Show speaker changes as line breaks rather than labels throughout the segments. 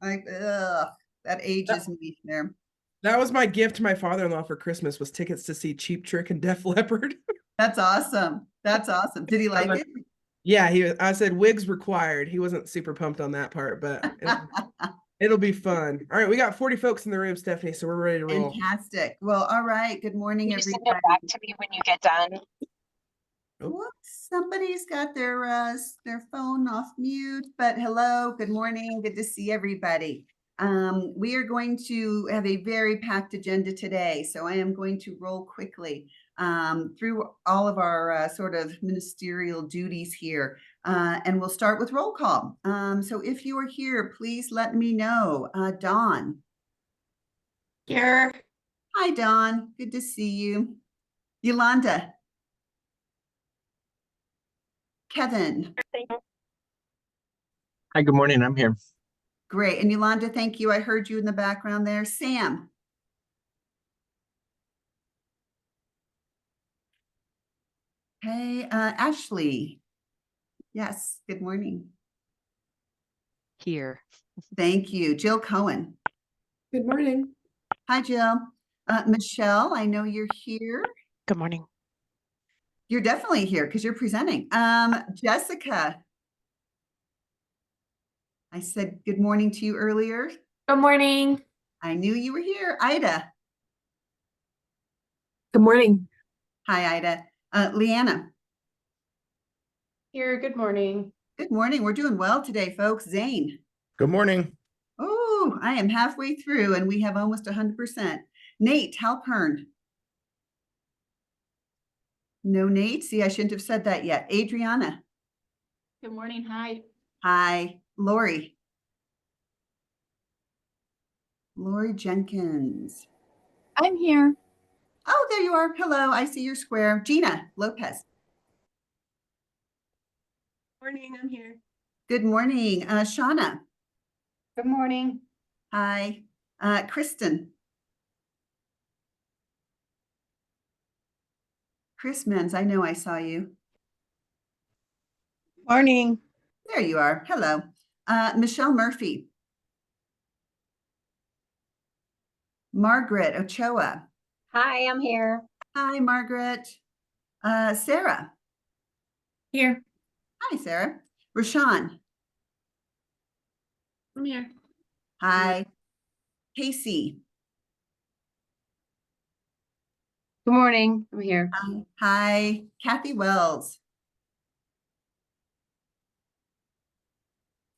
Like, ugh, that ages me there.
That was my gift to my father-in-law for Christmas was tickets to see Cheap Trick and Def Leppard.
That's awesome. That's awesome. Did he
I was
like
like,
it?
yeah, I said wigs required. He wasn't super pumped on that part, but it'll be fun. All right, we got 40 folks in the room, Stephanie, so we're ready to roll.
Fantastic. Well, all right. Good morning,
You just send it
everybody.
back to me when you get done.
Oh.
Whoops, somebody's got their phone off mute, but hello, good morning. Good to see everybody. We are going to have a very packed agenda today, so I am going to roll quickly through all of our sort of ministerial duties here, and we'll start with roll call. So if you are here, please let me know. Dawn.
Here.
Hi, Dawn. Good to see you. Yolanda. Kevin.
Hi, good morning. I'm here.
Great. And Yolanda, thank you. I heard you in the background there. Sam. Hey, Ashley. Yes, good morning.
Here.
Thank you. Jill Cohen.
Good morning.
Hi, Jill. Michelle, I know you're here.
Good morning.
You're definitely here because you're presenting. Jessica. I said good morning to you earlier.
Good morning.
I knew you were here. Ida.
Good morning.
Hi, Ida. Leanna.
Here, good morning.
Good morning. We're doing well today, folks. Zane.
Good morning.
Oh, I am halfway through and we have almost 100%. Nate Halpern. No, Nate. See, I shouldn't have said that yet. Adriana.
Good morning. Hi.
Hi. Lori. Lori Jenkins.
I'm here.
Oh, there you are. Hello. I see your square. Gina Lopez.
Morning. I'm here.
Good morning. Shauna.
Good morning.
Hi. Kristen. Chris Menz, I know I saw you.
Morning.
There you are. Hello. Michelle Murphy. Margaret Ochoa.
Hi, I'm here.
Hi, Margaret. Sarah.
Here.
Hi, Sarah. Rashawn.
I'm here.
Hi. Casey.
Good morning. I'm here.
Hi. Kathy Wells.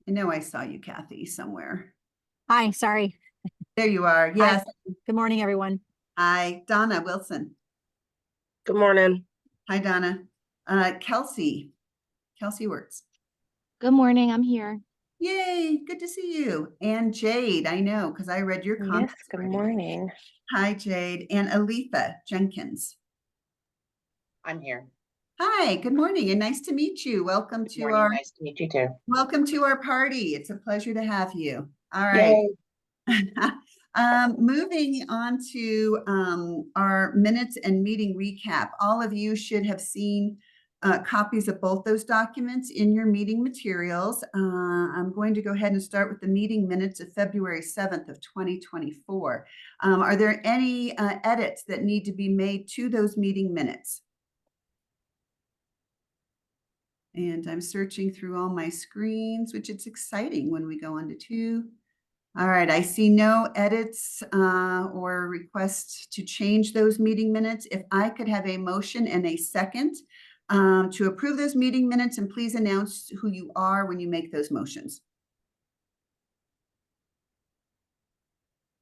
I know I saw you, Kathy, somewhere.
Hi, sorry.
There you are. Yes.
Hi. Good morning, everyone.
Hi. Donna Wilson.
Good morning.
Hi, Donna. Kelsey. Kelsey Works.
Good morning. I'm here.
Yay. Good to see you. And Jade, I know, because I read your comments.
Yes, good
already.
morning.
Hi, Jade. And Aletha Jenkins.
I'm here.
Hi, good morning and nice to meet you. Welcome
Good
to
morning.
our
Nice to meet you too.
welcome to our party. It's a pleasure to have you. All right. Moving on to our minutes and meeting recap. All of you should have seen copies of both those documents in your meeting materials. I'm going to go ahead and start with the meeting minutes of February 7th of 2024. Are there any edits that need to be made to those meeting minutes? And I'm searching through all my screens, which it's exciting when we go on to two. All right, I see no edits or requests to change those meeting minutes. If I could have a motion and a second to approve those meeting minutes, and please announce who you are when you make those motions.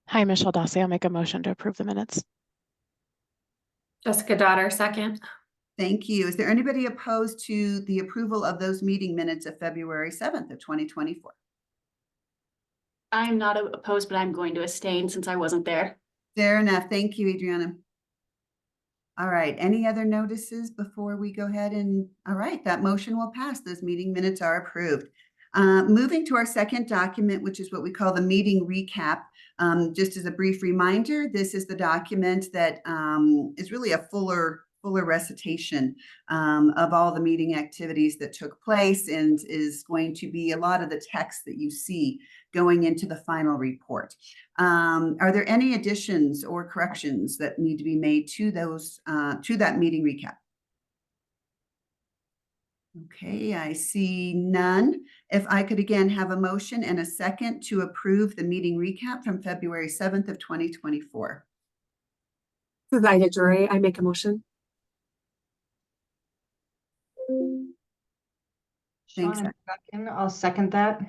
Hi, Michelle Dossie. I'll make a motion to approve the minutes.
Jessica Daughter, second.
Thank you. Is there anybody opposed to the approval of those meeting minutes of February 7th of 2024?
I am not opposed, but I'm going to abstain since I wasn't there.
Fair enough. Thank you, Adriana. All right. Any other notices before we go ahead and, all right, that motion will pass. Those meeting minutes are approved. Moving to our second document, which is what we call the meeting recap. Just as a brief reminder, this is the document that is really a fuller recitation of all the meeting activities that took place and is going to be a lot of the text that you see going into the final report. Are there any additions or corrections that need to be made to those, to that meeting recap? Okay, I see none. If I could again have a motion and a second to approve the meeting recap from February 7th of 2024.
Provided Dre, I make a motion.
Thanks.
Shauna Duncan, I'll second that.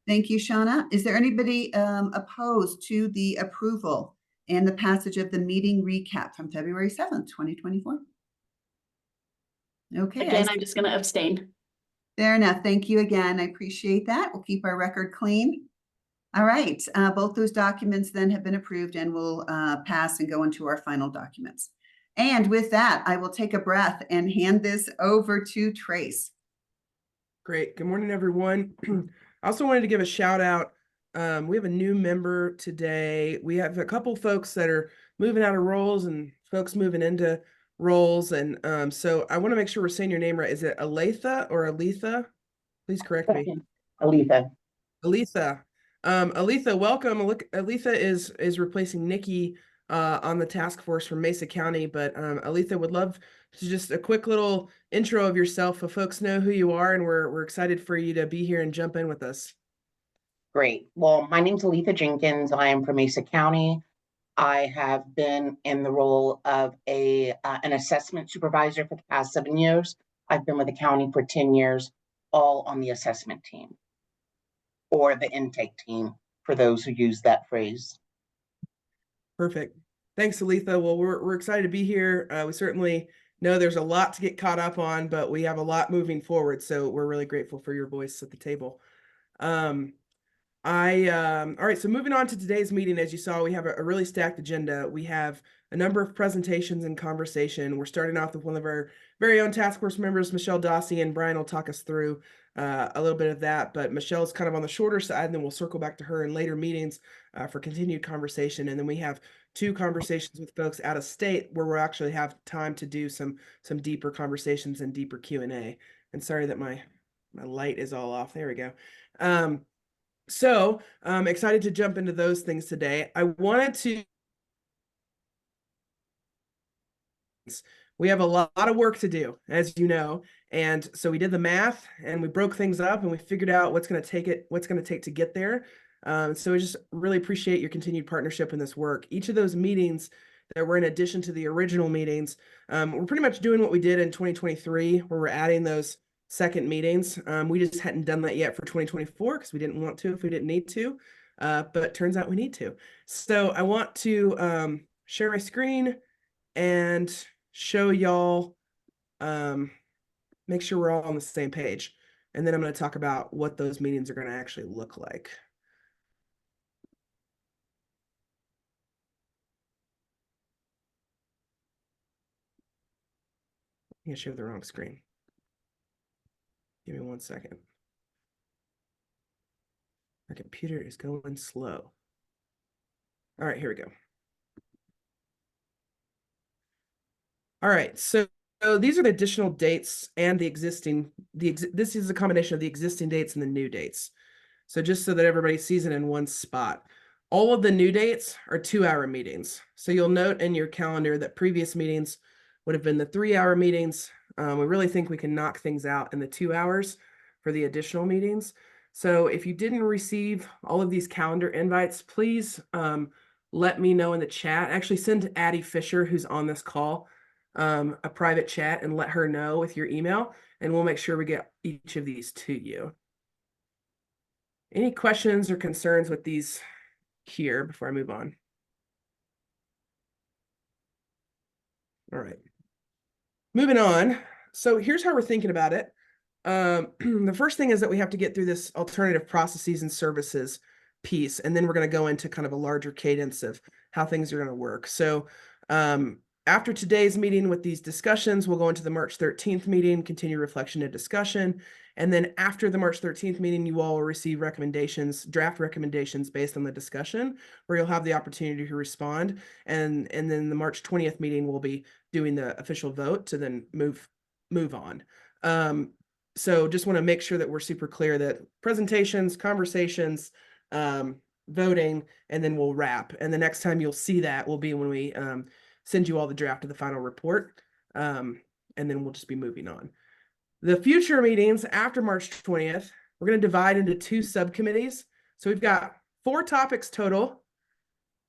Thank you, Shauna. Is there anybody opposed to the approval and the passage of the meeting recap from February 7th, 2024? Okay,
Again, I'm just going to abstain.
fair enough. Thank you again. I appreciate that. We'll keep our record clean. All right, both those documents then have been approved and will pass and go into our final documents. And with that, I will take a breath and hand this over to Trace.
Great. Good morning, everyone. I also wanted to give a shout out. We have a new member today. We have a couple folks that are moving out of roles and folks moving into roles. And so I want to make sure we're saying your name right. Is it Aletha or Aletha? Please correct me.
Aletha.
Aletha. Aletha, welcome. Aletha is replacing Nikki on the task force from Mesa County, but Aletha would love to just a quick little intro of yourself so folks know who you are, and we're excited for you to be here and jump in with us.
Great. Well, my name's Aletha Jenkins. I am from Mesa County. I have been in the role of an assessment supervisor for the past 7 years. I've been with the county for 10 years, all on the assessment team or the intake team for those who use that phrase.
Perfect. Thanks, Aletha. Well, we're excited to be here. We certainly know there's a lot to get caught up on, but we have a lot moving forward. So we're really grateful for your voice at the table. All right, so moving on to today's meeting, as you saw, we have a really stacked agenda. We have a number of presentations and conversation. We're starting off with one of our very own task force members, Michelle Dossie, and Brian will talk us through a little bit of that, but Michelle's kind of on the shorter side, and then we'll circle back to her in later meetings for continued conversation. And then we have 2 conversations with folks out of state where we'll actually have time to do some deeper conversations and deeper Q&A. And sorry that my light is all off. There we go. So I'm excited to jump into those things today. I wanted to. We have a lot of work to do, as you know, and so we did the math and we broke things up and we figured out what's going to take to get there. So we just really appreciate your continued partnership in this work. Each of those meetings that were in addition to the original meetings, we're pretty much doing what we did in 2023, where we're adding those second meetings. We just hadn't done that yet for 2024 because we didn't want to if we didn't need to, but it turns out we need to. So I want to share my screen and show y'all, make sure we're all on the same page. And then I'm going to talk about what those meetings are going to actually look like. I'm going to share the wrong screen. Give me 1 second. My computer is going slow. All right, here we go. All right, so these are the additional dates and the existing, this is a combination of the existing dates and the new dates. So just so that everybody sees it in one spot. All of the new dates are 2-hour meetings. So you'll note in your calendar that previous meetings would have been the 3-hour meetings. We really think we can knock things out in the 2 hours for the additional meetings. So if you didn't receive all of these calendar invites, please let me know in the chat. Actually, send Addie Fisher, who's on this call, a private chat and let her know with your email, and we'll make sure we get each of these to you. Any questions or concerns with these here before I move on? All right. Moving on. So here's how we're thinking about it. The first thing is that we have to get through this alternative processes and services piece, and then we're going to go into kind of a larger cadence of how things are going to work. So after today's meeting with these discussions, we'll go into the March 13th meeting, continue reflection and discussion. And then after the March 13th meeting, you all will receive recommendations, draft recommendations based on the discussion, where you'll have the opportunity to respond. And then the March 20th meeting will be doing the official vote to then move on. So just want to make sure that we're super clear that presentations, conversations, voting, and then we'll wrap. And the next time you'll see that will be when we send you all the draft of the final report. And then we'll just be moving on. The future meetings after March 20th, we're going to divide into 2 subcommittees. So we've got 4 topics total,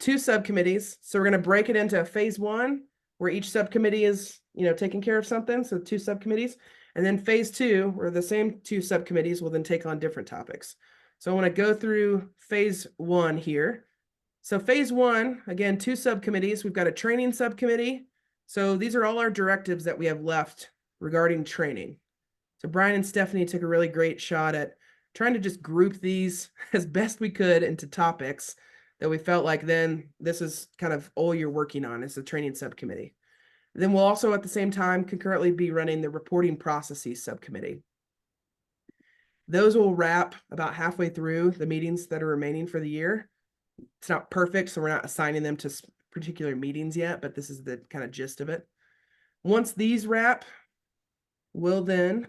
2 subcommittees. So we're going to break it into phase 1, where each subcommittee is, taking care of something. So 2 subcommittees. And then phase 2, where the same 2 subcommittees will then take on different topics. So I want to go through phase 1 here. So phase 1, again, 2 subcommittees. We've got a training subcommittee. So these are all our directives that we have left regarding training. So Brian and Stephanie took a really great shot at trying to just group these as best we could into topics that we felt like then this is kind of all you're working on is the training subcommittee. Then we'll also at the same time concurrently be running the reporting processes subcommittee. Those will wrap about halfway through the meetings that are remaining for the year. It's not perfect, so we're not assigning them to particular meetings yet, but this is the kind of gist of it. Once these wrap, we'll then,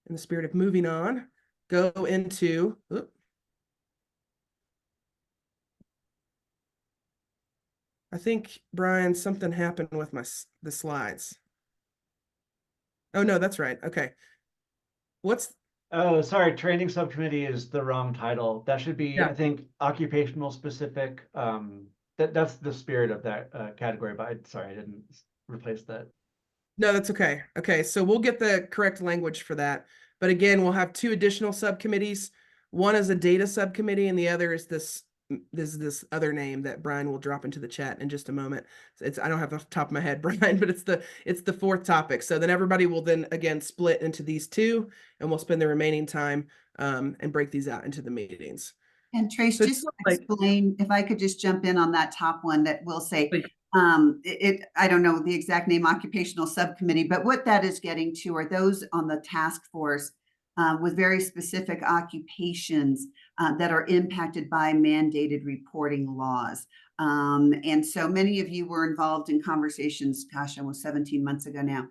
in the spirit of moving on, go into, I think, Brian, something happened with the slides. Oh, no, that's right. Okay.
Oh, sorry, training subcommittee is the wrong title. That should be,
Yeah.
I think, occupational specific. That's the spirit of that category, but sorry, I didn't replace that.
No, that's okay. Okay, so we'll get the correct language for that. But again, we'll have 2 additional subcommittees. One is a data subcommittee, and the other is this other name that Brian will drop into the chat in just a moment. I don't have off the top of my head, Brian, but it's the 4th topic. So then everybody will then again split into these 2, and we'll spend the remaining time and break these out into the meetings.
And Trace,
So
just to explain, if I could just jump in on that top one that will say,
Please.
I don't know the exact name, occupational subcommittee, but what that is getting to are those on the task force with very specific occupations that are impacted by mandated reporting laws. And so many of you were involved in conversations, gosh, almost 17 months ago now.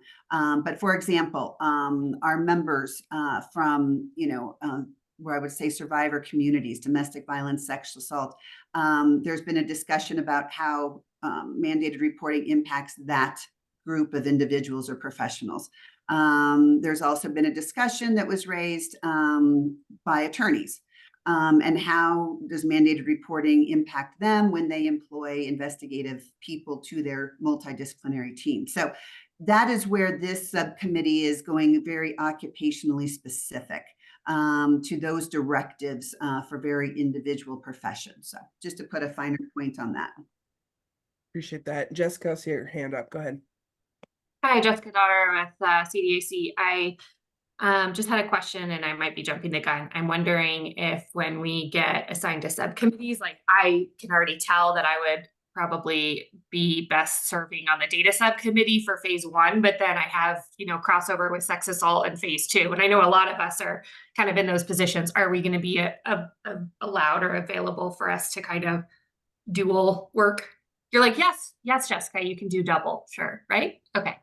But for example, our members from, where I would say survivor communities, domestic violence, sexual assault, there's been a discussion about how mandated reporting impacts that group of individuals or professionals. There's also been a discussion that was raised by attorneys and how does mandated reporting impact them when they employ investigative people to their multidisciplinary team. So that is where this subcommittee is going very occupationally specific to those directives for very individual professions. So just to put a finer point on that.
Appreciate that. Jessica, I see your hand up. Go ahead.
Hi, Jessica Daughter with CDAC. I just had a question, and I might be jumping the gun. I'm wondering if when we get assigned to subcommittees, like I can already tell that I would probably be best serving on the data subcommittee for phase 1, but then I have, crossover with sex assault in phase 2. And I know a lot of us are kind of in those positions. Are we going to be allowed or available for us to kind of dual work? You're like, yes, Jessica, you can do double. Sure. Right. Okay.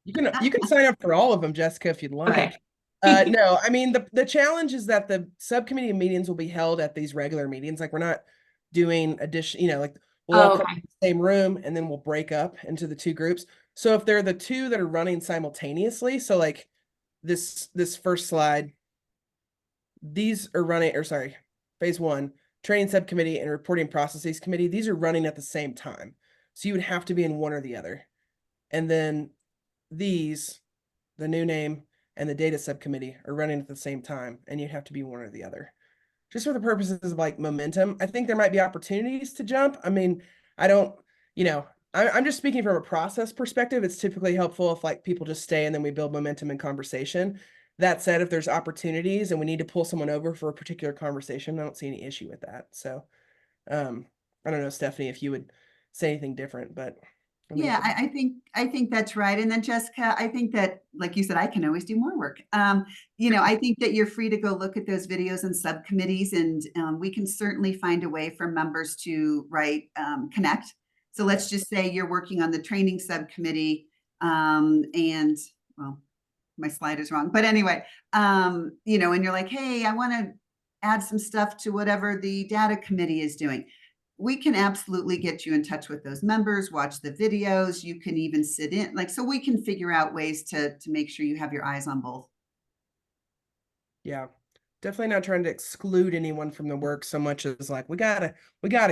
You can sign up for all of them, Jessica, if you'd like.
Okay.
No, I mean, the challenge is that the subcommittee meetings will be held at these regular meetings. Like we're not doing like we'll all come in the same room and then we'll break up into the 2 groups. So if they're the 2 that are running simultaneously, so like this first slide, these are running, or sorry, phase 1, training subcommittee and reporting processes committee, these are running at the same time. So you would have to be in one or the other. And then these, the new name and the data subcommittee, are running at the same time, and you have to be one or the other. Just for the purposes of like momentum, I think there might be opportunities to jump. I mean, I don't, I'm just speaking from a process perspective. It's typically helpful if like people just stay and then we build momentum and conversation. That said, if there's opportunities and we need to pull someone over for a particular conversation, I don't see any issue with that. So, I don't know, Stephanie, if you would say anything different, but.
Yeah, I think that's right. And then Jessica, I think that, like you said, I can always do more work. I think that you're free to go look at those videos and subcommittees, and we can certainly find a way for members to connect. So let's just say you're working on the training subcommittee, and well, my slide is wrong, but anyway, and you're like, hey, I want to add some stuff to whatever the data committee is doing. We can absolutely get you in touch with those members, watch the videos. You can even sit in, like, so we can figure out ways to make sure you have your eyes on both.
Yeah. Definitely not trying to exclude anyone from the work so much as like, we gotta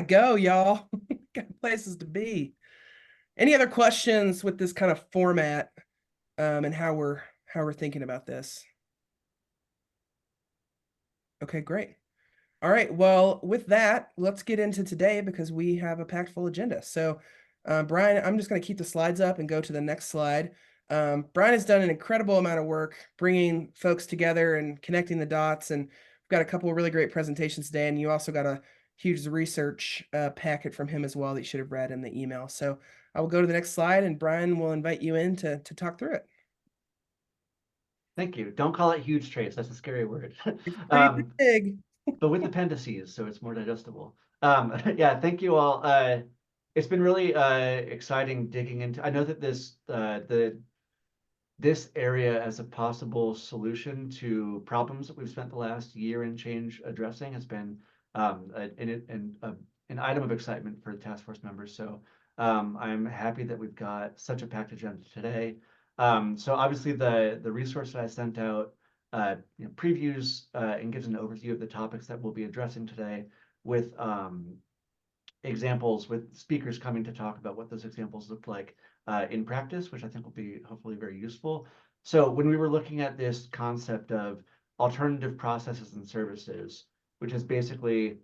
go, y'all. Got places to be. Any other questions with this kind of format, and how we're thinking about this? Okay, great. All right, well, with that, let's get into today because we have a packed full agenda. So, Brian, I'm just going to keep the slides up and go to the next slide. Brian has done an incredible amount of work bringing folks together and connecting the dots, and we've got a couple of really great presentations today, and you also got a huge research packet from him as well that you should have read in the email. So I will go to the next slide, and Brian will invite you in to talk through it.
Thank you. Don't call it huge traits. That's a scary word.
It's pretty big.
But with appendices, so it's more digestible. Yeah, thank you all. It's been really exciting digging into. I know that this area as a possible solution to problems that we've spent the last year and change addressing has been an item of excitement for the task force members. So I'm happy that we've got such a packed agenda today. So obviously the resource that I sent out previews and gives an overview of the topics that we'll be addressing today with examples, with speakers coming to talk about what those examples look like in practice, which I think will be hopefully very useful. So when we were looking at this concept of alternative processes and services, which is basically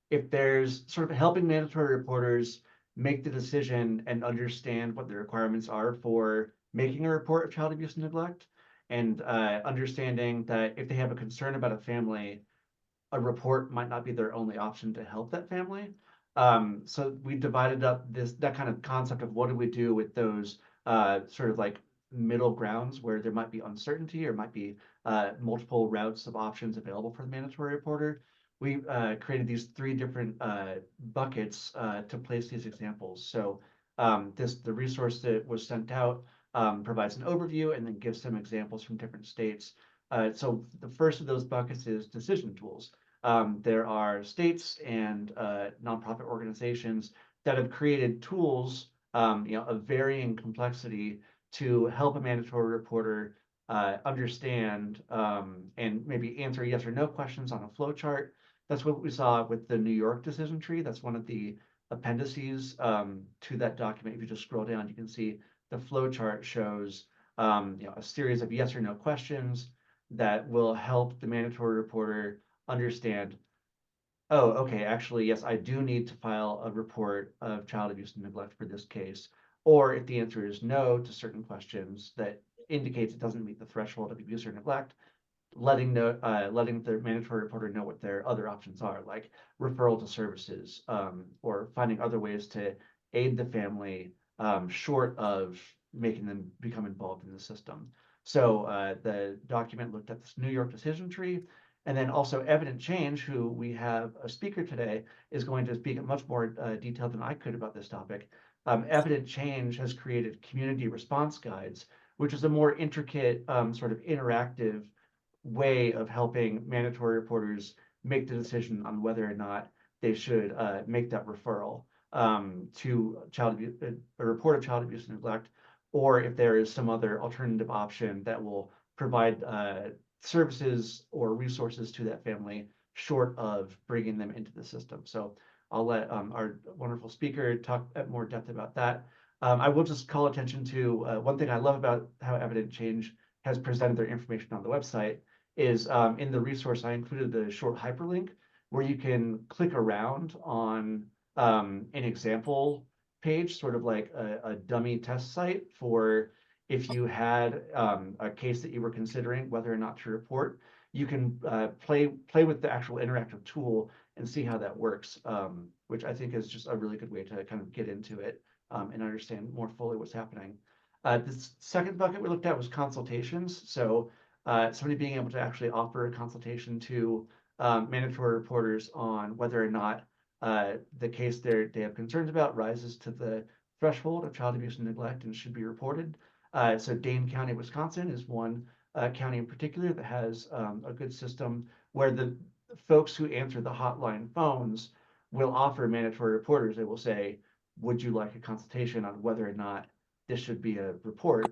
if there's sort of helping mandatory reporters make the decision and understand what the requirements are for making a report of child abuse and neglect, and understanding that if they have a concern about a family, a report might not be their only option to help that family. So we divided up that kind of concept of what do we do with those sort of like middle grounds where there might be uncertainty or might be multiple routes of options available for the mandatory reporter. We created these 3 different buckets to place these examples. So the resource that was sent out provides an overview and then gives some examples from different states. So the first of those buckets is decision tools. There are states and nonprofit organizations that have created tools, of varying complexity to help a mandatory reporter understand and maybe answer yes or no questions on a flow chart. That's what we saw with the New York decision tree. That's one of the appendices to that document. If you just scroll down, you can see the flow chart shows a series of yes or no questions that will help the mandatory reporter understand, oh, okay, actually, yes, I do need to file a report of child abuse and neglect for this case. Or if the answer is no to certain questions that indicates it doesn't meet the threshold of abuse or neglect, letting the mandatory reporter know what their other options are, like referral to services, or finding other ways to aid the family short of making them become involved in the system. So the document looked at this New York decision tree, and then also Evident Change, who we have a speaker today, is going to speak in much more detail than I could about this topic. Evident Change has created community response guides, which is a more intricate sort of interactive way of helping mandatory reporters make the decision on whether or not they should make that referral to a report of child abuse and neglect, or if there is some other alternative option that will provide services or resources to that family short of bringing them into the system. So I'll let our wonderful speaker talk at more depth about that. I will just call attention to one thing I love about how Evident Change has presented their information on the website is in the resource, I included the short hyperlink where you can click around on an example page, sort of like a dummy test site for if you had a case that you were considering whether or not to report. You can play with the actual interactive tool and see how that works, which I think is just a really good way to kind of get into it and understand more fully what's happening. This second bucket we looked at was consultations. So somebody being able to actually offer a consultation to mandatory reporters on whether or not the case they have concerns about rises to the threshold of child abuse and neglect and should be reported. So Dane County, Wisconsin is one county in particular that has a good system where folks who answer the hotline phones will offer mandatory reporters. They will say, would you like a consultation on whether or not this should be a report?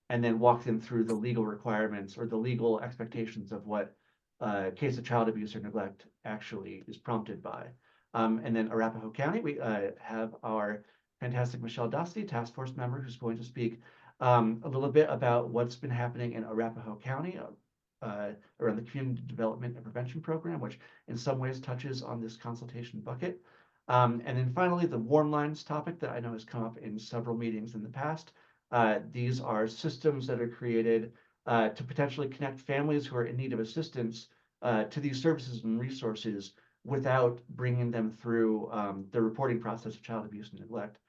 And then walk them through the legal requirements or the legal expectations of what a case of child abuse or neglect actually is prompted by. And then Arapahoe County, we have our fantastic Michelle Dusty, task force member, who's going to speak a little bit about what's been happening in Arapahoe County around the Community Development and Prevention Program, which in some ways touches on this consultation bucket. And then finally, the warm lines topic that I know has come up in several meetings in the past. These are systems that are created to potentially connect families who are in need of assistance to these services and resources without bringing them through the reporting process of child abuse and neglect,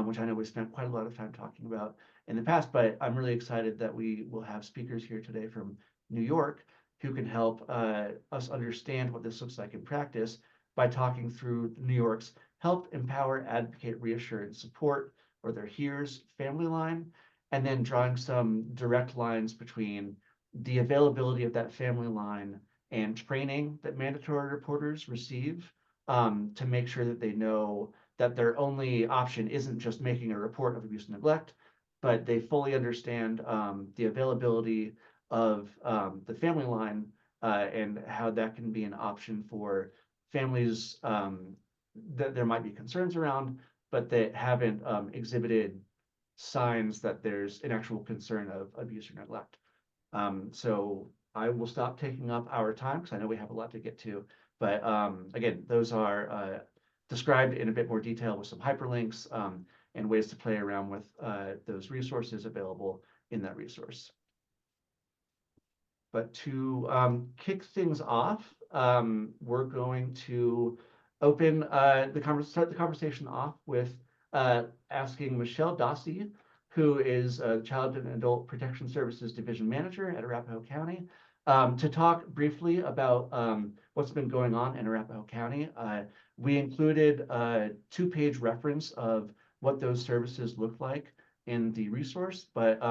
which I know we spent quite a lot of time talking about in the past, but I'm really excited that we will have speakers here today from New York who can help us understand what this looks like in practice by talking through New York's Help, Empower, Advocate, Reassure, and Support, or their HERES family line, and then drawing some direct lines between the availability of that family line and training that mandatory reporters receive to make sure that they know that their only option isn't just making a report of abuse and neglect, but they fully understand the availability of the family line and how that can be an option for families that there might be concerns around, but that haven't exhibited signs that there's an actual concern of abuse or neglect. So I will stop taking up our time because I know we have a lot to get to. But again, those are described in a bit more detail with some hyperlinks and ways to play around with those resources available in that resource. But to kick things off, we're going to open start the conversation off with asking Michelle Dossie, who is Child and Adult Protection Services Division Manager at Arapahoe County, to talk briefly about what's been going on in Arapahoe County. We included a 2-page reference of what those services look like in the resource, but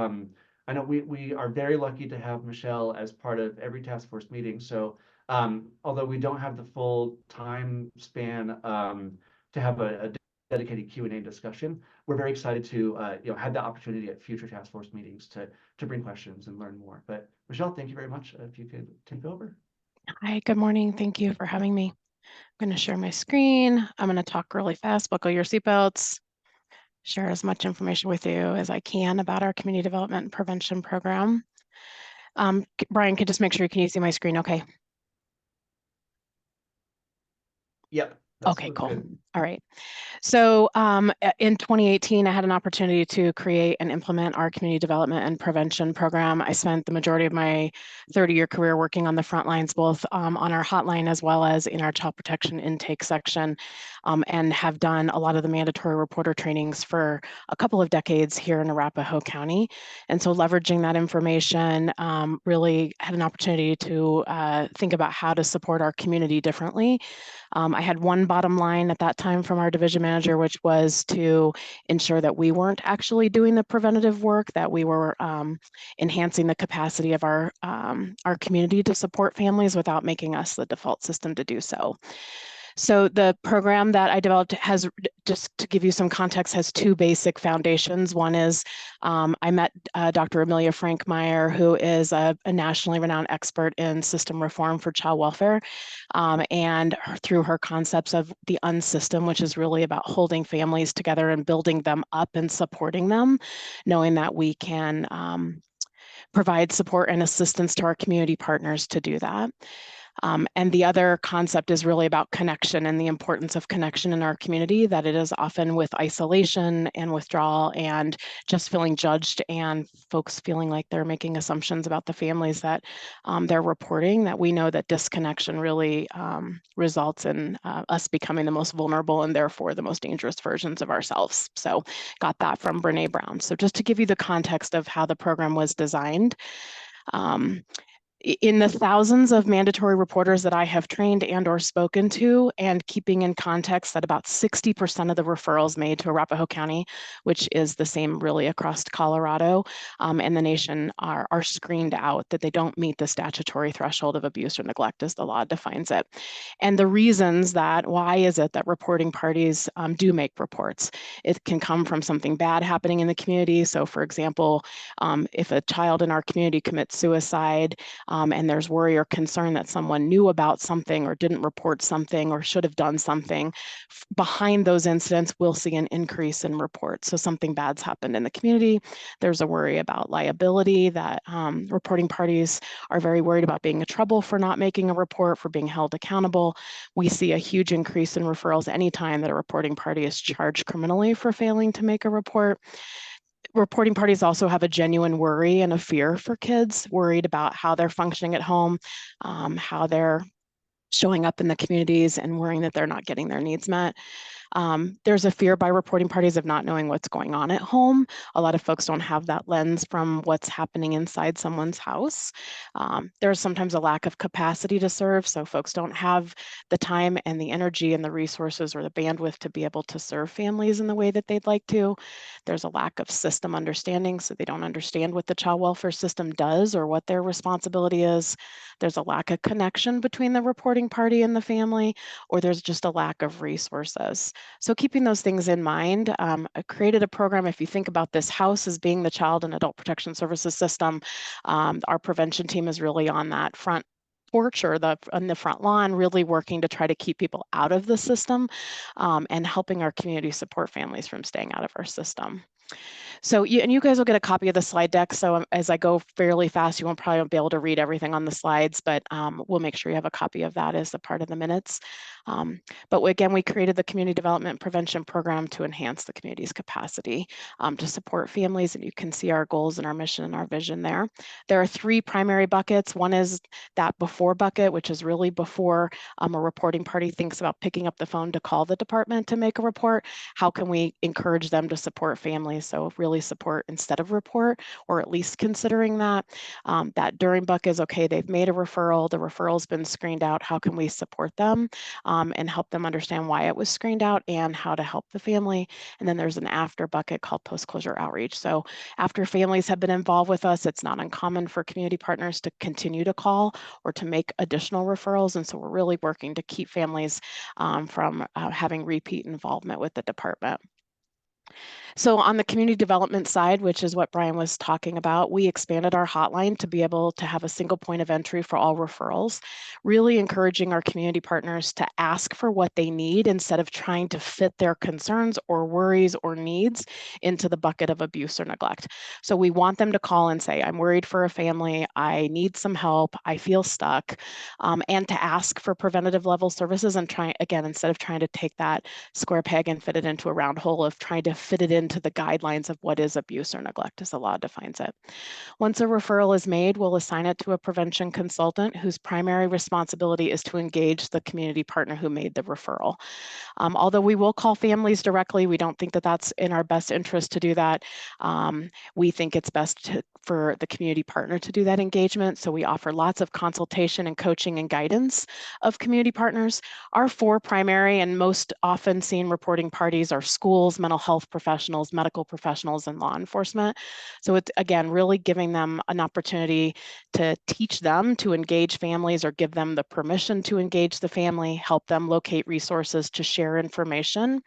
I know we are very lucky to have Michelle as part of every task force meeting. So although we don't have the full time span to have a dedicated Q&A discussion, we're very excited to have the opportunity at future task force meetings to bring questions and learn more. But Michelle, thank you very much. If you could take over.
Hi, good morning. Thank you for having me. I'm going to share my screen. I'm going to talk really fast. Buckle your seatbelts. Share as much information with you as I can about our community development and prevention program. Brian, could just make sure you see my screen okay?
Yep.
Okay, cool. Good. All right. So in 2018, I had an opportunity to create and implement our community development and prevention program. I spent the majority of my 30-year career working on the front lines, both on our hotline as well as in our child protection intake section, and have done a lot of the mandatory reporter trainings for a couple of decades here in Arapahoe County. And so leveraging that information, really had an opportunity to think about how to support our community differently. I had one bottom line at that time from our division manager, which was to ensure that we weren't actually doing the preventative work, that we were enhancing the capacity of our community to support families without making us the default system to do so. So the program that I developed has, just to give you some context, has 2 basic foundations. One is I met Dr. Amelia Frankmeyer, who is a nationally renowned expert in system reform for child welfare, and through her concepts of the unsystem, which is really about holding families together and building them up and supporting them, knowing that we can provide support and assistance to our community partners to do that. And the other concept is really about connection and the importance of connection in our community, that it is often with isolation and withdrawal and just feeling judged and folks feeling like they're making assumptions about the families that they're reporting, that we know that disconnection really results in us becoming the most vulnerable and therefore the most dangerous versions of ourselves. So got that from Brene Brown. So just to give you the context of how the program was designed. In the thousands of mandatory reporters that I have trained and or spoken to, and keeping in context that about 60% of the referrals made to Arapahoe County, which is the same really across Colorado and the nation, are screened out, that they don't meet the statutory threshold of abuse or neglect as the law defines it. And the reasons that, why is it that reporting parties do make reports? It can come from something bad happening in the community. So for example, if a child in our community commits suicide, and there's worry or concern that someone knew about something or didn't report something or should have done something, behind those incidents, we'll see an increase in reports. So something bad's happened in the community. There's a worry about liability, that reporting parties are very worried about being in trouble for not making a report, for being held accountable. We see a huge increase in referrals anytime that a reporting party is charged criminally for failing to make a report. Reporting parties also have a genuine worry and a fear for kids, worried about how they're functioning at home, how they're showing up in the communities, and worrying that they're not getting their needs met. There's a fear by reporting parties of not knowing what's going on at home. A lot of folks don't have that lens from what's happening inside someone's house. There's sometimes a lack of capacity to serve, so folks don't have the time and the energy and the resources or the bandwidth to be able to serve families in the way that they'd like to. There's a lack of system understanding, so they don't understand what the child welfare system does or what their responsibility is. There's a lack of connection between the reporting party and the family, or there's just a lack of resources. So keeping those things in mind, I created a program. If you think about this house as being the child and adult protection services system, our prevention team is really on that front porch or on the front lawn, really working to try to keep people out of the system and helping our community support families from staying out of our system. So you guys will get a copy of the slide deck. So as I go fairly fast, you won't probably be able to read everything on the slides, but we'll make sure you have a copy of that as a part of the minutes. But again, we created the Community Development Prevention Program to enhance the community's capacity to support families, and you can see our goals and our mission and our vision there. There are three primary buckets. One is that before bucket, which is really before a reporting party thinks about picking up the phone to call the department to make a report. How can we encourage them to support families? So really support instead of report, or at least considering that. That during bucket is okay, they've made a referral, the referral's been screened out, how can we support them and help them understand why it was screened out and how to help the family. And then there's an after bucket called post-closure outreach. So after families have been involved with us, it's not uncommon for community partners to continue to call or to make additional referrals. And so we're really working to keep families from having repeat involvement with the department. So on the community development side, which is what Brian was talking about, we expanded our hotline to be able to have a single point of entry for all referrals, really encouraging our community partners to ask for what they need instead of trying to fit their concerns or worries or needs into the bucket of abuse or neglect. So we want them to call and say, I'm worried for a family, I need some help, I feel stuck, and to ask for preventative level services and try, again, instead of trying to take that square peg and fit it into a round hole, of trying to fit it into the guidelines of what is abuse or neglect as the law defines it. Once a referral is made, we'll assign it to a prevention consultant whose primary responsibility is to engage the community partner who made the referral. Although we will call families directly, we don't think that that's in our best interest to do that. We think it's best for the community partner to do that engagement. So we offer lots of consultation and coaching and guidance of community partners. Our four primary and most often seen reporting parties are schools, mental health professionals, medical professionals, and law enforcement. So it's, again, really giving them an opportunity to teach them to engage families or give them the permission to engage the family, help them locate resources to share information.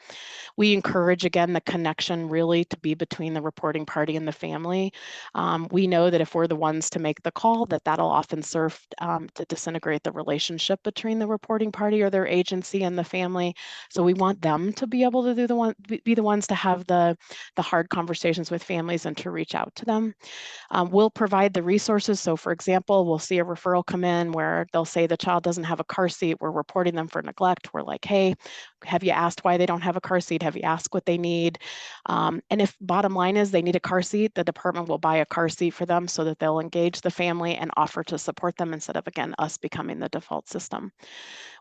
We encourage, again, the connection really to be between the reporting party and the family. We know that if we're the ones to make the call, that'll often serve to disintegrate the relationship between the reporting party or their agency and the family. So we want them to be able to be the ones to have the hard conversations with families and to reach out to them. We'll provide the resources. So for example, we'll see a referral come in where they'll say the child doesn't have a car seat. We're reporting them for neglect. We're like, hey, have you asked why they don't have a car seat? Have you asked what they need? And if bottom line is they need a car seat, the department will buy a car seat for them so that they'll engage the family and offer to support them instead of, again, us becoming the default system.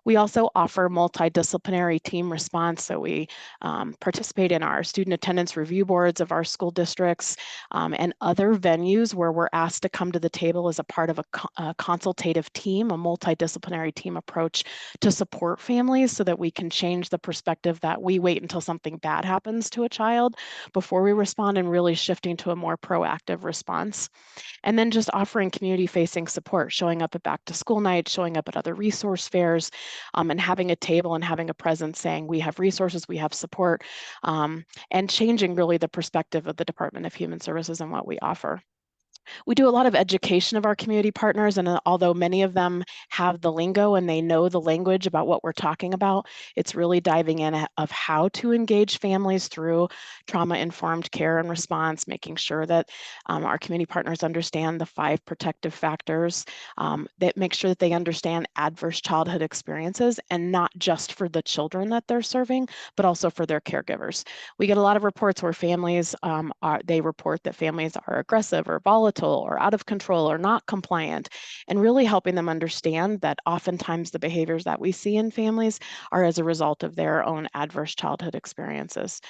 We also offer multidisciplinary team response. So we participate in our student attendance review boards of our school districts and other venues where we're asked to come to the table as a part of a consultative team, a multidisciplinary team approach to support families so that we can change the perspective that we wait until something bad happens to a child before we respond, and really shifting to a more proactive response. And then just offering community-facing support, showing up at back to school nights, showing up at other resource fairs, and having a table and having a presence saying we have resources, we have support, and changing really the perspective of the Department of Human Services and what we offer. We do a lot of education of our community partners, and although many of them have the lingo and they know the language about what we're talking about, it's really diving in of how to engage families through trauma-informed care and response, making sure that our community partners understand the 5 protective factors, that make sure that they understand adverse childhood experiences, and not just for the children that they're serving, but also for their caregivers. We get a lot of reports where families, they report that families are aggressive or volatile or out of control or not compliant, and really helping them understand that oftentimes the behaviors that we see in families are as a result of their own adverse childhood experiences.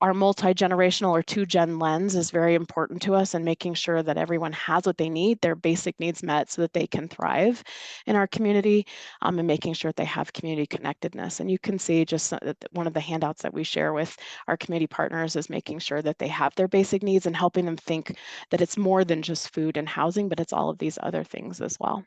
Our multi-generational or 2-gen lens is very important to us, and making sure that everyone has what they need, their basic needs met, so that they can thrive in our community, and making sure that they have community connectedness. And you can see just one of the handouts that we share with our community partners is making sure that they have their basic needs and helping them think that it's more than just food and housing, but it's all of these other things as well.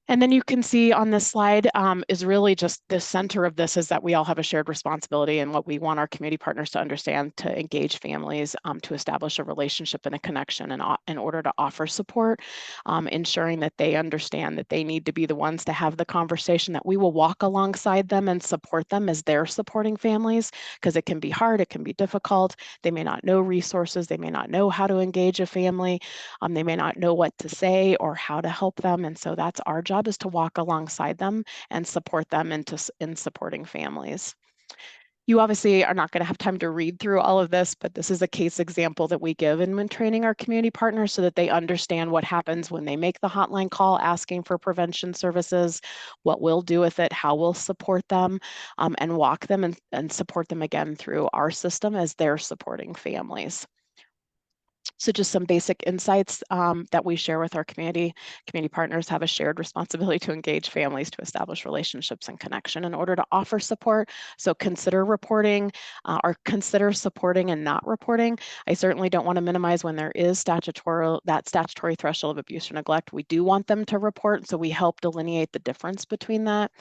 And then you can see on this slide is really just the center of this is that we all have a shared responsibility, and what we want our community partners to understand to engage families, to establish a relationship and a connection, and in order to offer support, ensuring that they understand that they need to be the ones to have the conversation, that we will walk alongside them and support them as they're supporting families, because it can be hard, it can be difficult. They may not know resources, they may not know how to engage a family, they may not know what to say or how to help them. And so that's our job, is to walk alongside them and support them in supporting families. You obviously are not going to have time to read through all of this, but this is a case example that we give in when training our community partners so that they understand what happens when they make the hotline call asking for prevention services, what we'll do with it, how we'll support them, and walk them and support them again through our system as they're supporting families. So just some basic insights that we share with our community. Community partners have a shared responsibility to engage families, to establish relationships and connection in order to offer support. So consider reporting or consider supporting and not reporting. I certainly don't want to minimize when there is that statutory threshold of abuse or neglect. We do want them to report, so we help delineate the difference between that.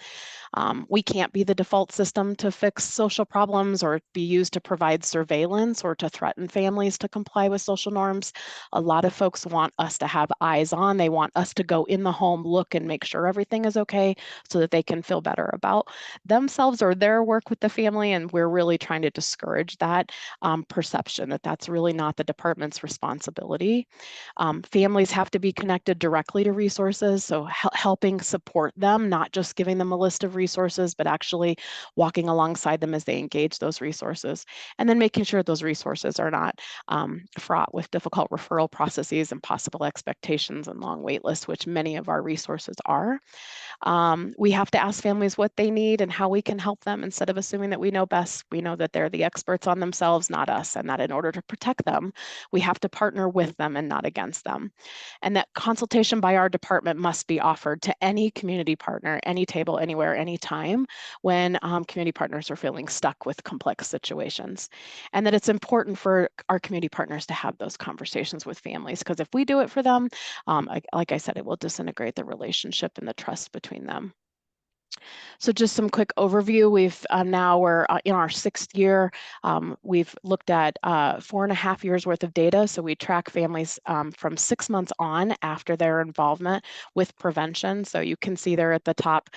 We can't be the default system to fix social problems or be used to provide surveillance or to threaten families to comply with social norms. A lot of folks want us to have eyes on. They want us to go in the home, look, and make sure everything is okay so that they can feel better about themselves or their work with the family. And we're really trying to discourage that perception that that's really not the department's responsibility. Families have to be connected directly to resources, so helping support them, not just giving them a list of resources, but actually walking alongside them as they engage those resources. And then making sure those resources are not fraught with difficult referral processes and possible expectations and long wait lists, which many of our resources are. We have to ask families what they need and how we can help them instead of assuming that we know best. We know that they're the experts on themselves, not us, and that in order to protect them, we have to partner with them and not against them. And that consultation by our department must be offered to any community partner, any table, anywhere, anytime, when community partners are feeling stuck with complex situations. And that it's important for our community partners to have those conversations with families, because if we do it for them, like I said, it will disintegrate the relationship and the trust between them. So just some quick overview. We're in our 6th year. We've looked at 4.5 years worth of data. So we track families from 6 months on after their involvement with prevention. So you can see there at the top,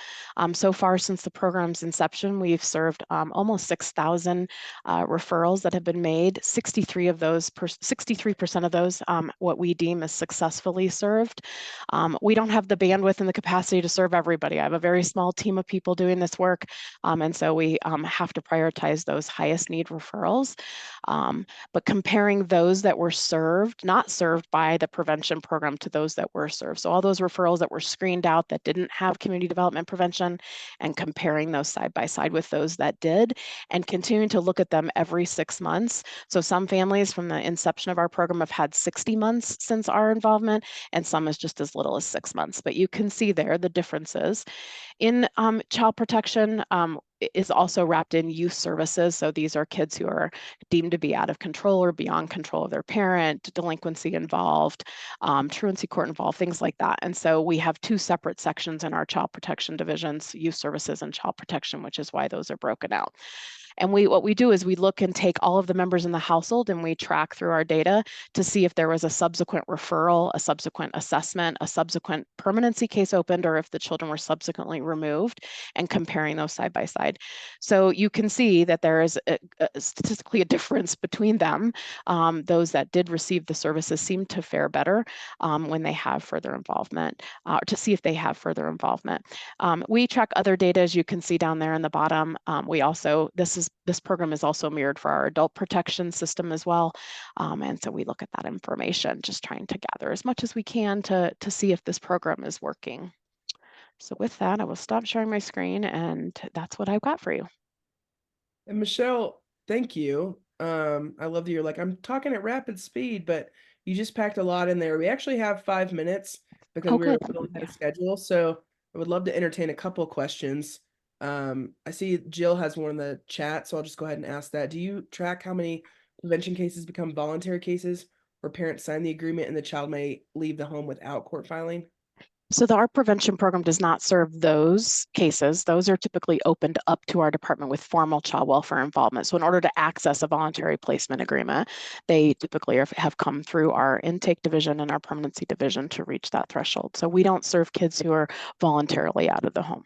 so far since the program's inception, we've served almost 6,000 referrals that have been made. 63% of those, what we deem as successfully served. We don't have the bandwidth and the capacity to serve everybody. I have a very small team team of people doing this work. And so we have to prioritize those highest need referrals. But comparing those that were served, not served by the prevention program, to those that were served. So all those referrals that were screened out that didn't have community development prevention, and comparing those side by side with those that did, and continuing to look at them every 6 months. So some families from the inception of our program have had 60 months since our involvement, and some is just as little as 6 months. But you can see there the differences. In child protection is also wrapped in youth services. So these are kids who are deemed to be out of control or beyond control of their parent, delinquency involved, truancy court involved, things like that. And so we have 2 separate sections in our child protection divisions, youth services and child protection, which is why those are broken out. And what we do is we look and take all of the members in the household and we track through our data to see if there was a subsequent referral, a subsequent assessment, a subsequent permanency case opened, or if the children were subsequently removed, and comparing those side by side. So you can see that there is statistically a difference between them. Those that did receive the services seem to fare better when they have further involvement, to see if they have further involvement. We track other data, as you can see down there in the bottom. We also, this program is also mirrored for our adult protection system as well. And so we look at that information, just trying to gather as much as we can to see if this program is working. So with that, I will stop sharing my screen, and that's what I've got for you.
And Michelle, thank you. I love that you're like, I'm talking at rapid speed, but you just packed a lot in there. We actually have 5 minutes because we're a little ahead of schedule. So I would love to entertain a couple of questions. I see Jill has one in the chat, so I'll just go ahead and ask that. Do you track how many prevention cases become voluntary cases where parents sign the agreement and the child may leave the home without court filing?
So our prevention program does not serve those cases. Those are typically opened up to our department with formal child welfare involvement. So in order to access a voluntary placement agreement, they typically have come through our intake division and our permanency division to reach that threshold. So we don't serve kids who are voluntarily out of the home.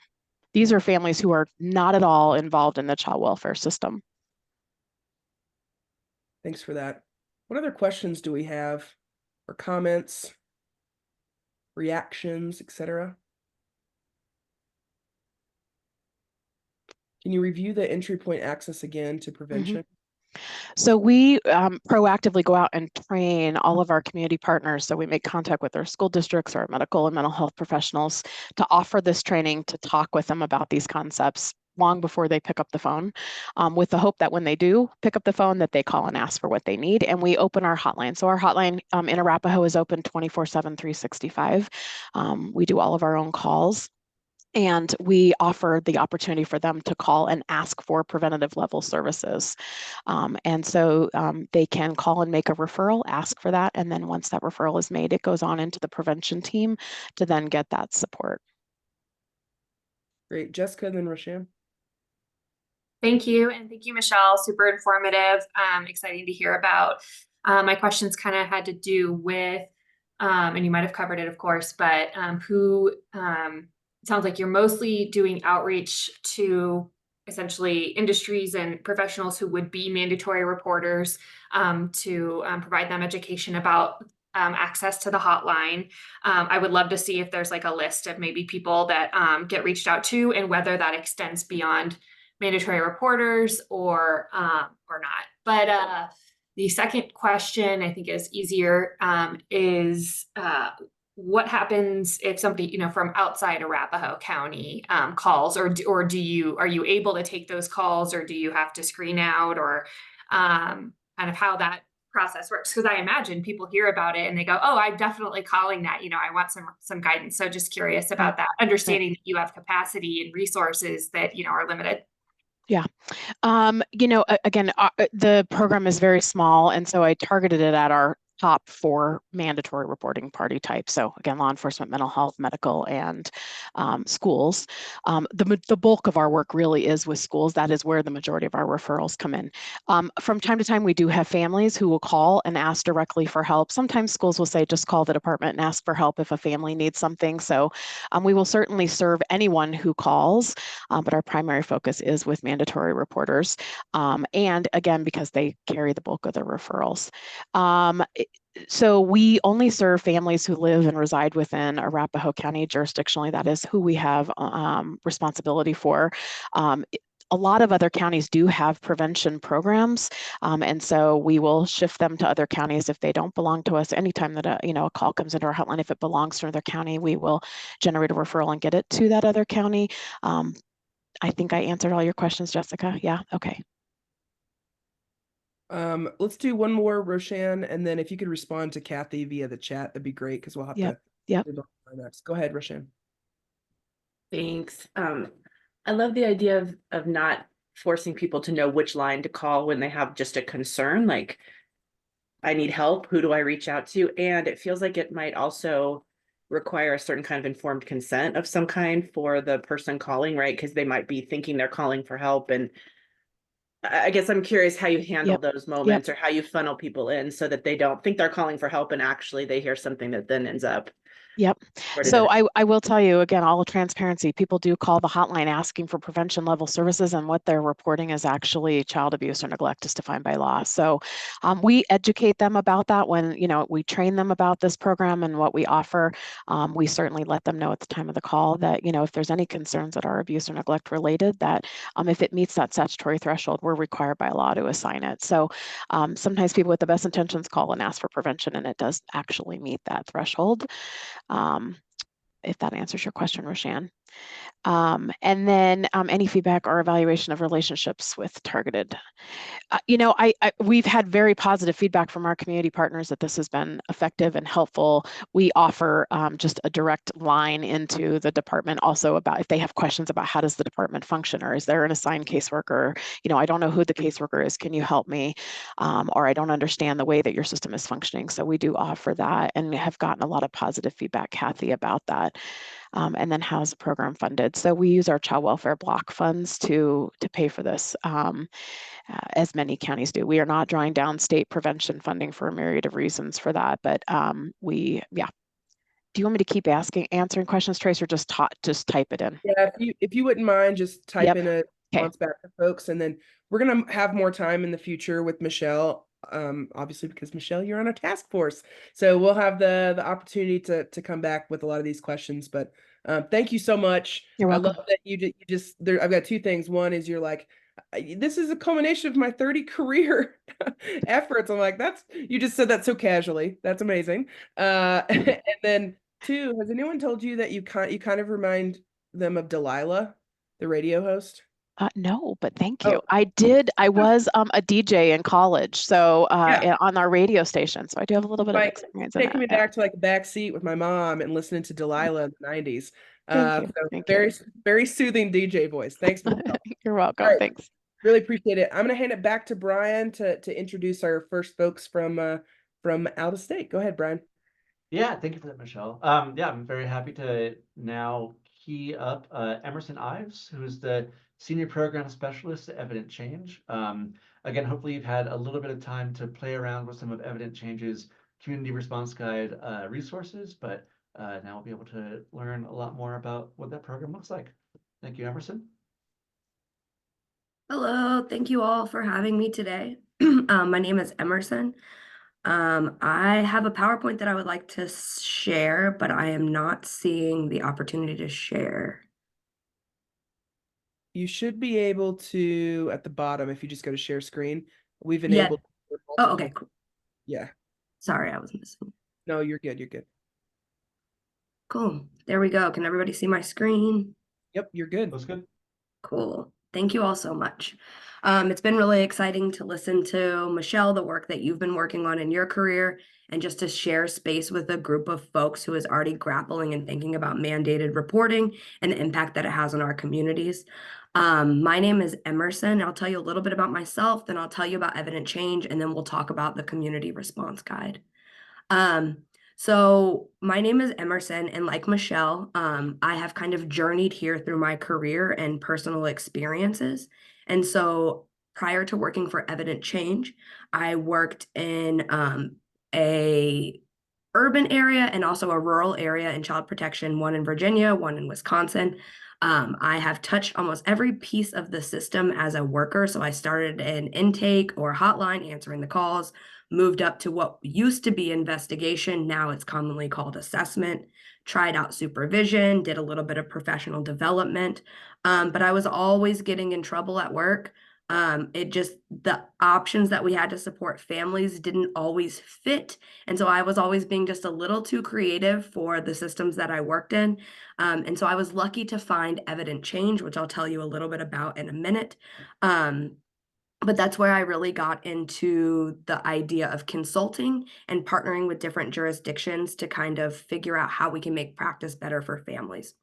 These are families who are not at all involved in the child welfare system.
Thanks for that. What other questions do we have, or comments, reactions, etc.? Can you review the entry point access again to prevention?
So we proactively go out and train all of our community partners. So we make contact with our school districts, our medical and mental health professionals to offer this training, to talk with them about these concepts long before they pick up the phone, with the hope that when they do pick up the phone, that they call and ask for what they need. And we open our hotline. So our hotline in Arapahoe is open 24/7, 365. We do all of our own calls. And we offer the opportunity for them to call and ask for preventative level services. And so they can call and make a referral, ask for that. And then once that referral is made, it goes on into the prevention team to then get that support.
Great. Jessica, then Rosham.
Thank you. And thank you, Michelle. Super informative. Exciting to hear about. My questions kind of had to do with, and you might have covered it, of course, but it sounds like you're mostly doing outreach to essentially industries and professionals who would be mandatory reporters, to provide them education about access to the hotline. I would love to see if there's like a list of maybe people that get reached out to, and whether that extends beyond mandatory reporters or not. But the second question, I think, is easier, is what happens if somebody, from outside Arapahoe County calls, or are you able to take those calls, or do you have to screen out, or kind of how that process works? Because I imagine people hear about it and they go, oh, I'm definitely calling that, I want some guidance. So just curious about that, understanding that you have capacity and resources that, are limited.
Yeah. Again, the program is very small. And so I targeted it at our top 4 mandatory reporting party types. So again, law enforcement, mental health, medical, and schools. The bulk of our work really is with schools. That is where the majority of our referrals come in. From time to time, we do have families who will call and ask directly for help. Sometimes schools will say, just call the department and ask for help if a family needs something. So we will certainly serve anyone who calls, but our primary focus is with mandatory reporters. And again, because they carry the bulk of the referrals. So we only serve families who live and reside within Arapahoe County jurisdictionally. That is who we have responsibility for. A lot of other counties do have prevention programs, and so we will shift them to other counties if they don't belong to us. Anytime that a call comes into our hotline, if it belongs to another county, we will generate a referral and get it to that other county. I think I answered all your questions, Jessica. Yeah, okay.
Let's do one more, Roshan, and then if you could respond to Kathy via the chat, that'd be great because we'll have to.
Yep.
Next. Go ahead, Roshan.
Thanks. I love the idea of not forcing people to know which line to call when they have just a concern, like I need help, who do I reach out to? And it feels like it might also require a certain kind of informed consent of some kind for the person calling, right? Because they might be thinking they're calling for help. And I guess I'm curious how you handle those moments or how you funnel people in so that they don't think they're calling for help and actually they hear something that then ends up.
Yep. So I will tell you again, all transparency, people do call the hotline asking for prevention level services, and what they're reporting is actually child abuse or neglect as defined by law. So we educate them about that when, we train them about this program and what we offer. We certainly let them know at the time of the call that, if there's any concerns that are abuse or neglect related, that if it meets that statutory threshold, we're required by law to assign it. So sometimes people with the best intentions call and ask for prevention, and it does actually meet that threshold. If that answers your question, Roshan. And then any feedback or evaluation of relationships with targeted. We've had very positive feedback from our community partners that this has been effective and helpful. We offer just a direct line into the department also about if they have questions about how does the department function, or is there an assigned caseworker? I don't know who the caseworker is. Can you help me? Or I don't understand the way that your system is functioning. So we do offer that and have gotten a lot of positive feedback, Kathy, about that. And then how's the program funded? So we use our child welfare block funds to pay for this, as many counties do. We are not drawing down state prevention funding for a myriad of reasons for that, but Do you want me to keep answering questions, Trace, or just type it in?
Yeah, if you wouldn't mind, just type in a response back to folks, and then we're gonna have more time in the future with Michelle. Obviously because Michelle, you're on a task force, so we'll have the opportunity to come back with a lot of these questions. But thank you so much.
You're welcome.
I love that you just there. I've got two things. One is you're like, this is a culmination of my 30 career efforts. I'm like, you just said that so casually. That's amazing. And then two, has anyone told you that you kind of remind them of Delilah, the radio host?
No, but thank you. I was a DJ in college, so on our radio station. So I do have a little bit of experience in that.
Taking me back to like a back seat with my mom and listening to Delilah in the 90s.
Thank you.
So very, very soothing DJ voice. Thanks for the help.
You're welcome.
Right.
Thanks.
Really appreciate it. I'm gonna hand it back to Brian to introduce our first folks from out of state. Go ahead, Brian.
Yeah, thank you for that, Michelle. Yeah, I'm very happy to now key up Emerson Ives, who is the Senior Program Specialist at Evident Change. Again, hopefully you've had a little bit of time to play around with some of Evident Change's Community Response Guide resources, but now we'll be able to learn a lot more about what that program looks like. Thank you, Emerson.
Hello, thank you all for having me today. My name is Emerson. I have a PowerPoint that I would like to share, but I am not seeing the opportunity to share.
You should be able to, at the bottom, if you just go to share screen, we've enabled.
Oh, okay, cool.
Yeah.
Sorry, I was missing.
No, you're good. You're good.
Cool. There we go. Can everybody see my screen?
Yep, you're good.
That's good.
Cool. Thank you all so much. It's been really exciting to listen to Michelle, the work that you've been working on in your career, and just to share space with a group of folks who is already grappling and thinking about mandated reporting and the impact that it has on our communities. My name is Emerson. I'll tell you a little bit about myself, then I'll tell you about Evident Change, and then we'll talk about the Community Response Guide. So my name is Emerson, and like Michelle, I have kind of journeyed here through my career and personal experiences. And so prior to working for Evident Change, I worked in a urban area and also a rural area in child protection, one in Virginia, one in Wisconsin. I have touched almost every piece of the system as a worker. So I started in intake or hotline, answering the calls, moved up to what used to be investigation. Now it's commonly called assessment, tried out supervision, did a little bit of professional development. But I was always getting in trouble at work. The options that we had to support families didn't always fit. And so I was always being just a little too creative for the systems that I worked in. And so I was lucky to find Evident Change, which I'll tell you a little bit about in a minute. But that's where I really got into the idea of consulting and partnering with different jurisdictions to kind of figure out how we can make practice better for families.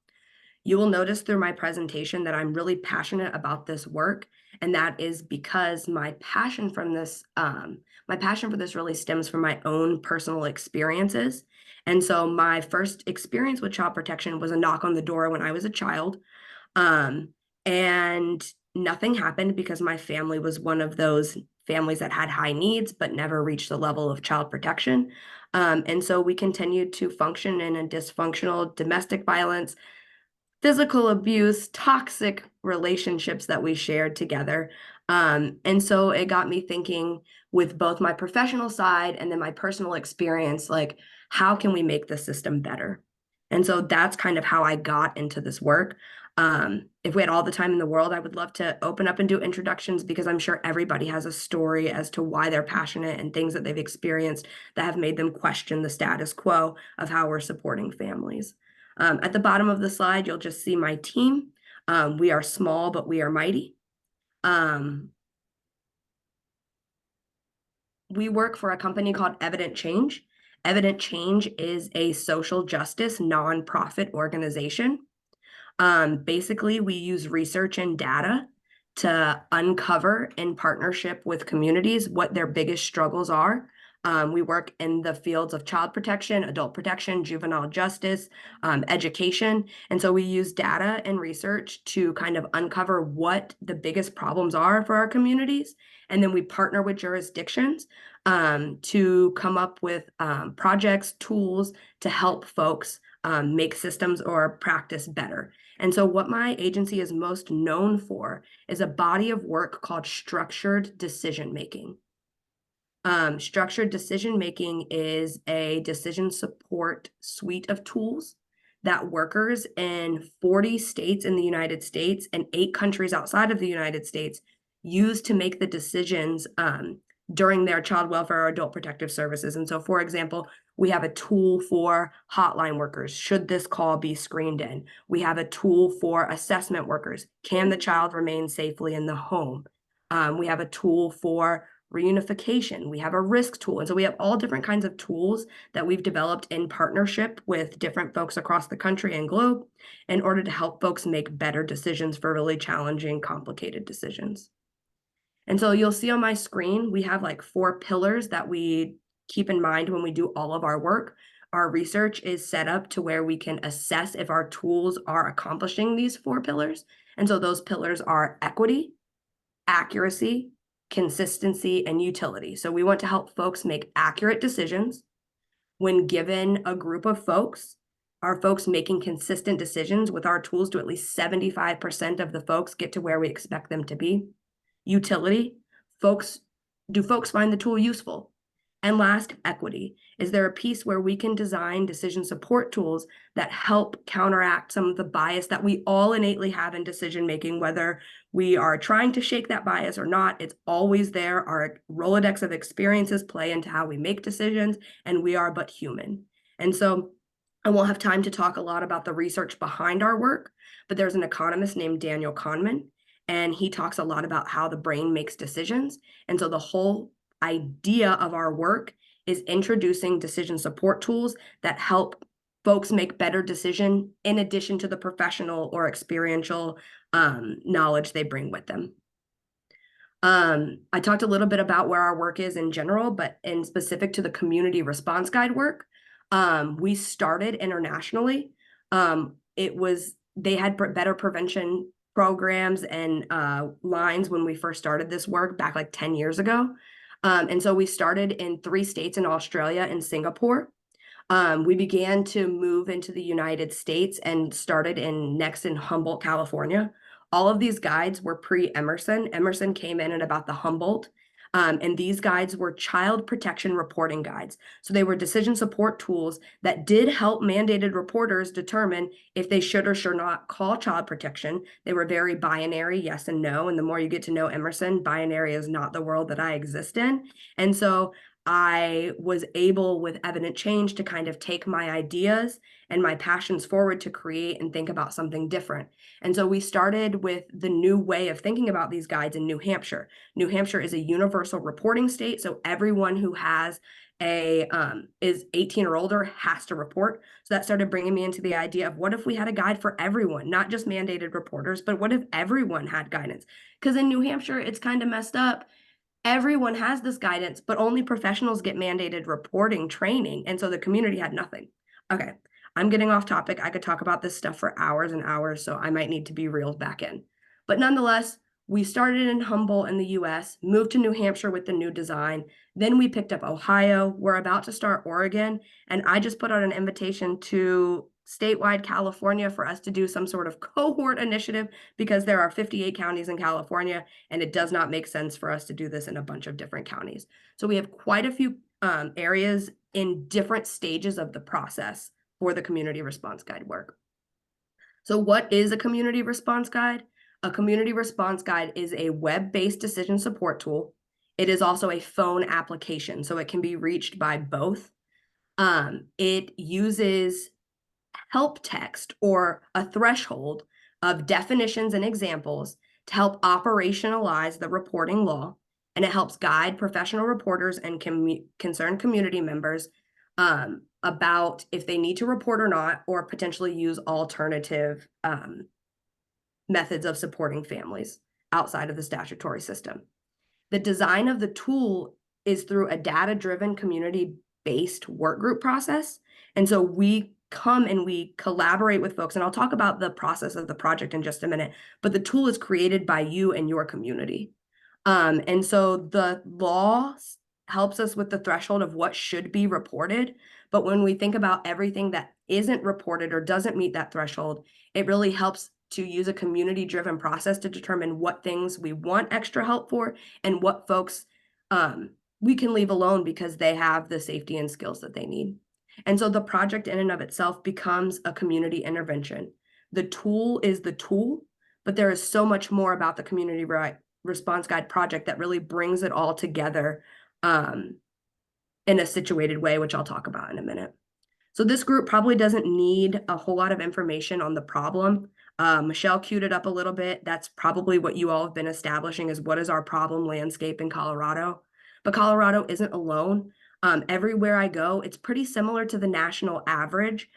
You will notice through my presentation that I'm really passionate about this work, and that is because my passion for this really stems from my own personal experiences. And so my first experience with child protection was a knock on the door when I was a child. And nothing happened because my family was one of those families that had high needs but never reached the level of child protection. And so we continued to function in a dysfunctional domestic violence, physical abuse, toxic relationships that we shared together. And so it got me thinking with both my professional side and then my personal experience, like, how can we make the system better? And so that's kind of how I got into this work. If we had all the time in the world, I would love to open up and do introductions, because I'm sure everybody has a story as to why they're passionate and things that they've experienced that have made them question the status quo of how we're supporting families. At the bottom of the slide, you'll just see my team. We are small, but we are mighty. We work for a company called Evident Change. Evident Change is a social justice nonprofit organization. Basically, we use research and data to uncover, in partnership with communities, what their biggest struggles are. We work in the fields of child protection, adult protection, juvenile justice, education. And so we use data and research to kind of uncover what the biggest problems are for our communities. And then we partner with jurisdictions to come up with projects, tools to help folks make systems or practice better. And so what my agency is most known for is a body of work called structured decision-making. Structured decision-making is a decision support suite of tools that workers in 40 states in the United States and 8 countries outside of the United States use to make the decisions during their child welfare or adult protective services. And so, for example, we have a tool for hotline workers. Should this call be screened in? We have a tool for assessment workers. Can the child remain safely in the home? We have a tool for reunification. We have a risk tool. And so we have all different kinds of tools that we've developed in partnership with different folks across the country and globe in order to help folks make better decisions for really challenging, complicated decisions. And so you'll see on my screen, we have like 4 pillars that we keep in mind when we do all of our work. Our research is set up to where we can assess if our tools are accomplishing these 4 pillars. And so those pillars are equity, accuracy, consistency, and utility. So we want to help folks make accurate decisions. When given a group of folks, are folks making consistent decisions with our tools? Do at least 75% of the folks get to where we expect them to be? Utility, do folks find the tool useful? And last, equity. Is there a piece where we can design decision support tools that help counteract some of the bias that we all innately have in decision making, whether we are trying to shake that bias or not? It's always there. Our Rolodex of experiences play into how we make decisions, and we are but human. And so I won't have time to talk a lot about the research behind our work, but there's an economist named Daniel Kahneman, and he talks a lot about how the brain makes decisions. And so the whole idea of our work is introducing decision support tools that help folks make better decisions in addition to the professional or experiential knowledge they bring with them. I talked a little bit about where our work is in general, but in specific to the community response guide work, we started internationally. They had better prevention programs and lines when we first started this work back like 10 years ago. And so we started in 3 states in Australia and Singapore. We began to move into the United States and started next in Humboldt, California. All of these guides were pre-Emerson. Emerson came in at about the Humboldt. And these guides were child protection reporting guides. So they were decision support tools that did help mandated reporters determine if they should or should not call child protection. They were very binary, yes and no. And the more you get to know Emerson, binary is not the world that I exist in. And so I was able, with evident change, to kind of take my ideas and my passions forward to create and think about something different. And so we started with the new way of thinking about these guides in New Hampshire. New Hampshire is a universal reporting state, so everyone who has is 18 or older has to report. So that started bringing me into the idea of what if we had a guide for everyone, not just mandated reporters, but what if everyone had guidance? Because in New Hampshire, it's kind of messed up. Everyone has this guidance, but only professionals get mandated reporting training. And so the community had nothing. Okay, I'm getting off topic. I could talk about this stuff for hours and hours, so I might need to be reeled back in. But nonetheless, we started in Humboldt in the US, moved to New Hampshire with the new design. Then we picked up Ohio. We're about to start Oregon. And I just put out an invitation to statewide California for us to do some sort of cohort initiative because there are 58 counties in California, and it does not make sense for us to do this in a bunch of different counties. So we have quite a few areas in different stages of the process for the community response guide work. So what is a community response guide? A community response guide is a web-based decision support tool. It is also a phone application, so it can be reached by both. It uses help text or a threshold of definitions and examples to help operationalize the reporting law, and it helps guide professional reporters and concerned community members about if they need to report or not, or potentially use alternative methods of supporting families outside of the statutory system. The design of the tool is through a data-driven, community-based work group process. And so we come and we collaborate with folks, and I'll talk about the process of the project in just a minute, but the tool is created by you and your community. And so the law helps us with the threshold of what should be reported. But when we think about everything that isn't reported or doesn't meet that threshold, it really helps to use a community-driven process to determine what things we want extra help for and what folks we can leave alone because they have the safety and skills that they need. And so the project in and of itself becomes a community intervention. The tool is the tool, but there is so much more about the community response guide project that really brings it all together in a situated way, which I'll talk about in a minute. So this group probably doesn't need a whole lot of information on the problem. Michelle queued it up a little bit. That's probably what you all have been establishing is what is our problem landscape in Colorado. But Colorado isn't alone. Everywhere I go, it's pretty similar to the national average,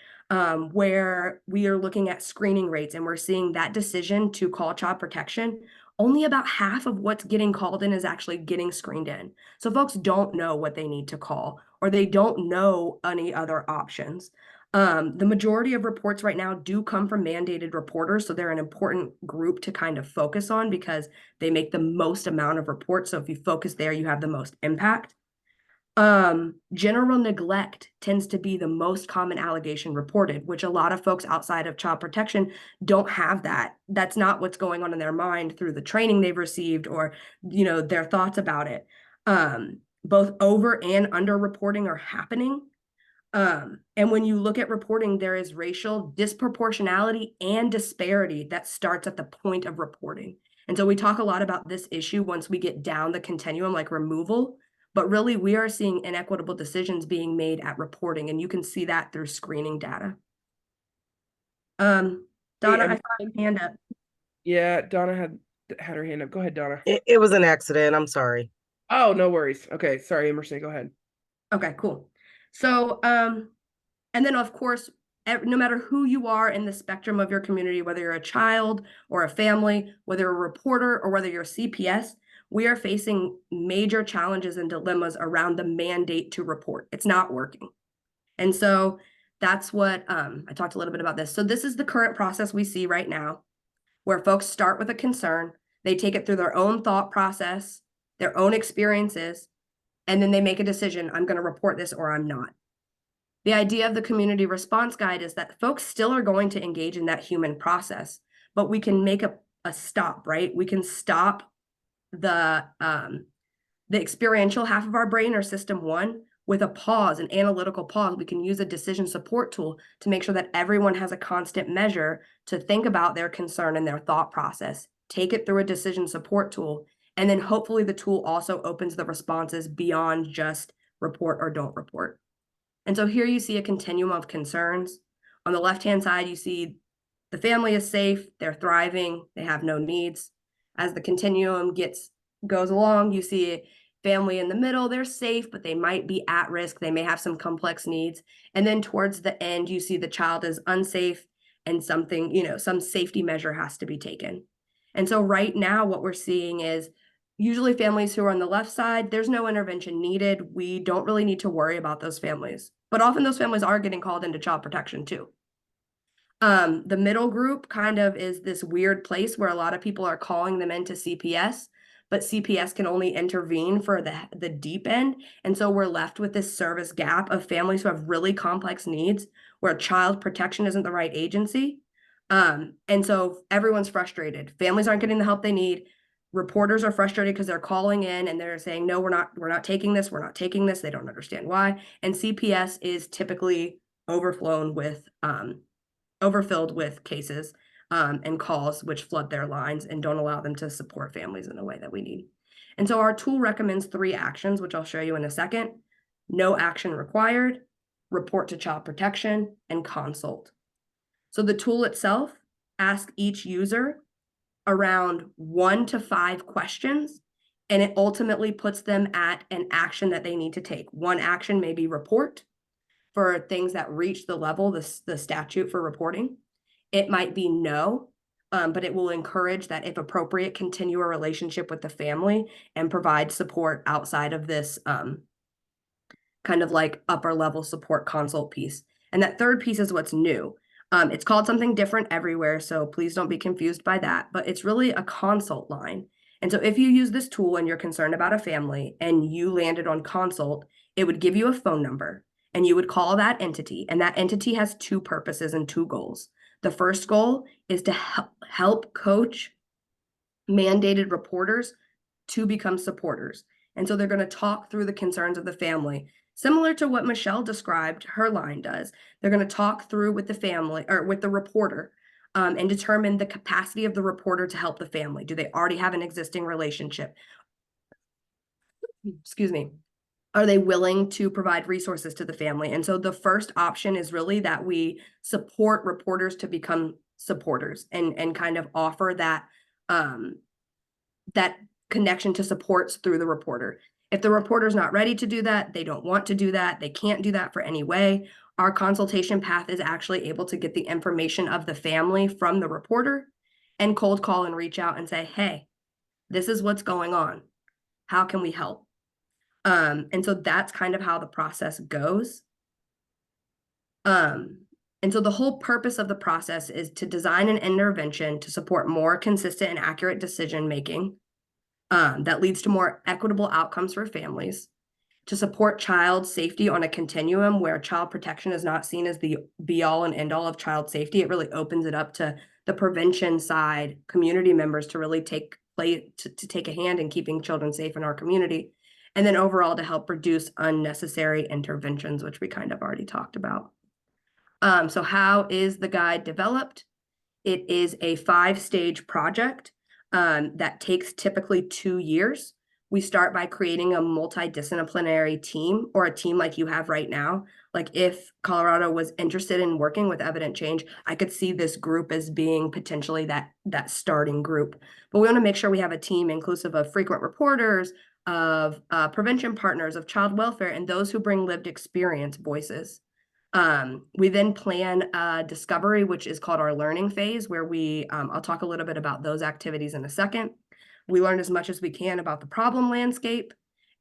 where we are looking at screening rates and we're seeing that decision to call child protection. Only about half of what's getting called in is actually getting screened in. So folks don't know what they need to call, or they don't know any other options. The majority of reports right now do come from mandated reporters, so they're an important group to kind of focus on because they make the most amount of reports. So if you focus there, you have the most impact. General neglect tends to be the most common allegation reported, which a lot of folks outside of child protection don't have that. That's not what's going on in their mind through the training they've received or, their thoughts about it. Both over and under reporting are happening. And when you look at reporting, there is racial disproportionality and disparity that starts at the point of reporting. And so we talk a lot about this issue once we get down the continuum, like removal. But really, we are seeing inequitable decisions being made at reporting, and you can see that through screening data. Donna, I saw your hand up.
Yeah, Donna had her hand up. Go ahead, Donna.
It was an accident. I'm sorry.
Oh, no worries. Okay, sorry, Emerson, go ahead.
Okay, cool. So, and then of course, no matter who you are in the spectrum of your community, whether you're a child or a family, whether you're a reporter or whether you're a CPS, we are facing major challenges and dilemmas around the mandate to report. It's not working. And so that's what I talked a little bit about this. So this is the current process we see right now, where folks start with a concern, they take it through their own thought process, their own experiences, and then they make a decision, I'm going to report this or I'm not. The idea of the community response guide is that folks still are going to engage in that human process, but we can make a stop, right? We can stop the experiential half of our brain, or system one, with a pause, an analytical pause. We can use a decision support tool to make sure that everyone has a constant measure to think about their concern and their thought process, take it through a decision support tool, and then hopefully the tool also opens the responses beyond just report or don't report. And so here you see a continuum of concerns. On the left-hand side, you see the family is safe, they're thriving, they have no needs. As the continuum goes along, you see family in the middle, they're safe, but they might be at risk. They may have some complex needs. And then towards the end, you see the child is unsafe and something, some safety measure has to be taken. And so right now, what we're seeing is usually families who are on the left side, there's no intervention needed. We don't really need to worry about those families, but often those families are getting called into child protection too. The middle group kind of is this weird place where a lot of people are calling them into CPS, but CPS can only intervene for the deep end. And so we're left with this service gap of families who have really complex needs where child protection isn't the right agency. And so everyone's frustrated. Families aren't getting the help they need. Reporters are frustrated because they're calling in and they're saying, no, we're not taking this. We're not taking this. They don't understand why. And CPS is typically overfilled with cases and calls which flood their lines and don't allow them to support families in the way that we need. And so our tool recommends 3 actions, which I'll show you in a second. No action required, report to child protection, and consult. So the tool itself asks each user around 1 to 5 questions, and it ultimately puts them at an action that they need to take. One action may be report for things that reach the level, the statute for reporting. It might be no, but it will encourage that if appropriate, continue a relationship with the family and provide support outside of this kind of like upper level support consult piece. And that third piece is what's new. It's called something different everywhere, so please don't be confused by that, but it's really a consult line. And so if you use this tool and you're concerned about a family and you landed on consult, it would give you a phone number and you would call that entity. And that entity has 2 purposes and 2 goals. The first goal is to help coach mandated reporters to become supporters. And so they're going to talk through the concerns of the family. Similar to what Michelle described, her line does. They're going to talk through with the family or with the reporter and determine the capacity of the reporter to help the family. Do they already have an existing relationship? Excuse me. Are they willing to provide resources to the family? And so the first option is really that we support reporters to become supporters and kind of offer that that connection to supports through the reporter. If the reporter's not ready to do that, they don't want to do that, they can't do that for any way, our consultation path is actually able to get the information of the family from the reporter and cold call and reach out and say, hey, this is what's going on. How can we help? And so that's kind of how the process goes. And so the whole purpose of the process is to design an intervention to support more consistent and accurate decision-making that leads to more equitable outcomes for families, to support child safety on a continuum where child protection is not seen as the be-all and end-all of child safety. It really opens it up to the prevention side, community members to really take a hand in keeping children safe in our community. And then overall to help reduce unnecessary interventions, which we kind of already talked about. So how is the guide developed? It is a 5-stage project that takes typically 2 years. We start by creating a multidisciplinary team, or a team like you have right now. Like if Colorado was interested in working with Evident Change, I could see this group as being potentially that starting group. But we want to make sure we have a team inclusive of frequent reporters, of prevention partners, of child welfare, and those who bring lived experience voices. We then plan a discovery, which is called our learning phase, where I'll talk a little bit about those activities in a second. We learn as much as we can about the problem landscape,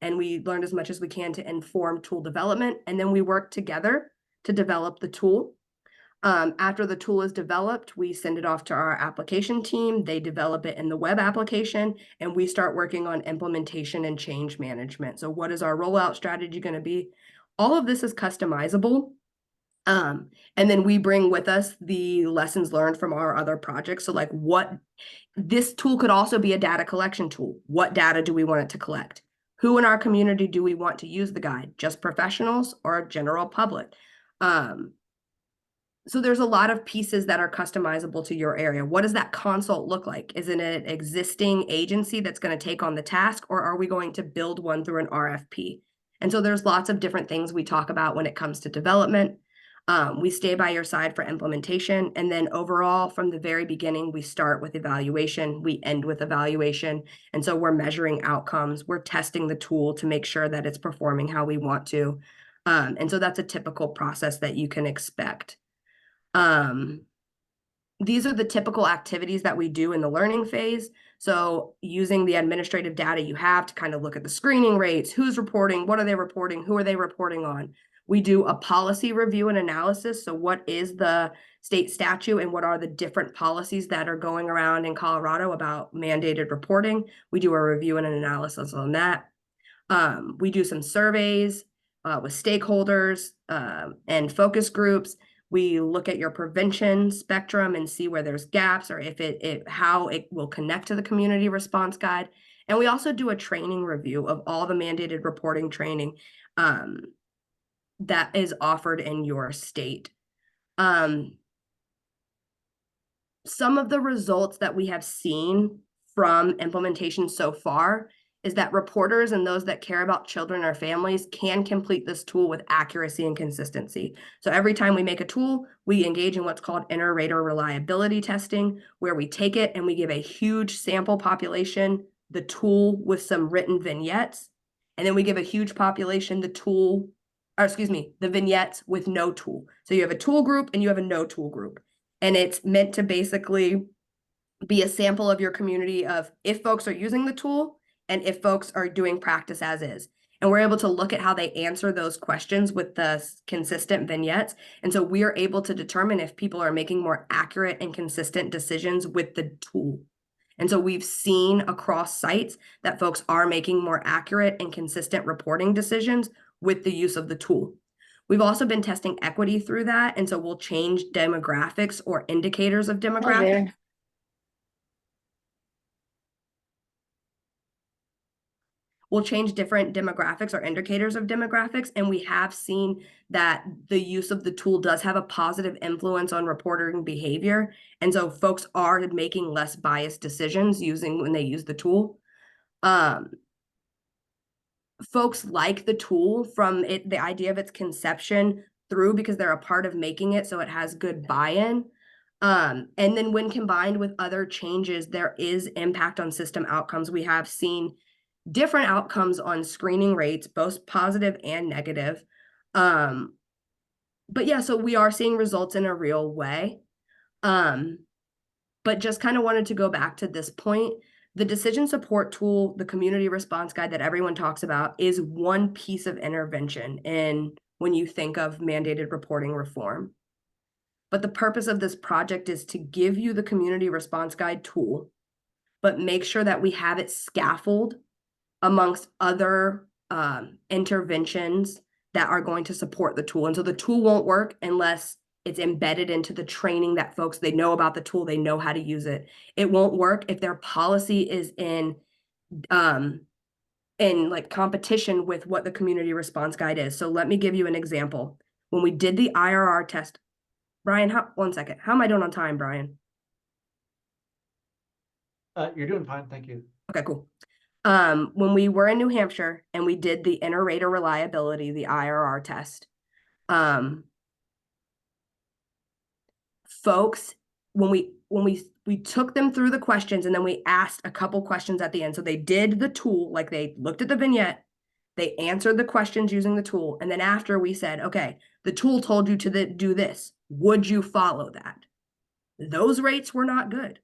and we learn as much as we can to inform tool development, and then we work together to develop the tool. After the tool is developed, we send it off to our application team. They develop it in the web application, and we start working on implementation and change management. So what is our rollout strategy going to be? All of this is customizable. And then we bring with us the lessons learned from our other projects. So like this tool could also be a data collection tool. What data do we want it to collect? Who in our community do we want to use the guide? Just professionals or general public? So there's a lot of pieces that are customizable to your area. What does that consult look like? Is it an existing agency that's going to take on the task, or are we going to build one through an RFP? And so there's lots of different things we talk about when it comes to development. We stay by your side for implementation. And then overall, from the very beginning, we start with evaluation, we end with evaluation. And so we're measuring outcomes, we're testing the tool to make sure that it's performing how we want to. And so that's a typical process that you can expect. These are the typical activities that we do in the learning phase. So using the administrative data you have to kind of look at the screening rates, who's reporting, what are they reporting, who are they reporting on? We do a policy review and analysis. So what is the state statute and what are the different policies that are going around in Colorado about mandated reporting? We do a review and an analysis on that. We do some surveys with stakeholders and focus groups. We look at your prevention spectrum and see where there's gaps or how it will connect to the community response guide. And we also do a training review of all the mandated reporting training that is offered in your state. Some of the results that we have seen from implementation so far is that reporters and those that care about children or families can complete this tool with accuracy and consistency. So every time we make a tool, we engage in what's called inter-rater reliability testing, where we take it and we give a huge sample population the tool with some written vignettes, and then we give a huge population the vignettes with no tool. So you have a tool group and you have a no tool group. And it's meant to basically be a sample of your community of if folks are using the tool and if folks are doing practice as is. And we're able to look at how they answer those questions with the consistent vignettes. And so we are able to determine if people are making more accurate and consistent decisions with the tool. And so we've seen across sites that folks are making more accurate and consistent reporting decisions with the use of the tool. We've also been testing equity through that. And so we'll change demographics or indicators of demographics. We'll change different demographics or indicators of demographics. And we have seen that the use of the tool does have a positive influence on reporting behavior. And so folks are making less biased decisions when they use the tool. Folks like the tool from the idea of its conception through because they're a part of making it, so it has good buy-in. And then when combined with other changes, there is impact on system outcomes. We have seen different outcomes on screening rates, both positive and negative. But yeah, so we are seeing results in a real way. But just kind of wanted to go back to this point. The decision support tool, the community response guide that everyone talks about, is one piece of intervention when you think of mandated reporting reform. But the purpose of this project is to give you the community response guide tool, but make sure that we have it scaffolded amongst other interventions that are going to support the tool. And so the tool won't work unless it's embedded into the training that folks, they know about the tool, they know how to use it. It won't work if their policy is in like competition with what the community response guide is. So let me give you an example. When we did the IRR test, Brian, 1 second. How am I doing on time, Brian?
You're doing fine, thank you.
Okay, cool. When we were in New Hampshire and we did the inter-rater reliability, the IRR test, folks, when we took them through the questions and then we asked a couple questions at the end. So they did the tool, like they looked at the vignette, they answered the questions using the tool. And then after we said, okay, the tool told you to do this. Would you follow that? Those rates were not good.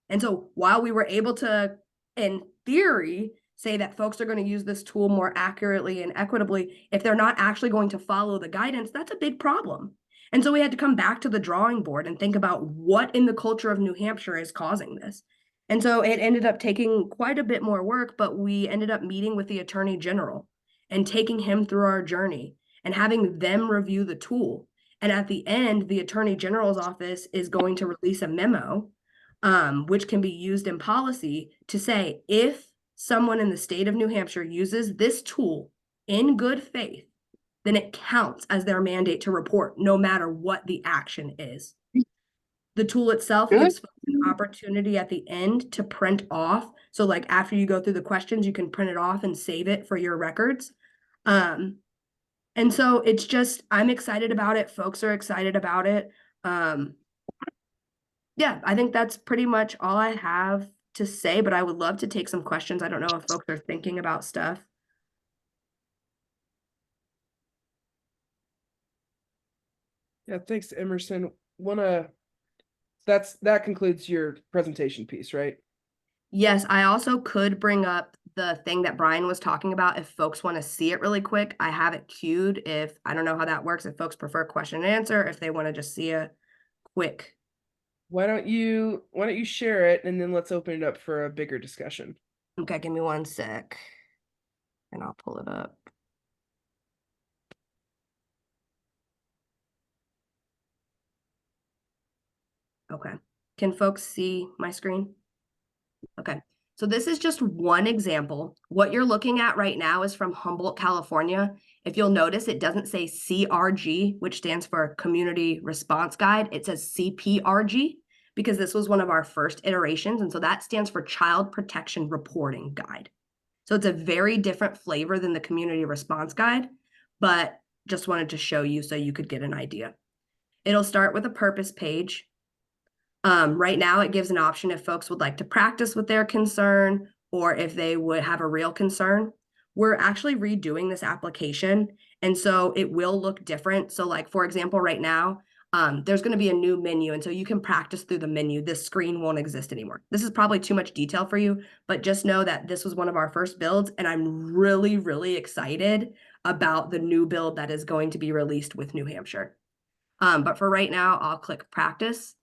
And so while we were able to, in theory, say that folks are going to use this tool more accurately and equitably, if they're not actually going to follow the guidance, that's a big problem. And so we had to come back to the drawing board and think about what in the culture of New Hampshire is causing this. And so it ended up taking quite a bit more work, but we ended up meeting with the Attorney General and taking him through our journey and having them review the tool And at the end, the Attorney General's office is going to release a memo, which can be used in policy to say, if someone in the state of New Hampshire uses this tool in good faith, then it counts as their mandate to report, no matter what the action is. The tool itself gives folks an opportunity at the end to print off. So like after you go through the questions, you can print it off and save it for your records. And so it's just, I'm excited about it. Folks are excited about it. Yeah, I think that's pretty much all I have to say, but I would love to take some questions. I don't know if folks are thinking about stuff.
Yeah, thanks, Emerson. That concludes your presentation piece, right?
Yes, I also could bring up the thing that Brian was talking about if folks want to see it really quick. I have it queued if, I don't know how that works, if folks prefer question and answer, if they want to just see a quick.
Why don't you share it and then let's open it up for a bigger discussion.
Okay, give me 1 sec and I'll pull it up. Okay, can folks see my screen? Okay, so this is just one example. What you're looking at right now is from Humboldt, California. If you'll notice, it doesn't say CRG, which stands for Community Response Guide. It says CPRG because this was one of our first iterations. And so that stands for Child Protection Reporting Guide. So it's a very different flavor than the Community Response Guide, but just wanted to show you so you could get an idea. It'll start with a purpose page. Right now, it gives an option if folks would like to practice with their concern or if they would have a real concern. We're actually redoing this application, and so it will look different. So like, for example, right now, there's going to be a new menu, and so you can practice through the menu. This screen won't exist anymore. This is probably too much detail for you, but just know that this was one of our first builds, and I'm really, really excited about the new build that is going to be released with New Hampshire. But for right now, I'll click practice.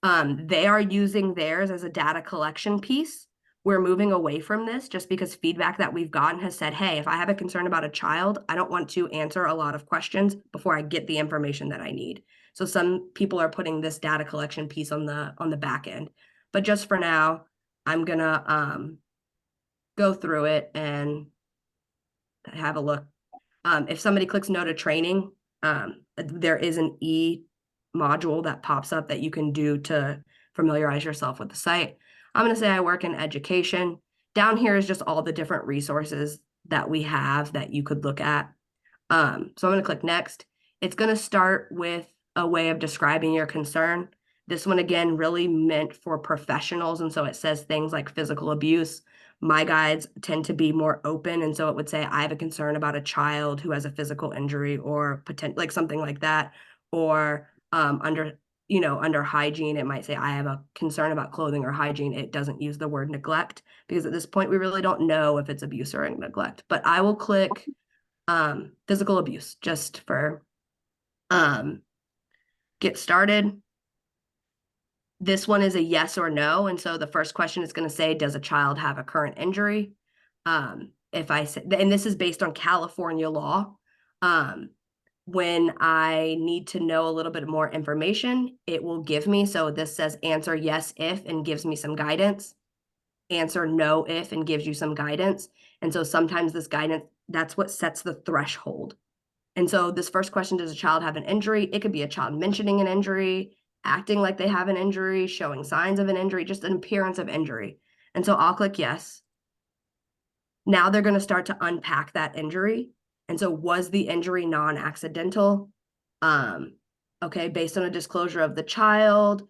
They are using theirs as a data collection piece. We're moving away from this just because feedback that we've gotten has said, hey, if I have a concern about a child, I don't want to answer a lot of questions before I get the information that I need. So some people are putting this data collection piece on the back end. But just for now, I'm gonna go through it and have a look. If somebody clicks no to training, there is an E module that pops up that you can do to familiarize yourself with the site. I'm going to say I work in education. Down here is just all the different resources that we have that you could look at. So I'm going to click next. It's going to start with a way of describing your concern. This one, again, really meant for professionals. And so it says things like physical abuse. My guides tend to be more open. And so it would say, I have a concern about a child who has a physical injury or like something like that. Or under hygiene, it might say, I have a concern about clothing or hygiene. It doesn't use the word neglect because at this point, we really don't know if it's abuse or neglect. But I will click physical abuse just for get started. This one is a yes or no. And so the first question is going to say, does a child have a current injury? If I say, and this is based on California law, when I need to know a little bit more information, it will give me. So this says answer yes if and gives me some guidance. Answer no if and gives you some guidance. And so sometimes this guidance, that's what sets the threshold. And so this first question, does a child have an injury? It could be a child mentioning an injury, acting like they have an injury, showing signs of an injury, just an appearance of injury. And so I'll click yes. Now they're going to start to unpack that injury. And so was the injury non-accidental? Okay, based on a disclosure of the child,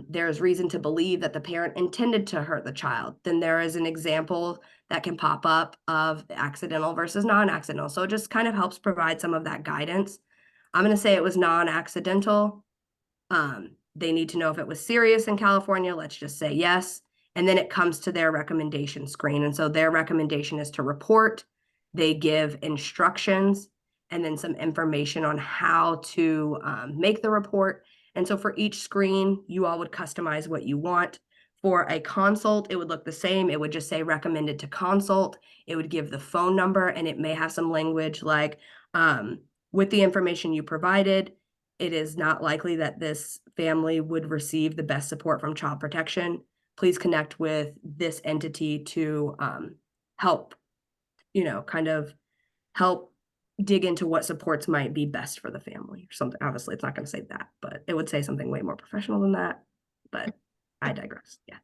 there's reason to believe that the parent intended to hurt the child. Then there is an example that can pop up of accidental versus non-accidental. So it just kind of helps provide some of that guidance. I'm going to say it was non-accidental. They need to know if it was serious in California. Let's just say yes. And then it comes to their recommendation screen. And so their recommendation is to report. They give instructions and then some information on how to make the report. And so for each screen, you all would customize what you want. For a consult, it would look the same. It would just say recommended to consult. It would give the phone number, and it may have some language like, with the information you provided, it is not likely that this family would receive the best support from child protection, please connect with this entity to help, kind of help dig into what supports might be best for the family or something. Obviously, it's not going to say that, but it would say something way more professional than that. But I digress. Yeah.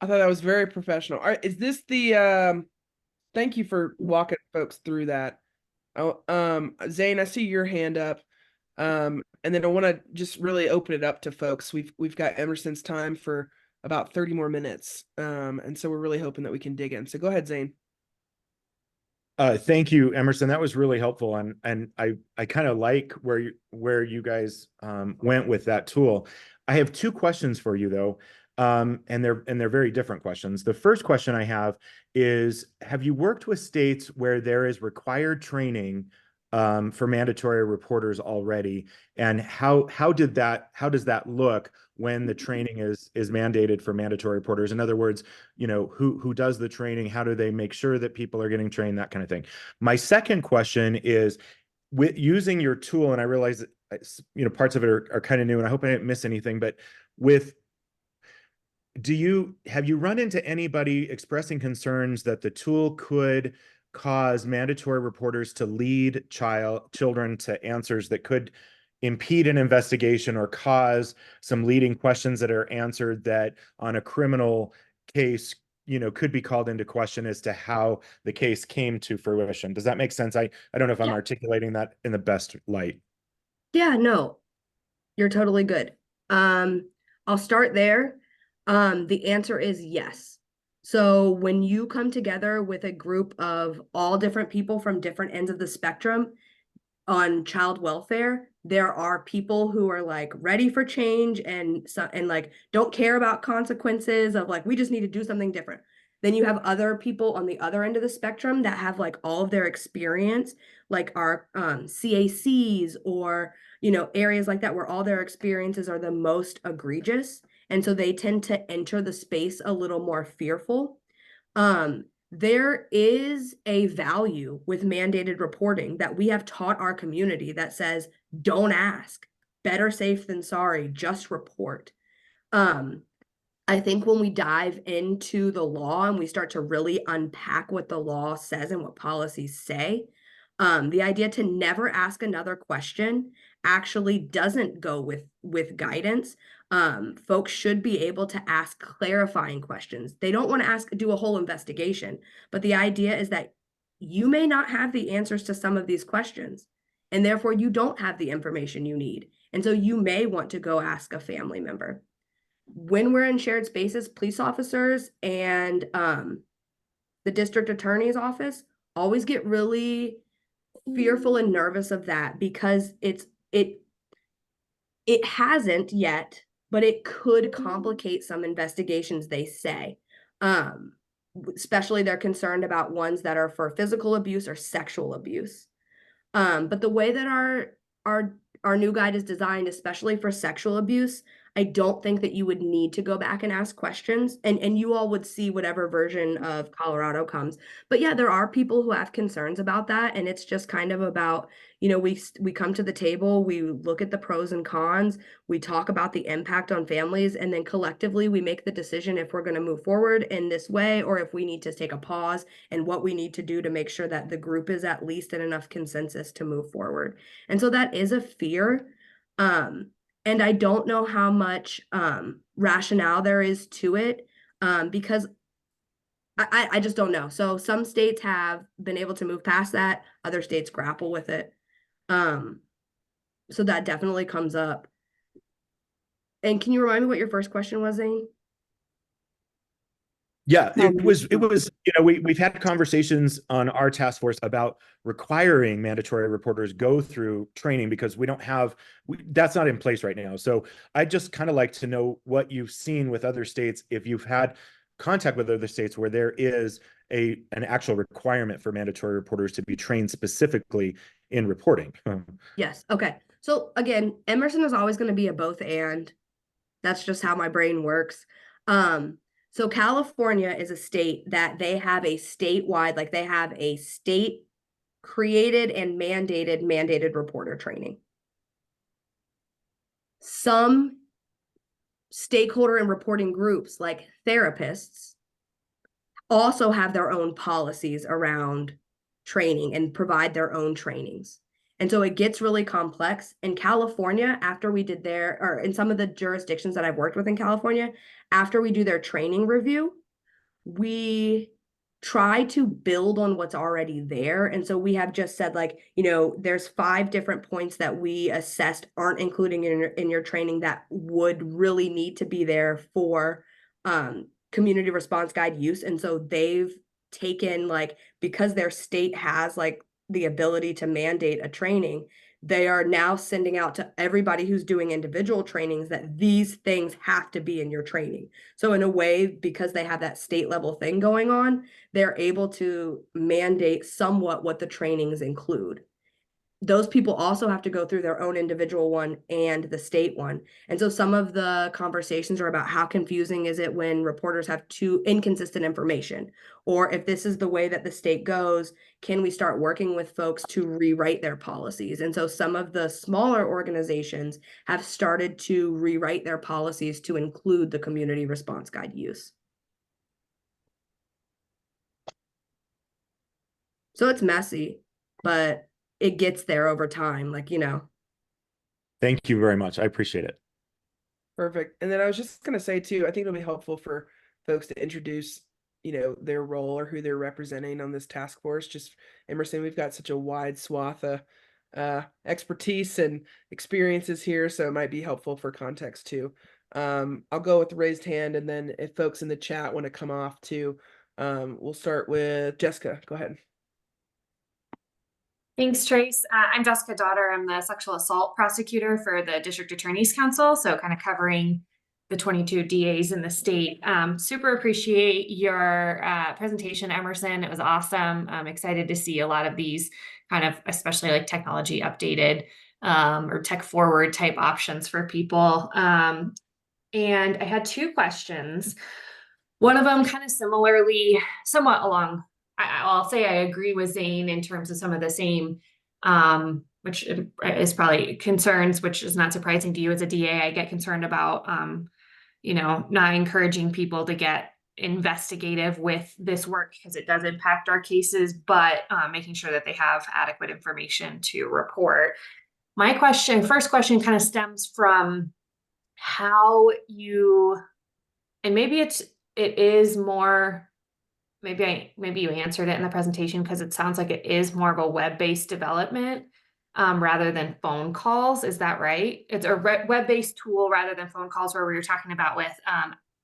I thought that was very professional. All right, is this the thank you for walking folks through that. Oh, Zane, I see your hand up. And then I want to just really open it up to folks. We've got Emerson's time for about 30 more minutes. And so we're really hoping that we can dig in. So go ahead, Zane.
Thank you, Emerson. That was really helpful, and I kind of like where you guys went with that tool. I have two questions for you though, and they're very different questions. The first question I have is: have you worked with states where there is required training for mandatory reporters already, and how does that look when the training is mandated for mandatory reporters? In other words, who does the training? How do they make sure that people are getting trained? That kind of thing. My second question is, with using your tool, and I realize that parts of it are kind of new, and I hope I didn't miss anything, but have you run into anybody expressing concerns that the tool could cause mandatory reporters to lead children to answers that could impede an investigation or cause some leading questions that are answered that on a criminal case, could be called into question as to how the case came to fruition? Does that make sense? I don't know if I'm articulating that in the best light.
Yeah, no, you're totally good. I'll start there. The answer is yes. So when you come together with a group of all different people from different ends of the spectrum on child welfare, there are people who are like ready for change and like don't care about consequences of like, we just need to do something different. Then you have other people on the other end of the spectrum that have like all of their experience, like our CACs or areas like that where all their experiences are the most egregious. And so they tend to enter the space a little more fearful. There is a value with mandated reporting that we have taught our community that says, don't ask, better safe than sorry, just report. I think when we dive into the law and we start to really unpack what the law says and what policies say, the idea to never ask another question actually doesn't go with guidance. Folks should be able to ask clarifying questions. They don't want to do a whole investigation, but the idea is that you may not have the answers to some of these questions, and therefore you don't have the information you need. And so you may want to go ask a family member. When we're in shared spaces, police officers and the district attorney's office always get really fearful and nervous of that because it hasn't yet, but it could complicate some investigations, they say. Especially they're concerned about ones that are for physical abuse or sexual abuse. But the way that our new guide is designed, especially for sexual abuse, I don't think that you would need to go back and ask questions, and you all would see whatever version of Colorado comes. But yeah, there are people who have concerns about that, and it's just kind of about, we come to the table, we look at the pros and cons, we talk about the impact on families, and then collectively we make the decision if we're going to move forward in this way or if we need to take a pause and what we need to do to make sure that the group is at least in enough consensus to move forward. And so that is a fear. And I don't know how much rationale there is to it because I just don't know. So some states have been able to move past that. Other states grapple with it. So that definitely comes up. And can you remind me what your first question was, Zane?
Yeah, it was, we've had conversations on our task force about requiring mandatory reporters go through training because that's not in place right now. So I just kind of like to know what you've seen with other states, if you've had contact with other states where there is an actual requirement for mandatory reporters to be trained specifically in reporting.
Yes. Okay. So again, Emerson is always going to be a both and. That's just how my brain works. So California is a state that they have a statewide, like they have a state created and mandated reporter training. Some stakeholder and reporting groups, like therapists, also have their own policies around training and provide their own trainings. And so it gets really complex. In California, after we did or in some of the jurisdictions that I've worked with in California, after we do their training review, we try to build on what's already there. And so we have just said, like, there's 5 different points that we assessed aren't including in your training that would really need to be there for community response guide use. And so they've taken, like, because their state has like the ability to mandate a training, they are now sending out to everybody who's doing individual trainings that these things have to be in your training. So in a way, because they have that state level thing going on, they're able to mandate somewhat what the trainings include. Those people also have to go through their own individual one and the state one. And so some of the conversations are about how confusing is it when reporters have too inconsistent information, or if this is the way that the state goes, can we start working with folks to rewrite their policies? And so some of the smaller organizations have started to rewrite their policies to include the community response guide use. So it's messy, but it gets there over time, like,
Thank you very much. I appreciate it.
Perfect. And then I was just going to say too, I think it'll be helpful for folks to introduce, their role or who they're representing on this task force. Just Emerson, we've got such a wide swath of expertise and experiences here, so it might be helpful for context too. I'll go with the raised hand, and then if folks in the chat want to come off too, we'll start with Jessica. Go ahead.
Thanks, Trace. I'm Jessica Daughter. I'm the sexual assault prosecutor for the District Attorney's Council, so kind of covering the 22 DAs in the state. Super appreciate your presentation, Emerson. It was awesome. I'm excited to see a lot of these kind of, especially like technology updated or tech forward type options for people. And I had 2 questions. One of them kind of similarly, somewhat along, I'll say I agree with Zane in terms of some of the same, which is probably concerns, which is not surprising to you as a DA. I get concerned about, not encouraging people to get investigative with this work because it does impact our cases, but making sure that they have adequate information to report. My first question kind of stems from how you, and maybe it is more, maybe you answered it in the presentation because it sounds like it is more of a web-based development rather than phone calls. Is that right? It's a web-based tool rather than phone calls, where we were talking about with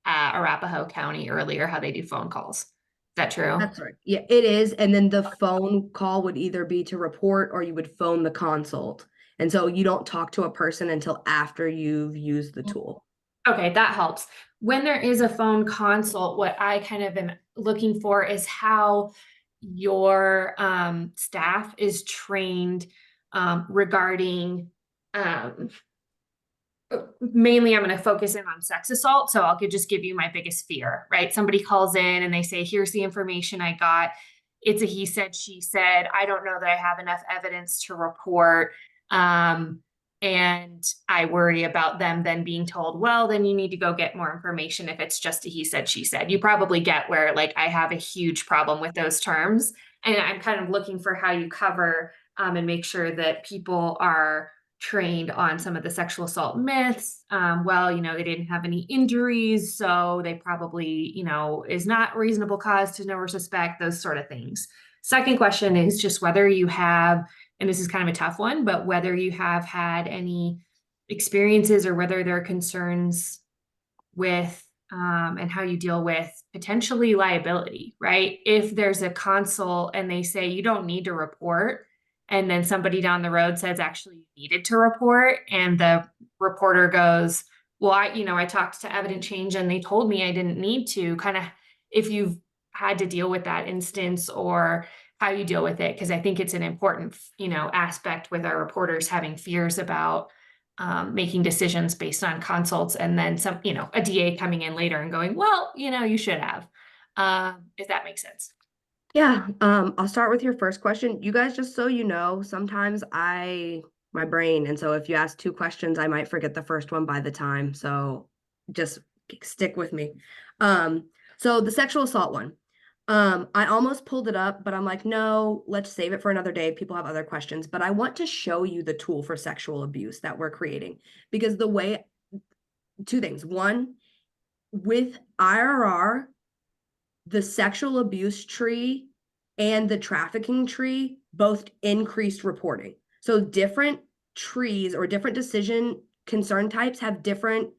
Arapahoe County earlier, how they do phone calls. Is that true?
That's right. Yeah, it is. And then the phone call would either be to report or you would phone the consult. And so you don't talk to a person until after you've used the tool.
Okay, that helps. When there is a phone consult, what I kind of am looking for is how your staff is trained regarding mainly I'm going to focus in on sex assault. So I'll just give you my biggest fear, right? Somebody calls in and they say, here's the information I got. It's a he said, she said. I don't know that I have enough evidence to report. And I worry about them then being told, well, then you need to go get more information if it's just a he said, she said. You probably get where, like, I have a huge problem with those terms. And I'm kind of looking for how you cover and make sure that people are trained on some of the sexual assault myths. They didn't have any injuries, so they probably, is not reasonable cause to know or suspect, those sort of things. Second question is just whether you have, and this is kind of a tough one, but whether you have had any experiences or whether there are concerns with and how you deal with potentially liability, right? If there's a consult and they say you don't need to report, and then somebody down the road says actually you needed to report, and the reporter goes, well, I talked to Evident Change and they told me I didn't need to, kind of, if you've had to deal with that instance or how you deal with it, because I think it's an important, aspect with our reporters having fears about making decisions based on consults, and then some, a DA coming in later and going, well, you should have, if that makes sense.
Yeah, I'll start with your first question. You guys, just so you know, sometimes I my brain. And so if you ask 2 questions, I might forget the first one by the time. So just stick with me. So the sexual assault one. I almost pulled it up, but I'm like, no, let's save it for another day. People have other questions, but I want to show you the tool for sexual abuse that we're creating, because the way, 2 things. One, with IRR, the sexual abuse tree and the trafficking tree both increased reporting. So different trees or different decision concern types have different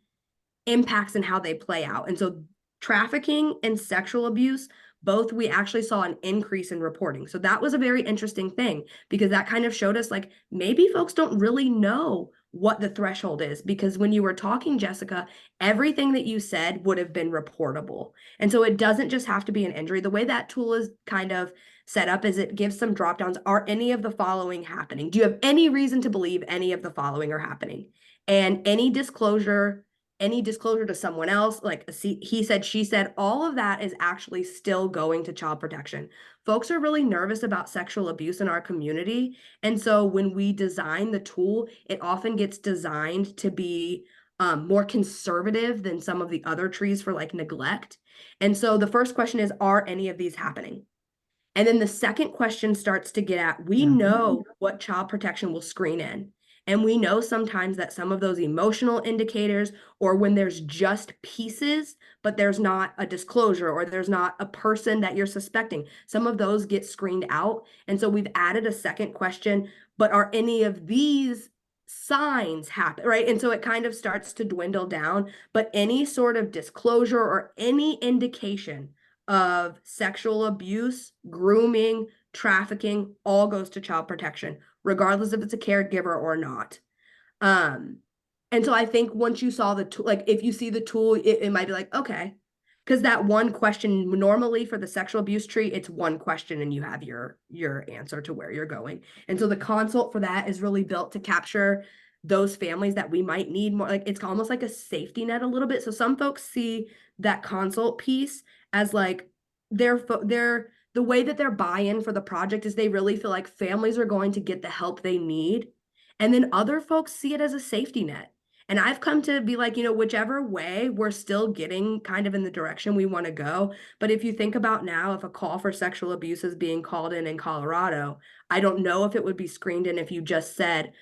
impacts in how they play out. And so trafficking and sexual abuse, both, we actually saw an increase in reporting. So that was a very interesting thing, because that kind of showed us like maybe folks don't really know what the threshold is, because when you were talking, Jessica, everything that you said would have been reportable. And so it doesn't just have to be an injury. The way that tool is kind of set up is it gives some drop downs. Are any of the following happening? Do you have any reason to believe any of the following are happening? And any disclosure to someone else, like he said, she said, all of that is actually still going to child protection. Folks are really nervous about sexual abuse in our community. And so when we design the tool, it often gets designed to be more conservative than some of the other trees for like neglect. And so the first question is, are any of these happening? And then the second question starts to get at, we know what child protection will screen in. And we know sometimes that some of those emotional indicators, or when there's just pieces, but there's not a disclosure or there's not a person that you're suspecting, some of those get screened out. And so we've added a second question, but are any of these signs happen, right? And so it kind of starts to dwindle down, but any sort of disclosure or any indication of sexual abuse, grooming, trafficking, all goes to child protection, regardless if it's a caregiver or not. And so I think once you saw the tool, like if you see the tool, it might be like, okay, because that one question, normally for the sexual abuse tree, it's one question and you have your answer to where you're going. And so the consult for that is really built to capture those families that we might need more. Like it's almost like a safety net a little bit. So some folks see that consult piece as like the way that their buy-in for the project is they really feel like families are going to get the help they need. And then other folks see it as a safety net. And I've come to be like, whichever way, we're still getting kind of in the direction we want to go. But if you think about now, if a call for sexual abuse is being called in Colorado, I don't know if it would be screened in if you just said,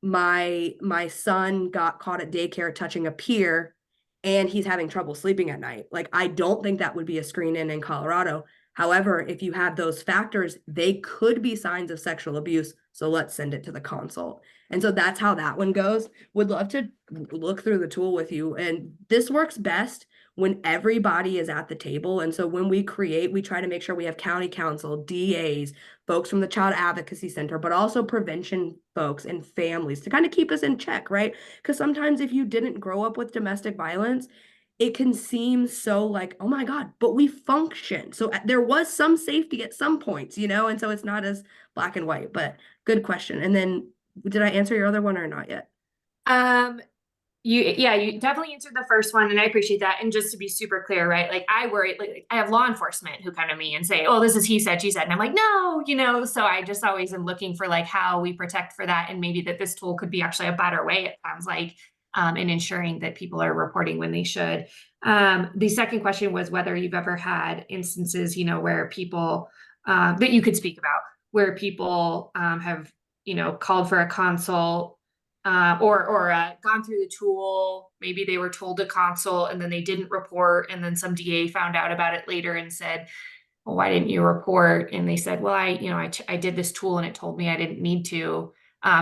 my son got caught at daycare touching a peer and he's having trouble sleeping at night. Like, I don't think that would be a screen in Colorado. However, if you have those factors, they could be signs of sexual abuse. So let's send it to the consult. And so that's how that one goes. Would love to look through the tool with you. And this works best when everybody is at the table. And so when we create, we try to make sure we have county council, DAs, folks from the Child Advocacy Center, but also prevention folks and families to kind of keep us in check, right? Because sometimes if you didn't grow up with domestic violence, it can seem so like, oh my God, but we function. So there was some safety at some points, and so it's not as black and white, but good question. And then did I answer your other one or not yet?
You definitely answered the first one, and I appreciate that. And just to be super clear, right? Like I worry, like I have law enforcement who come to me and say, "Oh, this is he said, she said," and I'm like, "No," So I just always am looking for like how we protect for that, and maybe that this tool could be actually a better way. It sounds like, in ensuring that people are reporting when they should. The second question was whether you've ever had instances, where people that you could speak about, where people have, called for a consult. Or gone through the tool, maybe they were told to consult and then they didn't report, and then some DA found out about it later and said, well, why didn't you report? And they said, well, I did this tool and it told me I didn't need to.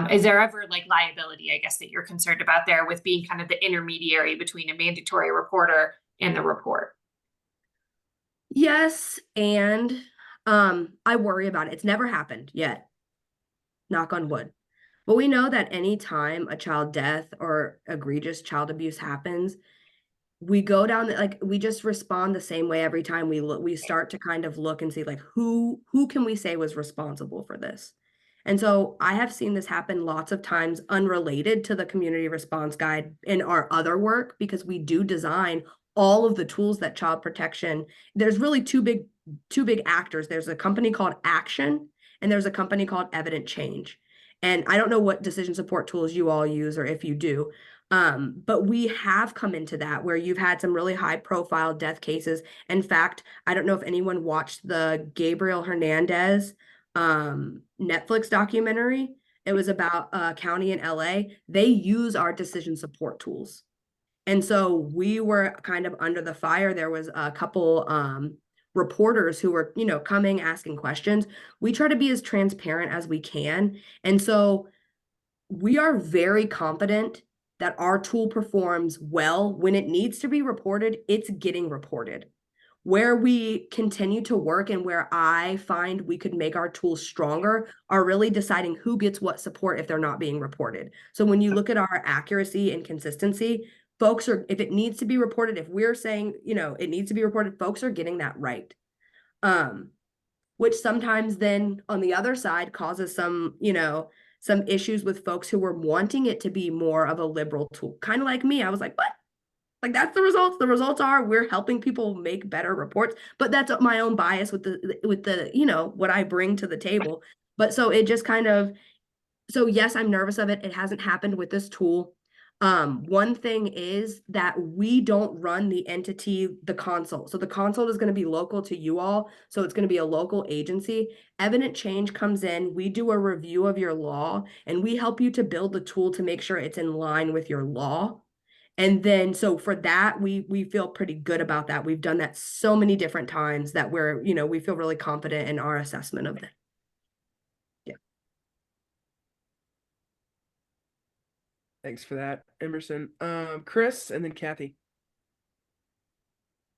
Is there ever like liability, I guess, that you're concerned about there with being kind of the intermediary between a mandatory reporter and the report?
Yes, and I worry about it. It's never happened yet. Knock on wood. But we know that anytime a child death or egregious child abuse happens, we go down we just respond the same way every time we start to kind of look and see like who can we say was responsible for this. And so I have seen this happen lots of times unrelated to the community response guide in our other work, because we do design all of the tools that child protection. There's really two big actors. There's a company called Action and there's a company called Evident Change. And I don't know what decision support tools you all use or if you do, but we have come into that where you've had some really high profile death cases. In fact, I don't know if anyone watched the Gabriel Hernandez Netflix documentary. It was about a county in LA. They use our decision support tools. And so we were kind of under the fire. There was a couple reporters who were, coming, asking questions. We try to be as transparent as we can. And so we are very confident that our tool performs well. When it needs to be reported, it's getting reported. Where we continue to work and where I find we could make our tools stronger are really deciding who gets what support if they're not being reported. So when you look at our accuracy and consistency, folks are, if it needs to be reported, if we're saying, it needs to be reported, folks are getting that right. Which sometimes then on the other side causes some issues with folks who were wanting it to be more of a liberal tool. Kind of like me. I was like, what? Like, that's the results. The results are we're helping people make better reports, but that's my own bias with the what I bring to the table. But so it just kind of, so yes, I'm nervous of it. It hasn't happened with this tool. One thing is that we don't run the entity, the consult. So the consult is going to be local to you all. So it's going to be a local agency. Evident change comes in. We do a review of your law and we help you to build the tool to make sure it's in line with your law. And then, so for that, we feel pretty good about that. We've done that so many different times that we feel really confident in our assessment of it. Yeah.
Thanks for that, Emerson. Chris, and then Kathy.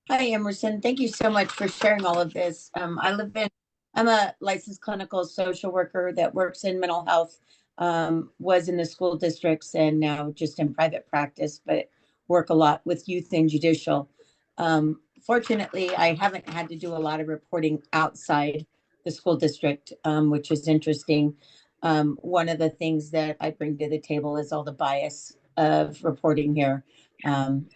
Hi, Emerson. Thank you so much for sharing all of this. I'm a licensed clinical social worker that works in mental health, was in the school districts and now just in private practice, but work a lot with youth and judicial. Fortunately, I haven't had to do a lot of reporting outside the school district, which is interesting. One of the things that I bring to the table is all the bias of reporting here,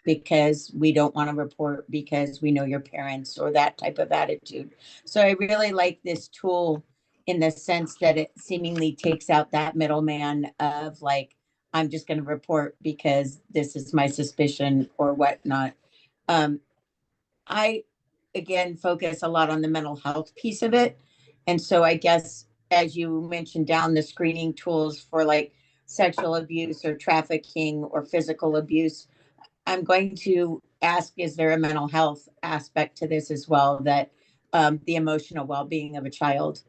because we don't want to report because we know your parents or that type of attitude. So I really like this tool in the sense that it seemingly takes out that middleman of like, I'm just going to report because this is my suspicion or whatnot. I, again, focus a lot on the mental health piece of it. And so I guess, as you mentioned down the screening tools for like sexual abuse or trafficking or physical abuse, I'm going to ask, is there a mental health aspect to this as well, that the emotional well-being of a child?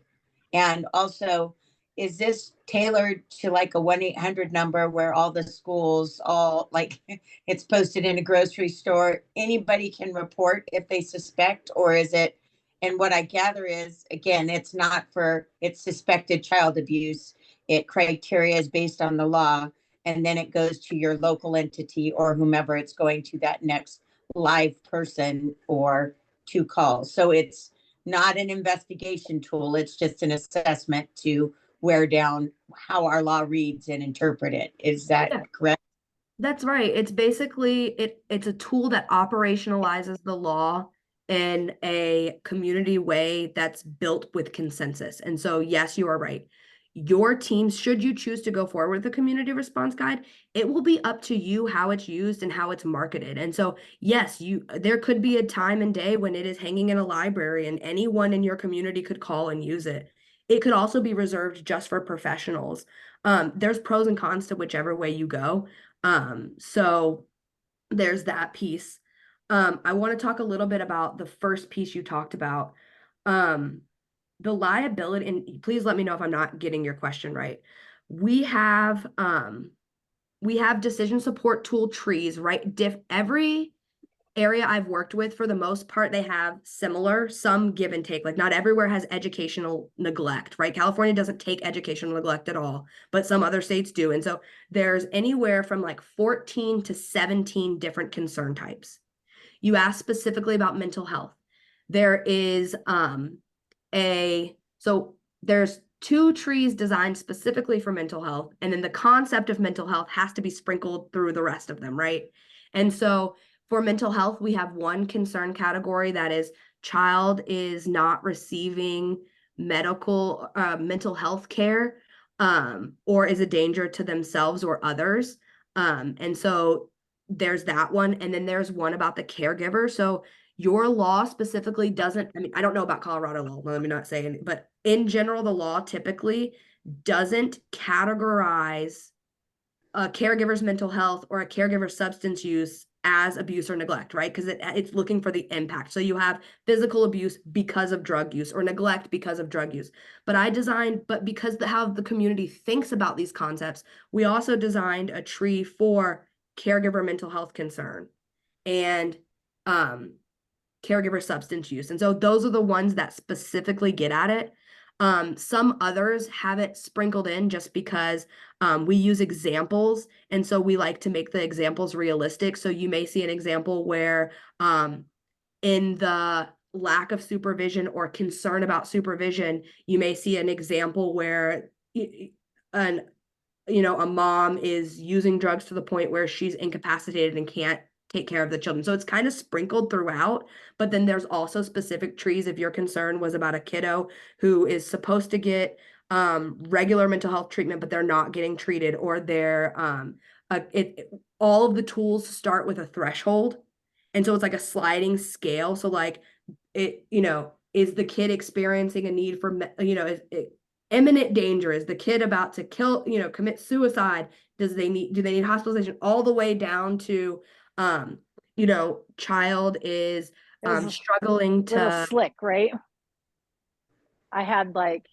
And also, is this tailored to like a 1-800 number where all the schools, all like it's posted in a grocery store, anybody can report if they suspect, or is it? And what I gather is, again, it's not for, it's suspected child abuse. It criteria is based on the law, and then it goes to your local entity or whomever it's going to, that next live person or 2 calls. So it's not an investigation tool. It's just an assessment to wear down how our law reads and interpret it. Is that correct?
That's right. It's basically, it's a tool that operationalizes the law in a community way that's built with consensus. And so, yes, you are right. Your teams, should you choose to go forward with the community response guide, it will be up to you how it's used and how it's marketed. And so, yes, there could be a time and day when it is hanging in a library and anyone in your community could call and use it. It could also be reserved just for professionals. There's pros and cons to whichever way you go. So there's that piece. I want to talk a little bit about the first piece you talked about. The liability, and please let me know if I'm not getting your question right. We have decision support tool trees, right? Every area I've worked with, for the most part, they have similar, some give and take. Like not everywhere has educational neglect, right? California doesn't take educational neglect at all, but some other states do. And so there's anywhere from like 14 to 17 different concern types. You asked specifically about mental health. There is so there's 2 trees designed specifically for mental health, and then the concept of mental health has to be sprinkled through the rest of them, right? And so for mental health, we have 1 concern category that is child is not receiving medical mental health care. or is a danger to themselves or others. And so there's that one. And then there's one about the caregiver. So your law specifically doesn't, I mean, I don't know about Colorado law, let me not say it, but in general, the law typically doesn't categorize a caregiver's mental health or a caregiver's substance use as abuse or neglect, right? Because it's looking for the impact. So you have physical abuse because of drug use or neglect because of drug use. But because how the community thinks about these concepts, we also designed a tree for caregiver mental health concern and caregiver substance use. And so those are the ones that specifically get at it. Some others have it sprinkled in just because we use examples. And so we like to make the examples realistic. So you may see an example where in the lack of supervision or concern about supervision, you may see an example where a mom is using drugs to the point where she's incapacitated and can't take care of the children. So it's kind of sprinkled throughout, but then there's also specific trees. If your concern was about a kiddo who is supposed to get regular mental health treatment, but they're not getting treated, or they're all of the tools start with a threshold. And so it's like a sliding scale. So like is the kid experiencing a need for, imminent danger? Is the kid about to commit suicide? Do they need hospitalization? All the way down to, child is struggling to
slick, right? I had like,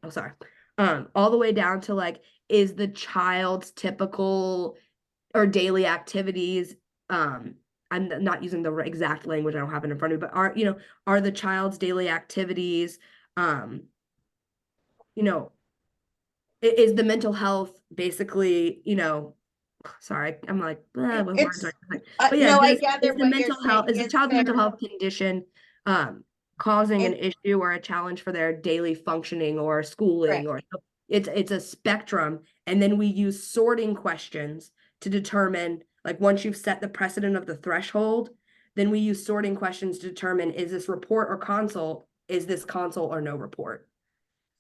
oh, sorry. All the way down to like, is the child's typical or daily activities, I'm not using the exact language, I don't have it in front of me, but are the child's daily activities, is the mental health basically, sorry, I'm like, with words. But yeah,
No, I
is
gather
the
what you're
mental health,
saying.
is the
Is
child's mental
there-
health condition causing an issue or a challenge for their daily functioning or schooling?
Correct.
Or it's a spectrum. And then we use sorting questions to determine, like, once you've set the precedent of the threshold, then we use sorting questions to determine, is this report or consult? Is this consult or no report?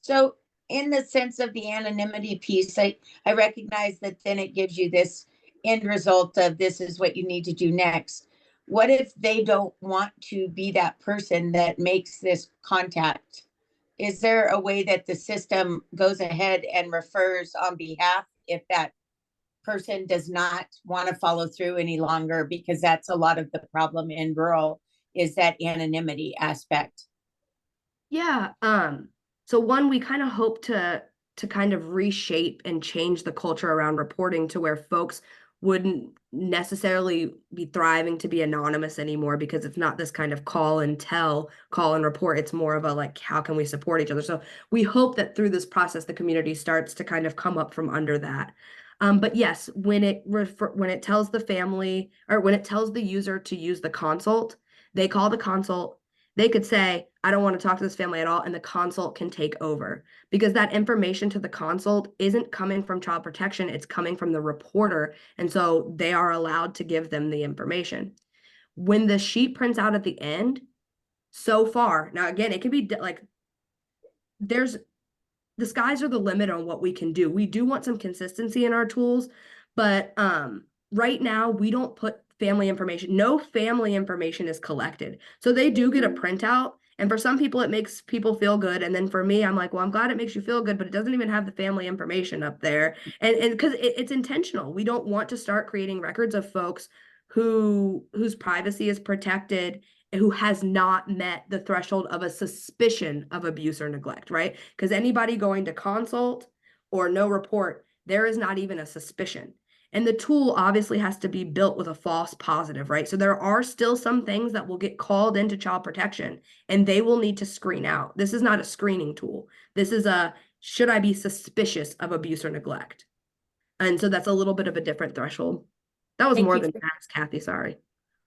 So in the sense of the anonymity piece, I recognize that then it gives you this end result of this is what you need to do next. What if they don't want to be that person that makes this contact? Is there a way that the system goes ahead and refers on behalf if that person does not want to follow through any longer? Because that's a lot of the problem in rural, is that anonymity aspect.
Yeah. So one, we kind of hope to kind of reshape and change the culture around reporting to where folks wouldn't necessarily be thriving to be anonymous anymore, because it's not this kind of call and tell, call and report. It's more of a like, how can we support each other? So we hope that through this process, the community starts to kind of come up from under that. But yes, when it tells the family, or when it tells the user to use the consult, they call the consult. They could say, I don't want to talk to this family at all, and the consult can take over, because that information to the consult isn't coming from child protection, it's coming from the reporter, and so they are allowed to give them the information. When the sheet prints out at the end, so far, now again, it can be like, the skies are the limit on what we can do. We do want some consistency in our tools, but right now we don't put family information. No family information is collected. So they do get a printout. And for some people, it makes people feel good. And then for me, I'm like, well, I'm glad it makes you feel good, but it doesn't even have the family information up there. And because it's intentional. We don't want to start creating records of folks whose privacy is protected, who has not met the threshold of a suspicion of abuse or neglect, right? Because anybody going to consult or no report, there is not even a suspicion. And the tool obviously has to be built with a false positive, right? So there are still some things that will get called into child protection and they will need to screen out. This is not a screening tool. This is should I be suspicious of abuse or neglect? And so that's a little bit of a different threshold. That was more than fast, Kathy, sorry.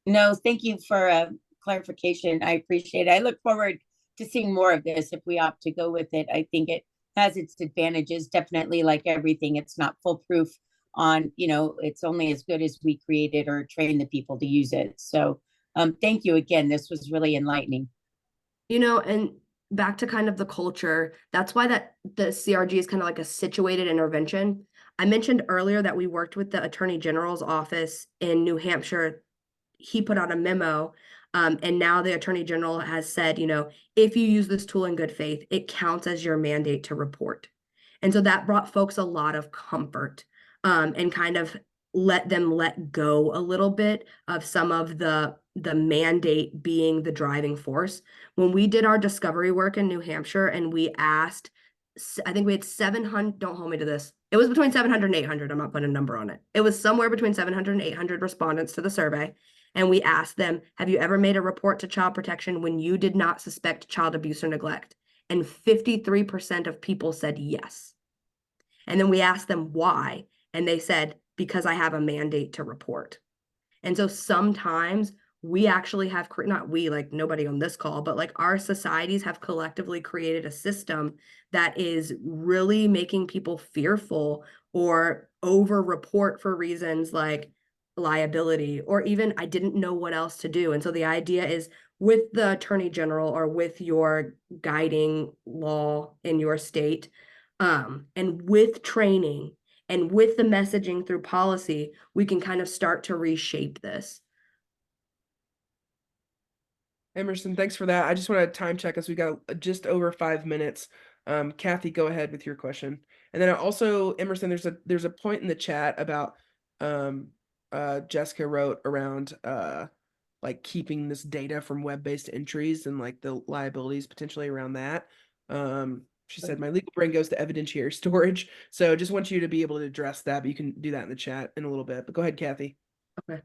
No, thank you for clarification. I appreciate it. I look forward to seeing more of this if we opt to go with it. I think it has its advantages, definitely, like everything. It's not foolproof on, it's only as good as we create it or train the people to use it. So thank you again. This was really enlightening.
And back to kind of the culture, that's why that the CRG is kind of like a situated intervention. I mentioned earlier that we worked with the Attorney General's office in New Hampshire. He put out a memo, and now the Attorney General has said, you know, if you use this tool in good faith, it counts as your mandate to report. And so that brought folks a lot of comfort, and kind of let them let go a little bit of some of the mandate being the driving force. When we did our discovery work in New Hampshire and we asked, I think we had 700, don't hold me to this. It was between 700 and 800. I'm not putting a number on it. It was somewhere between 700 and 800 respondents to the survey. And we asked them, have you ever made a report to Child Protection when you did not suspect child abuse or neglect? And 53% of people said yes. And then we asked them why, and they said, because I have a mandate to report. And so sometimes we actually have, not we, like nobody on this call, but like our societies have collectively created a system that is really making people fearful or over report for reasons like liability, or even I didn't know what else to do. And so the idea is, with the Attorney General or with your guiding law in your state, and with training and with the messaging through policy, we can kind of start to reshape this.
Emerson, thanks for that. I just want to time check us. We got just over 5 minutes. Kathy, go ahead with your question. And then also, Emerson, there's a point in the chat about Jessica wrote around like keeping this data from web-based entries and like the liabilities potentially around that. She said, my legal brain goes to evidentiary storage. So just want you to be able to address that, but you can do that in the chat in a little bit. But go ahead, Kathy.
Okay.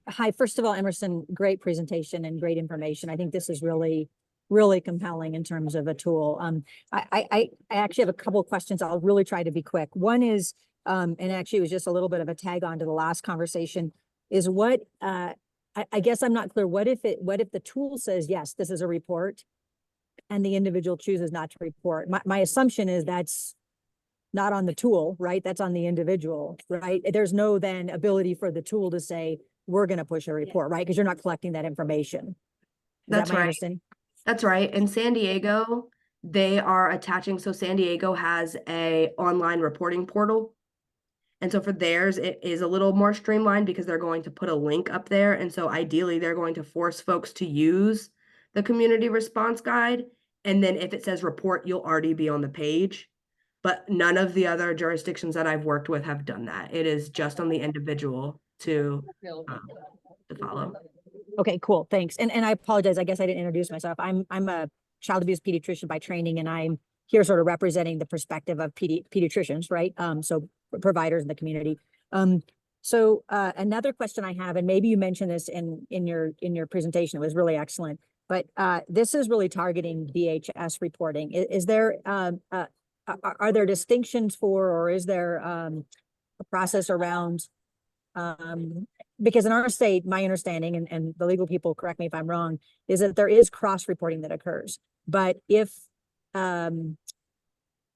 Hi, first of all, Emerson, great presentation and great information. I think this is really, really compelling in terms of a tool. I actually have a couple of questions. I'll really try to be quick. One is, and actually it was just a little bit of a tag on to the last conversation, is what, I guess I'm not clear. What if the tool says, yes, this is a report, and the individual chooses not to report? My assumption is that's not on the tool, right? That's on the individual, right? There's no then ability for the tool to say, we're going to push a report, right? Because you're not collecting that information.
That's right. That's right. In San Diego, they are attaching, so San Diego has a online reporting portal. And so for theirs, it is a little more streamlined because they're going to put a link up there. And so ideally, they're going to force folks to use the community response guide. And then if it says report, you'll already be on the page. But none of the other jurisdictions that I've worked with have done that. It is just on the individual to follow.
Okay, cool. Thanks. And I apologize. I guess I didn't introduce myself. I'm a child abuse pediatrician by training, and I'm here sort of representing the perspective of pediatricians, right? So providers in the community. So another question I have, and maybe you mentioned this in your presentation, it was really excellent, but this is really targeting DHS reporting. Is there are there distinctions for, or is there a process around, because in our state, my understanding, and the legal people correct me if I'm wrong, is that there is cross-reporting that occurs. But if, I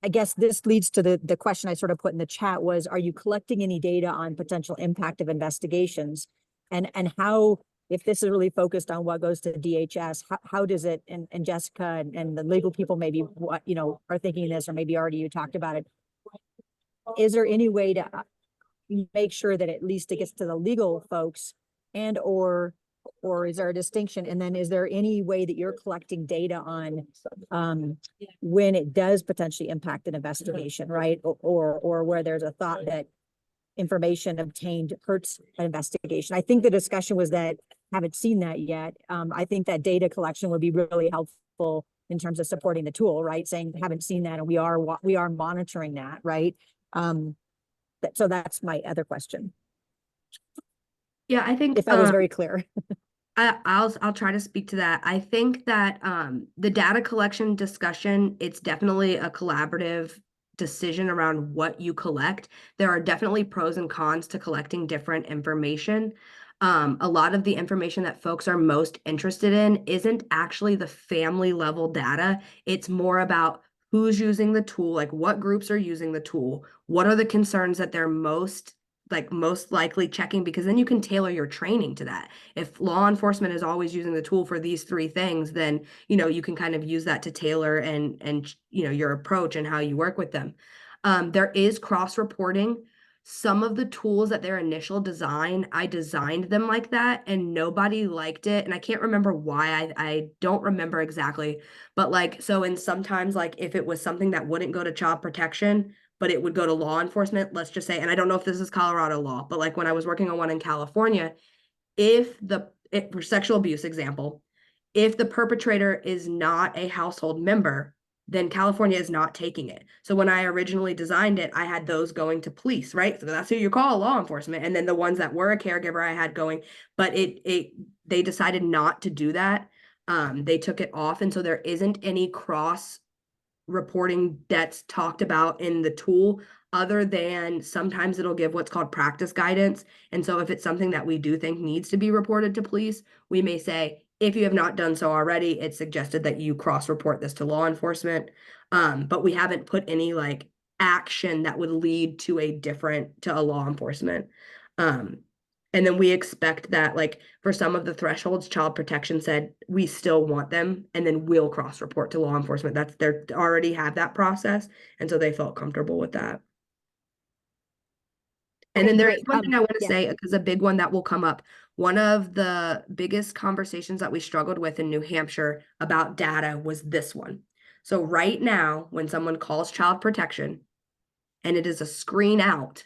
guess this leads to the question I sort of put in the chat was, are you collecting any data on potential impact of investigations? And how, if this is really focused on what goes to DHS, how does it, and Jessica and the legal people maybe what, you know, are thinking this, or maybe already you talked about it. Is there any way to make sure that at least it gets to the legal folks, and or is there a distinction? And then is there any way that you're collecting data on when it does potentially impact an investigation, right? Or where there's a thought that information obtained hurts an investigation? I think the discussion was that haven't seen that yet. I think that data collection would be really helpful in terms of supporting the tool, right? Saying haven't seen that, and we are monitoring that, right? So that's my other question.
Yeah, I think
if I was very clear.
I'll try to speak to that. I think that the data collection discussion, it's definitely a collaborative decision around what you collect. There are definitely pros and cons to collecting different information. A lot of the information that folks are most interested in isn't actually the family level data. It's more about who's using the tool, like what groups are using the tool, what are the concerns that they're most like most likely checking, because then you can tailor your training to that. If law enforcement is always using the tool for these three things, then, you know, you can kind of use that to tailor and you know, your approach and how you work with them. There is cross-reporting. Some of the tools at their initial design, I designed them like that and nobody liked it. And I can't remember why. I don't remember exactly. But like, so in sometimes like if it was something that wouldn't go to child protection, but it would go to law enforcement, let's just say, and I don't know if this is Colorado law, but like when I was working on one in California, for sexual abuse example, if the perpetrator is not a household member, then California is not taking it. So when I originally designed it, I had those going to police, right? So that's who you call law enforcement. And then the ones that were a caregiver I had going, but they decided not to do that. They took it off. And so there isn't any cross reporting that's talked about in the tool, other than sometimes it'll give what's called practice guidance. And so if it's something that we do think needs to be reported to police, we may say, if you have not done so already, it's suggested that you cross-report this to law enforcement. But we haven't put any like action that would lead to a law enforcement. And then we expect that, like, for some of the thresholds, child protection said, we still want them, and then we'll cross-report to law enforcement. They already have that process, and so they felt comfortable with that. And then there's one thing I want to say, because a big one that will come up. One of the biggest conversations that we struggled with in New Hampshire about data was this one. So right now, when someone calls child protection and it is a screen out,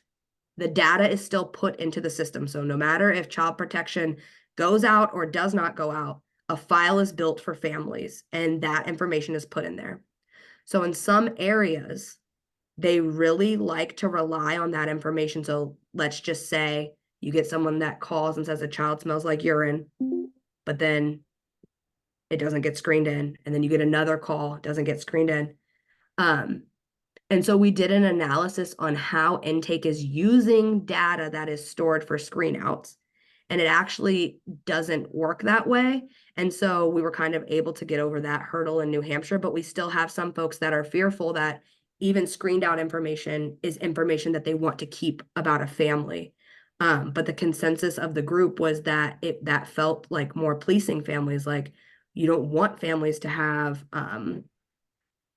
the data is still put into the system. So no matter if child protection goes out or does not go out, a file is built for families and that information is put in there. So in some areas, they really like to rely on that information. So let's just say you get someone that calls and says a child smells like urine, but then it doesn't get screened in. And then you get another call, doesn't get screened in. And so we did an analysis on how intake is using data that is stored for screen outs. And it actually doesn't work that way. And so we were kind of able to get over that hurdle in New Hampshire, but we still have some folks that are fearful that even screened out information is information that they want to keep about a family. But the consensus of the group was that that felt like more policing families. Like, you don't want families to have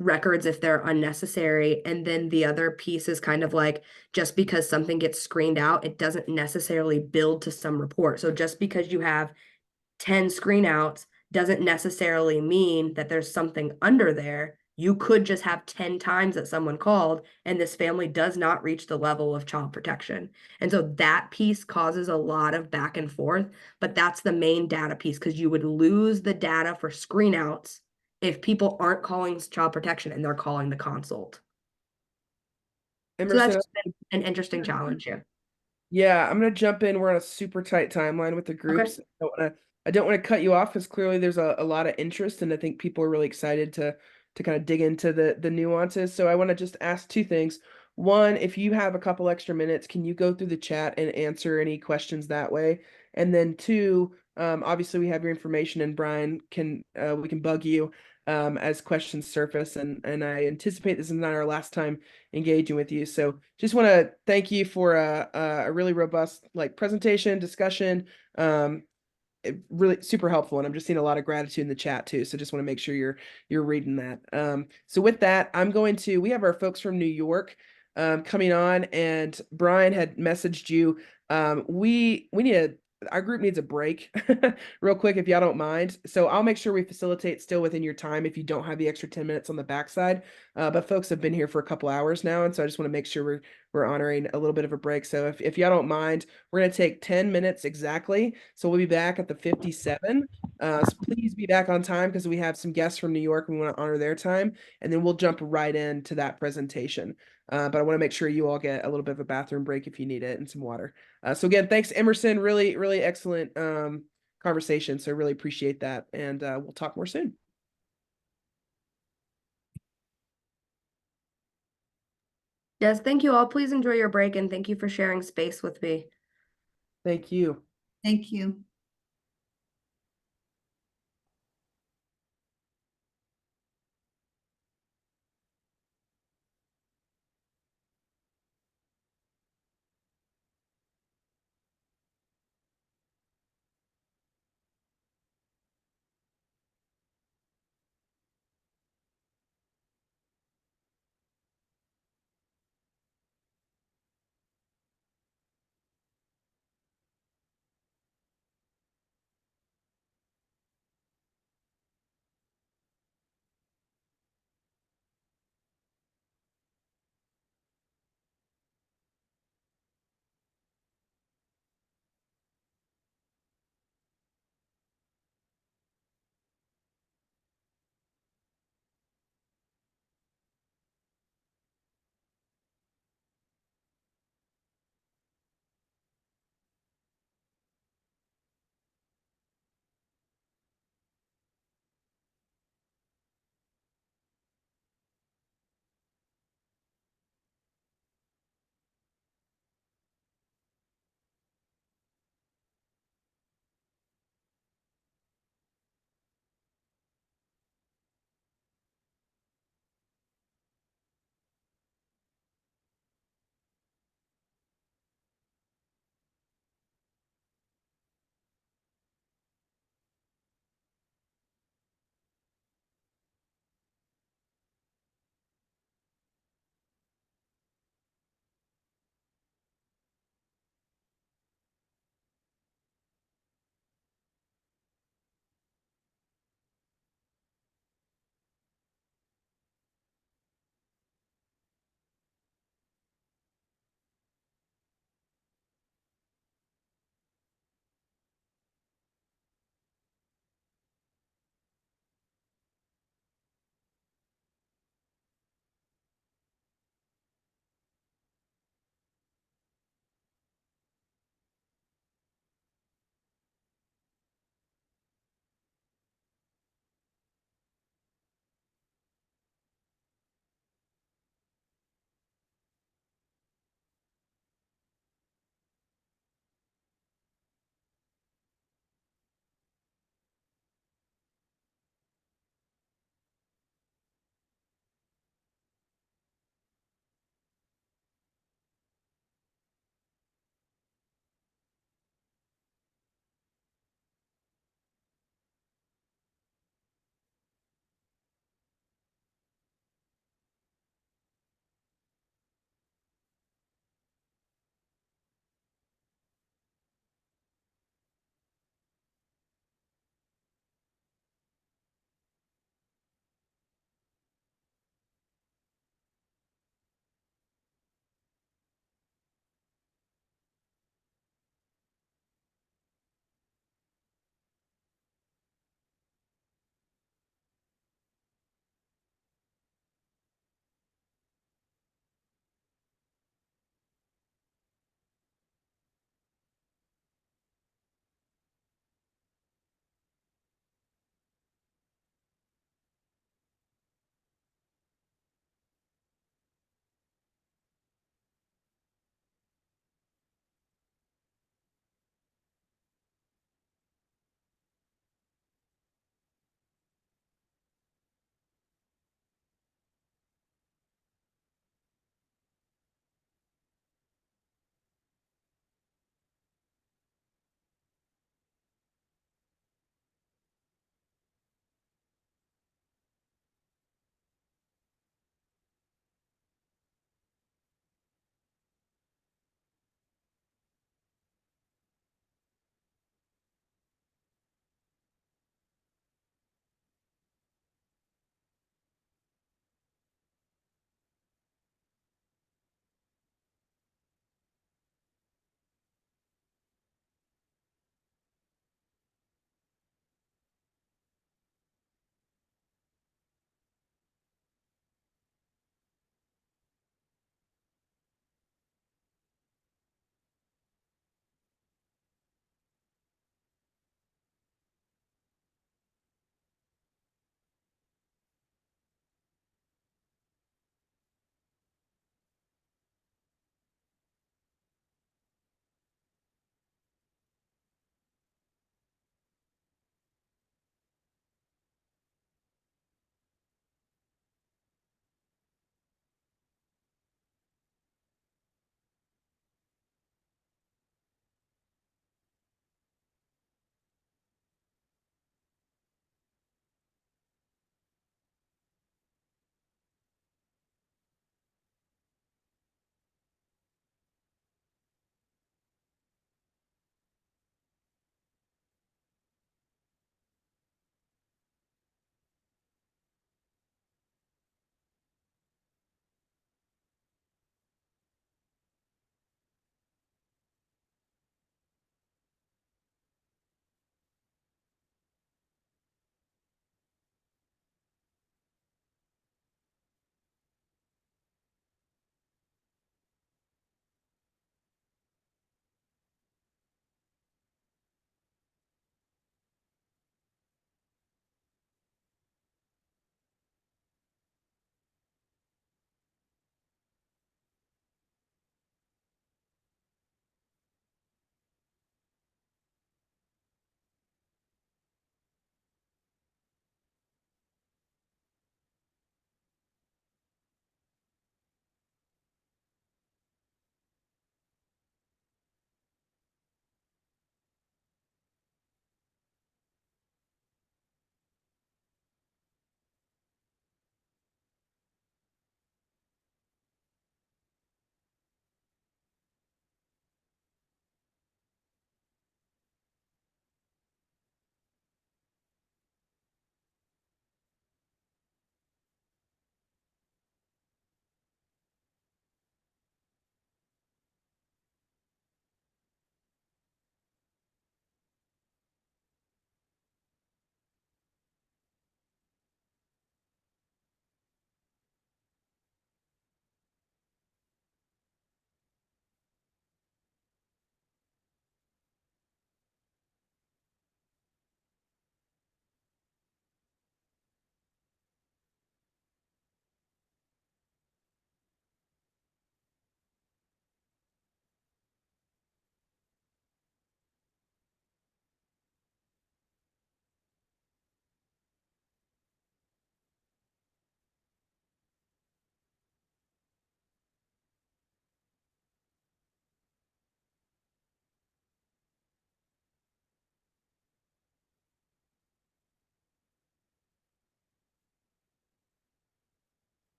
records if they're unnecessary. And then the other piece is kind of like, just because something gets screened out, it doesn't necessarily build to some report. So just because you have 10 screen outs doesn't necessarily mean that there's something under there. You could just have 10 times that someone called and this family does not reach the level of child protection. And so that piece causes a lot of back and forth, but that's the main data piece, because you would lose the data for screen outs if people aren't calling child protection and they're calling the consult.
Emerson,
So that's an interesting challenge here.
Yeah, I'm gonna jump in. We're on a super tight timeline with the groups. I don't want to cut you off, because clearly there's a lot of interest, and I think people are really excited to kind of dig into the nuances. So I want to just ask two things. One, if you have a couple extra minutes, can you go through the chat and answer any questions that way? And then two, obviously we have your information, and Brian we can bug you as questions surface, and I anticipate this is not our last time engaging with you. So just want to thank you for a really robust presentation discussion. Really super helpful, and I'm just seeing a lot of gratitude in the chat too. So just want to make sure you're reading that. So with that, we have our folks from New York coming on, and Brian had messaged you. Our group needs a break real quick, if y'all don't mind. So I'll make sure we facilitate still within your time if you don't have the extra 10 minutes on the backside. But folks have been here for a couple hours now, and so I just want to make sure we're honoring a little bit of a break. So if y'all don't mind, we're going to take 10 minutes exactly. So we'll be back at the 57. So please be back on time, because we have some guests from New York and we want to honor their time. And then we'll jump right into that presentation. But I want to make sure you all get a little bit of a bathroom break if you need it, and some water. So again, thanks, Emerson. Really, really excellent conversation. So I really appreciate that. And we'll talk more soon.
Yes, thank you all. Please enjoy your break, and thank you for sharing space with me.
Thank you.
Thank you.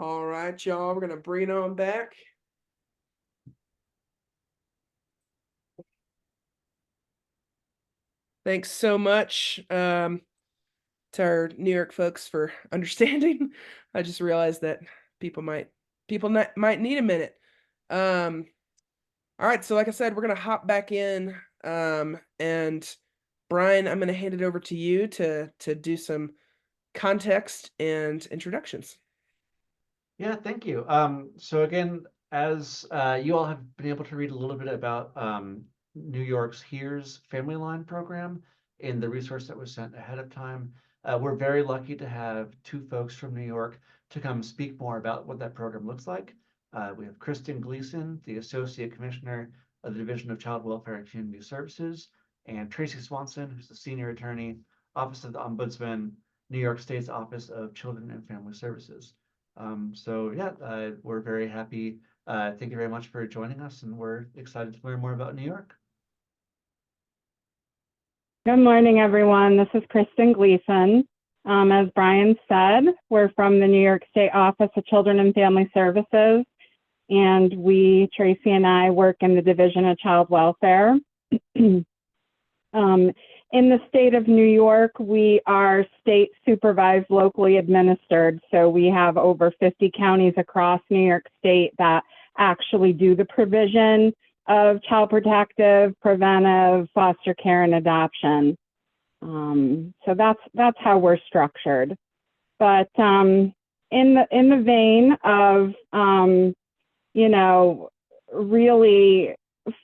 All right, y'all, we're gonna bring it on back. Thanks so much to our New York folks for understanding. I just realized that people might need a minute. All right, so like I said, we're gonna hop back in, and Brian, I'm gonna hand it over to you to do some context and introductions.
Yeah, thank you. So again, as you all have been able to read a little bit about New York's Here's Family Line program in the resource that was sent ahead of time, we're very lucky to have two folks from New York to come speak more about what that program looks like. We have Kristen Gleason, the Associate Commissioner of the Division of Child Welfare and Community Services, and Tracy Swanson, who's the Senior Attorney, Office of the Ombudsman, New York State's Office of Children and Family Services. So yeah, we're very happy. Thank you very much for joining us, and we're excited to learn more about New York.
Good morning, everyone. This is Kristen Gleason. As Brian said, we're from the New York State Office of Children and Family Services, and Tracy and I, work in the Division of Child Welfare. In the state of New York, we are state supervised, locally administered. So we have over 50 counties across New York State that actually do the provision of child protective, preventive, foster care, and adoption. So that's how we're structured. But in the vein of really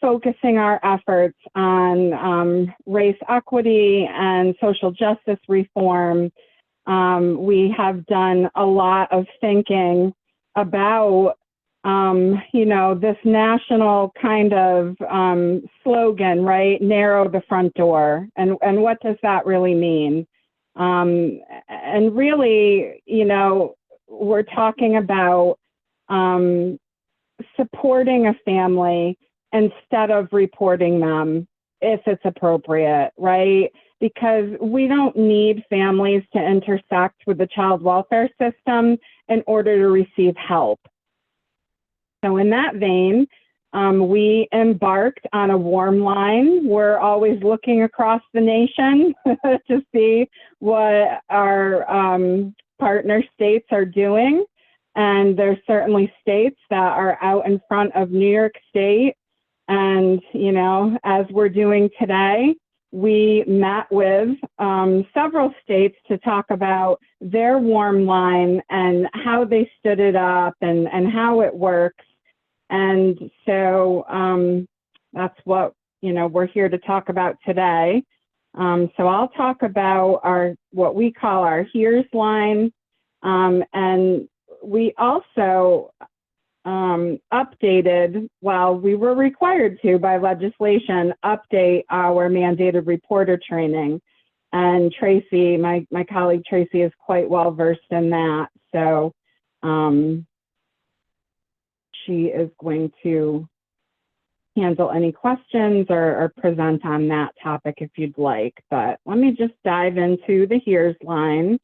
focusing our efforts on race equity and social justice reform, we have done a lot of thinking about this national kind of slogan, right? Narrow the front door. And what does that really mean? And really, we're talking about supporting a family instead of reporting them if it's appropriate, right? Because we don't need families to intersect with the child welfare system in order to receive help. So in that vein, we embarked on a warm line. We're always looking across the nation to see what our partner states are doing. And there's certainly states that are out in front of New York State. And, as we're doing today, we met with several states to talk about their warm line and how they stood it up and how it works. And so that's what, we're here to talk about today. So I'll talk about what we call our Here's line. And we also updated, well, we were required to by legislation, update our mandated reporter training. And Tracy, my colleague Tracy, is quite well versed in that. So she is going to handle any questions or present on that topic if you'd like. But let me just dive into the Here's line.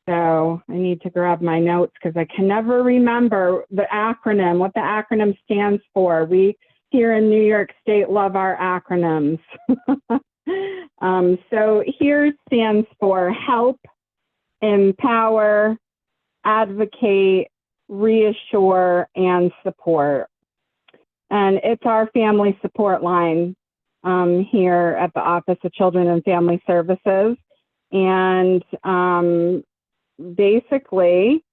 So I need to grab my notes because I can never remember the acronym, what the acronym stands for. We here in New York State love our acronyms. So HERE stands for help, empower, advocate, reassure, and support. And it's our family support line here at the Office of Children and Family Services. And basically,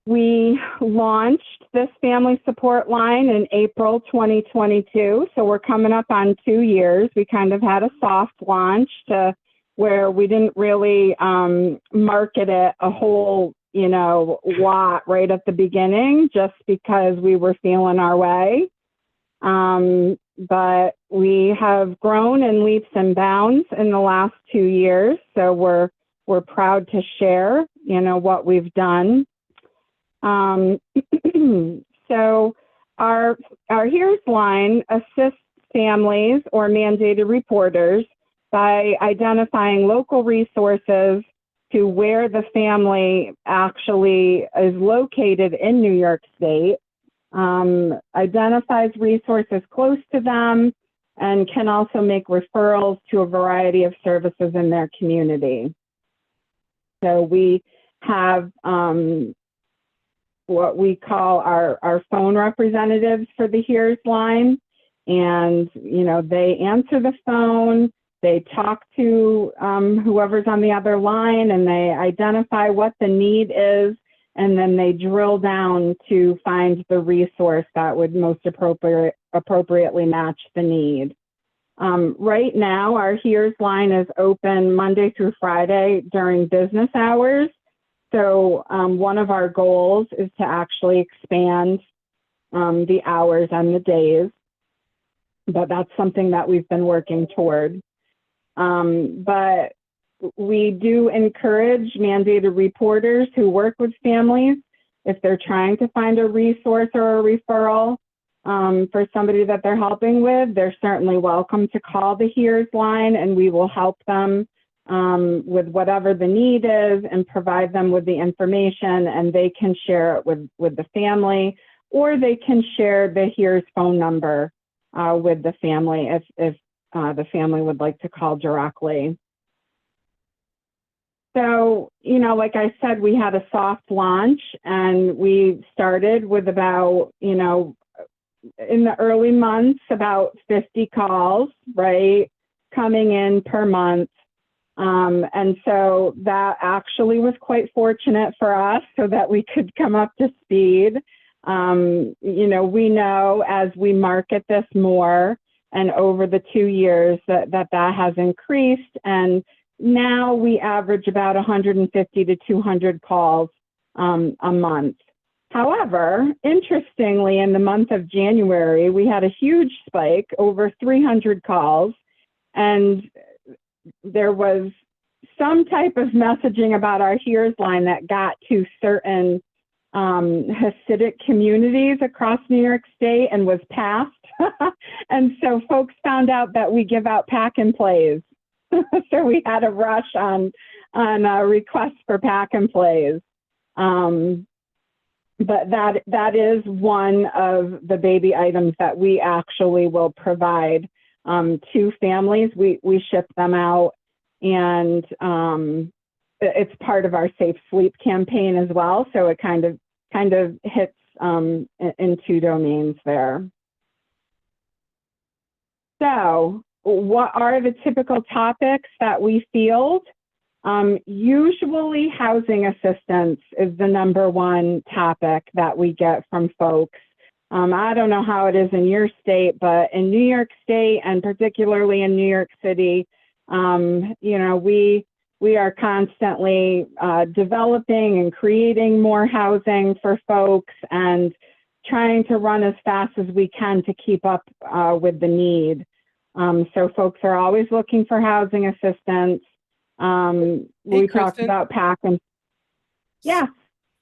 we launched this family support line in April 2022. So we're coming up on 2 years. We kind of had a soft launch to where we didn't really market it a whole, lot right at the beginning, just because we were feeling our way. But we have grown in leaps and bounds in the last 2 years. So we're proud to share, what we've done. So our Here's line assists families or mandated reporters by identifying local resources to where the family actually is located in New York State, identifies resources close to them, and can also make referrals to a variety of services in their community. So we have what we call our phone representatives for the HERES line. And, you know, they answer the phone, they talk to whoever's on the other line, and they identify what the need is, and then they drill down to find the resource that would most appropriately match the need. Right now, our HERES line is open Monday through Friday during business hours. So one of our goals is to actually expand the hours and the days, but that's something that we've been working toward. But we do encourage mandated reporters who work with families, if they're trying to find a resource or a referral for somebody that they're helping with, they're certainly welcome to call the HERES line, and we will help them with whatever the need is and provide them with the information, and they can share it with the family, or they can share the HERES phone number with the family if the family would like to call directly. So, you know, like I said, we had a soft launch, and we started with about, you know, in the early months, about 50 calls, right, coming in per month. And so that actually was quite fortunate for us so that we could come up to speed. You know, we know as we market this more and over the 2 years that has increased. And now we average about 150 to 200 calls a month. However, interestingly, in the month of January, we had a huge spike, over 300 calls, and there was some type of messaging about our HERES line that got to certain Hasidic communities across New York State and was passed. And so folks found out that we give out pack and plays. So we had a rush on requests for pack and plays. But that is one of the baby items that we actually will provide to families. We ship them out, and it's part of our Safe Sleep campaign as well. So it kind of hits in two domains there. So what are the typical topics that we field? Usually housing assistance is the #1 topic that we get from folks. I don't know how it is in your state, but in New York State, and particularly in New York City, you know, we are constantly developing and creating more housing for folks and trying to run as fast as we can to keep up with the need. So folks are always looking for housing assistance. We talked about pack and yeah.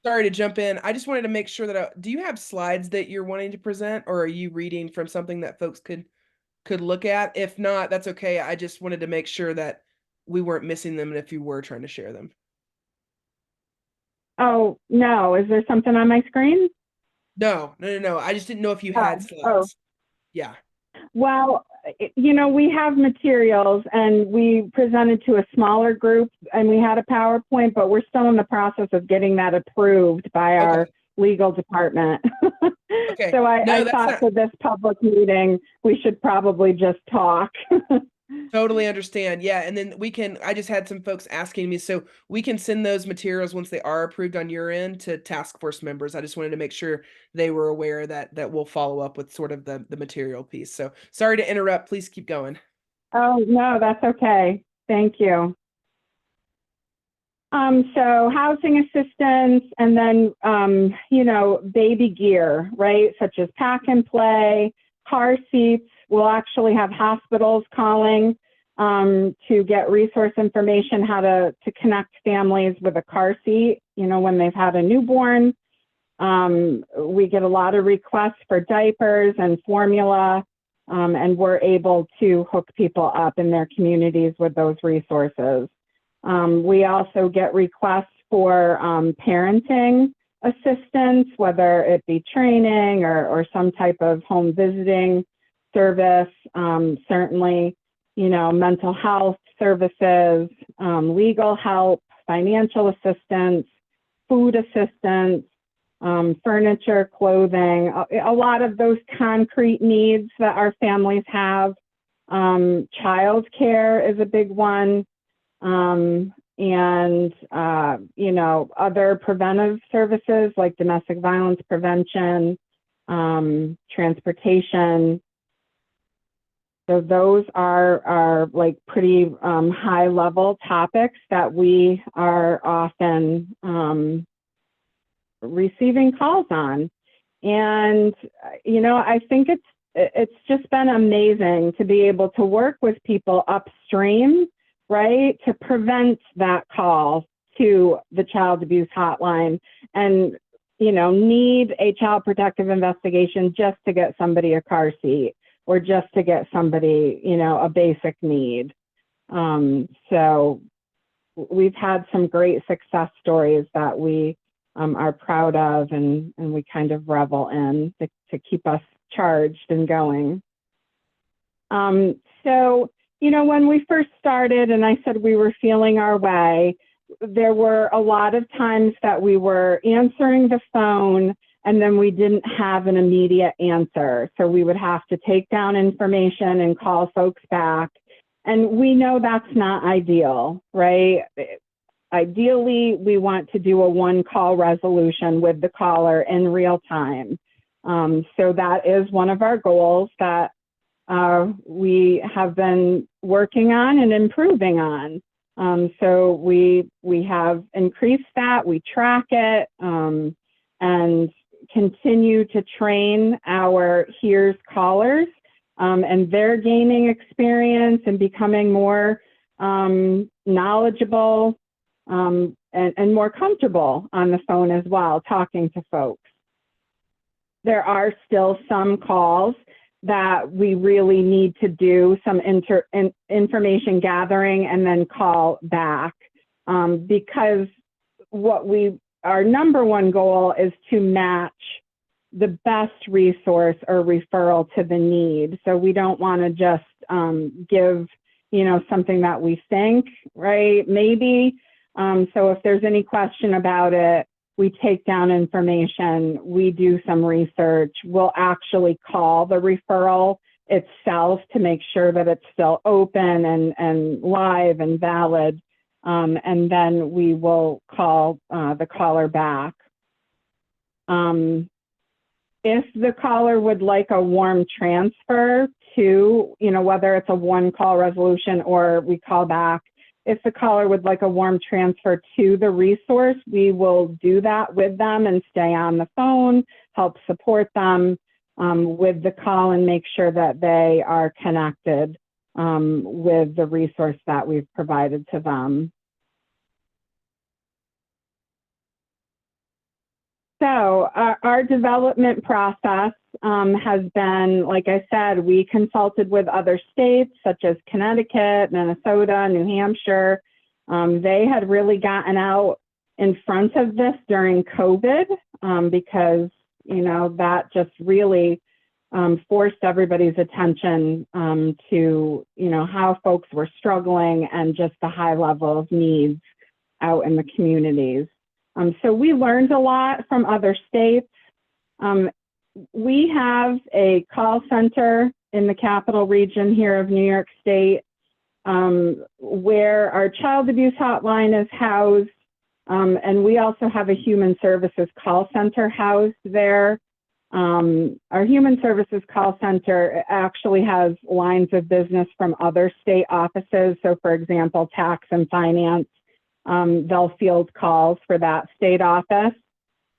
Sorry to jump in. I just wanted to make sure that do you have slides that you're wanting to present, or are you reading from something that folks could look at? If not, that's okay. I just wanted to make sure that we weren't missing them, and if you were trying to share them.
Oh, no. Is there something on my screen?
No. I just didn't know if you had slides. Yeah.
Well, you know, we have materials, and we presented to a smaller group, and we had a PowerPoint, but we're still in the process of getting that approved by our legal department.
Okay.
So I thought for this public meeting, we should probably just talk.
Totally understand. Yeah. And then I just had some folks asking me, so we can send those materials once they are approved on your end to task force members. I just wanted to make sure they were aware that we'll follow up with sort of the material piece. So sorry to interrupt. Please keep going.
Oh, no, that's okay. Thank you. So housing assistance, and then, you know, baby gear, right? Such as pack and play, car seats. We'll actually have hospitals calling to get resource information, how to connect families with a car seat, you know, when they've had a newborn. We get a lot of requests for diapers and formula, and we're able to hook people up in their communities with those resources. We also get requests for parenting assistance, whether it be training or some type of home visiting service. Certainly, mental health services, legal help, financial assistance, food assistance, furniture, clothing, a lot of those concrete needs that our families have. Child care is a big one. And other preventive services like domestic violence prevention, transportation. So those are like pretty high level topics that we are often receiving calls on. And, I think it's just been amazing to be able to work with people upstream, right, to prevent that call to the child abuse hotline and, need a child protective investigation just to get somebody a car seat or just to get somebody, a basic need. So we've had some great success stories that we are proud of and we kind of revel in to keep us charged and going. So, when we first started and I said we were feeling our way, there were a lot of times that we were answering the phone and then we didn't have an immediate answer. So we would have to take down information and call folks back. And we know that's not ideal, right? Ideally, we want to do a one-call resolution with the caller in real time. So that is one of our goals that we have been working on and improving on. So we have increased that, we track it, and continue to train our HERES callers, and they're gaining experience and becoming more knowledgeable and more comfortable on the phone as well, talking to folks. There are still some calls that we really need to do some information gathering and then call back, because our number one goal is to match the best resource or referral to the need. So we don't want to just give, something that we think, right? Maybe. So if there's any question about it, we take down information, we do some research, we'll actually call the referral itself to make sure that it's still open and live and valid. And then we will call the caller back. If the caller would like a warm transfer to, whether it's a one-call resolution or we call back, if the caller would like a warm transfer to the resource, we will do that with them and stay on the phone, help support them with the call and make sure that they are connected with the resource that we've provided to them. So our development process has been, like I said, we consulted with other states such as Connecticut, Minnesota, New Hampshire. They had really gotten out in front of this during COVID because, that just really forced everybody's attention to, how folks were struggling and just the high level of needs out in the communities. So we learned a lot from other states. We have a call center in the capital region here of New York State where our child abuse hotline is housed. And we also have a human services call center housed there. Our human services call center actually has lines of business from other state offices. So for example, tax and finance. They'll field calls for that state office.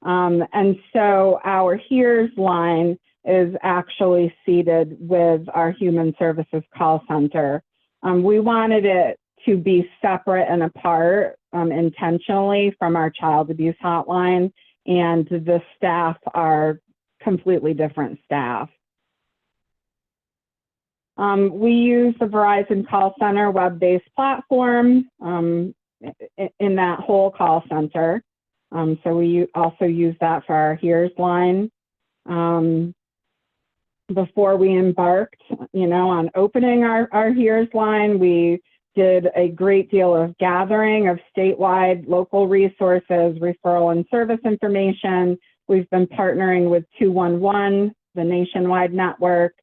And so our HERES line is actually seated with our human services call center. We wanted it to be separate and apart intentionally from our child abuse hotline, and the staff are completely different staff. We use the Verizon call center web-based platform. in that whole call center. So we also use that for our Here's line. Before we embarked, on opening our Here's line, we did a great deal of gathering of statewide, local resources, referral and service information. We've been partnering with 211, the nationwide network,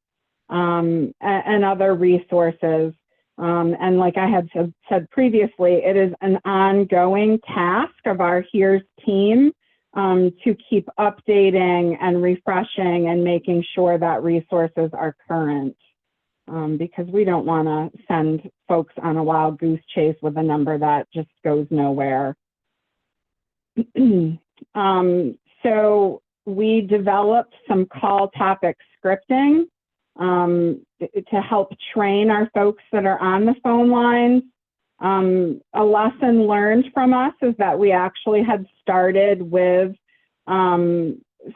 and other resources. And like I had said previously, it is an ongoing task of our Here's team to keep updating and refreshing and making sure that resources are current. Because we don't want to send folks on a wild goose chase with a number that just goes nowhere. So we developed some call topic scripting to help train our folks that are on the phone lines. A lesson learned from us is that we actually had started with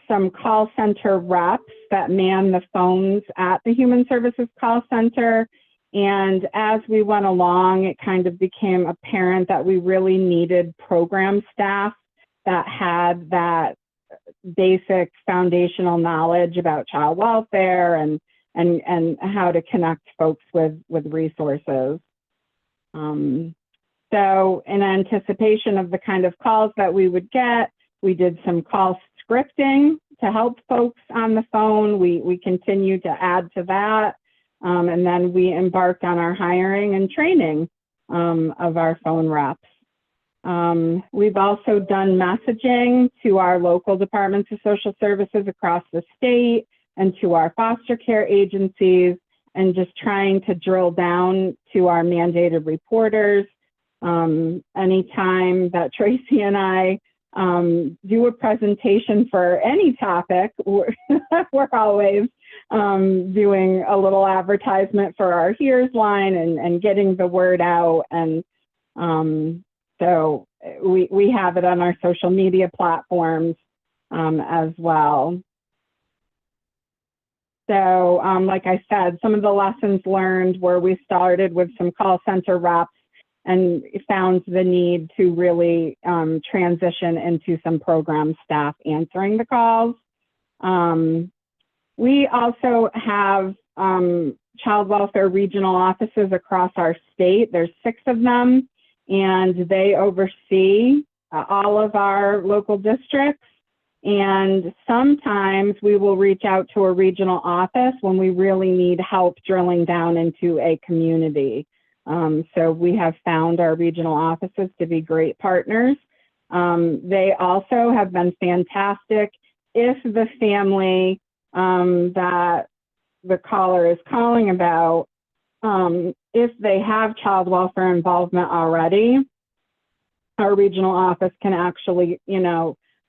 some call center reps that man the phones at the Human Services Call Center. And as we went along, it kind of became apparent that we really needed program staff that had that basic foundational knowledge about child welfare and how to connect folks with resources. So in anticipation of the kind of calls that we would get, we did some call scripting to help folks on the phone. We continue to add to that. And then we embarked on our hiring and training of our phone reps. We've also done messaging to our local departments of social services across the state and to our foster care agencies, and just trying to drill down to our mandated reporters. Anytime that Tracy and I do a presentation for any topic, we're always doing a little advertisement for our Here's line and getting the word out. And so we have it on our social media platforms as well. So like I said, some of the lessons learned were we started with some call center reps and found the need to really transition into some program staff answering the calls. We also have child welfare regional offices across our state. There's 6 of them, and they oversee all of our local districts. And sometimes we will reach out to a regional office when we really need help drilling down into a community. So we have found our regional offices to be great partners. They also have been fantastic if the family that the caller is calling about, if they have child welfare involvement already, our regional office can actually,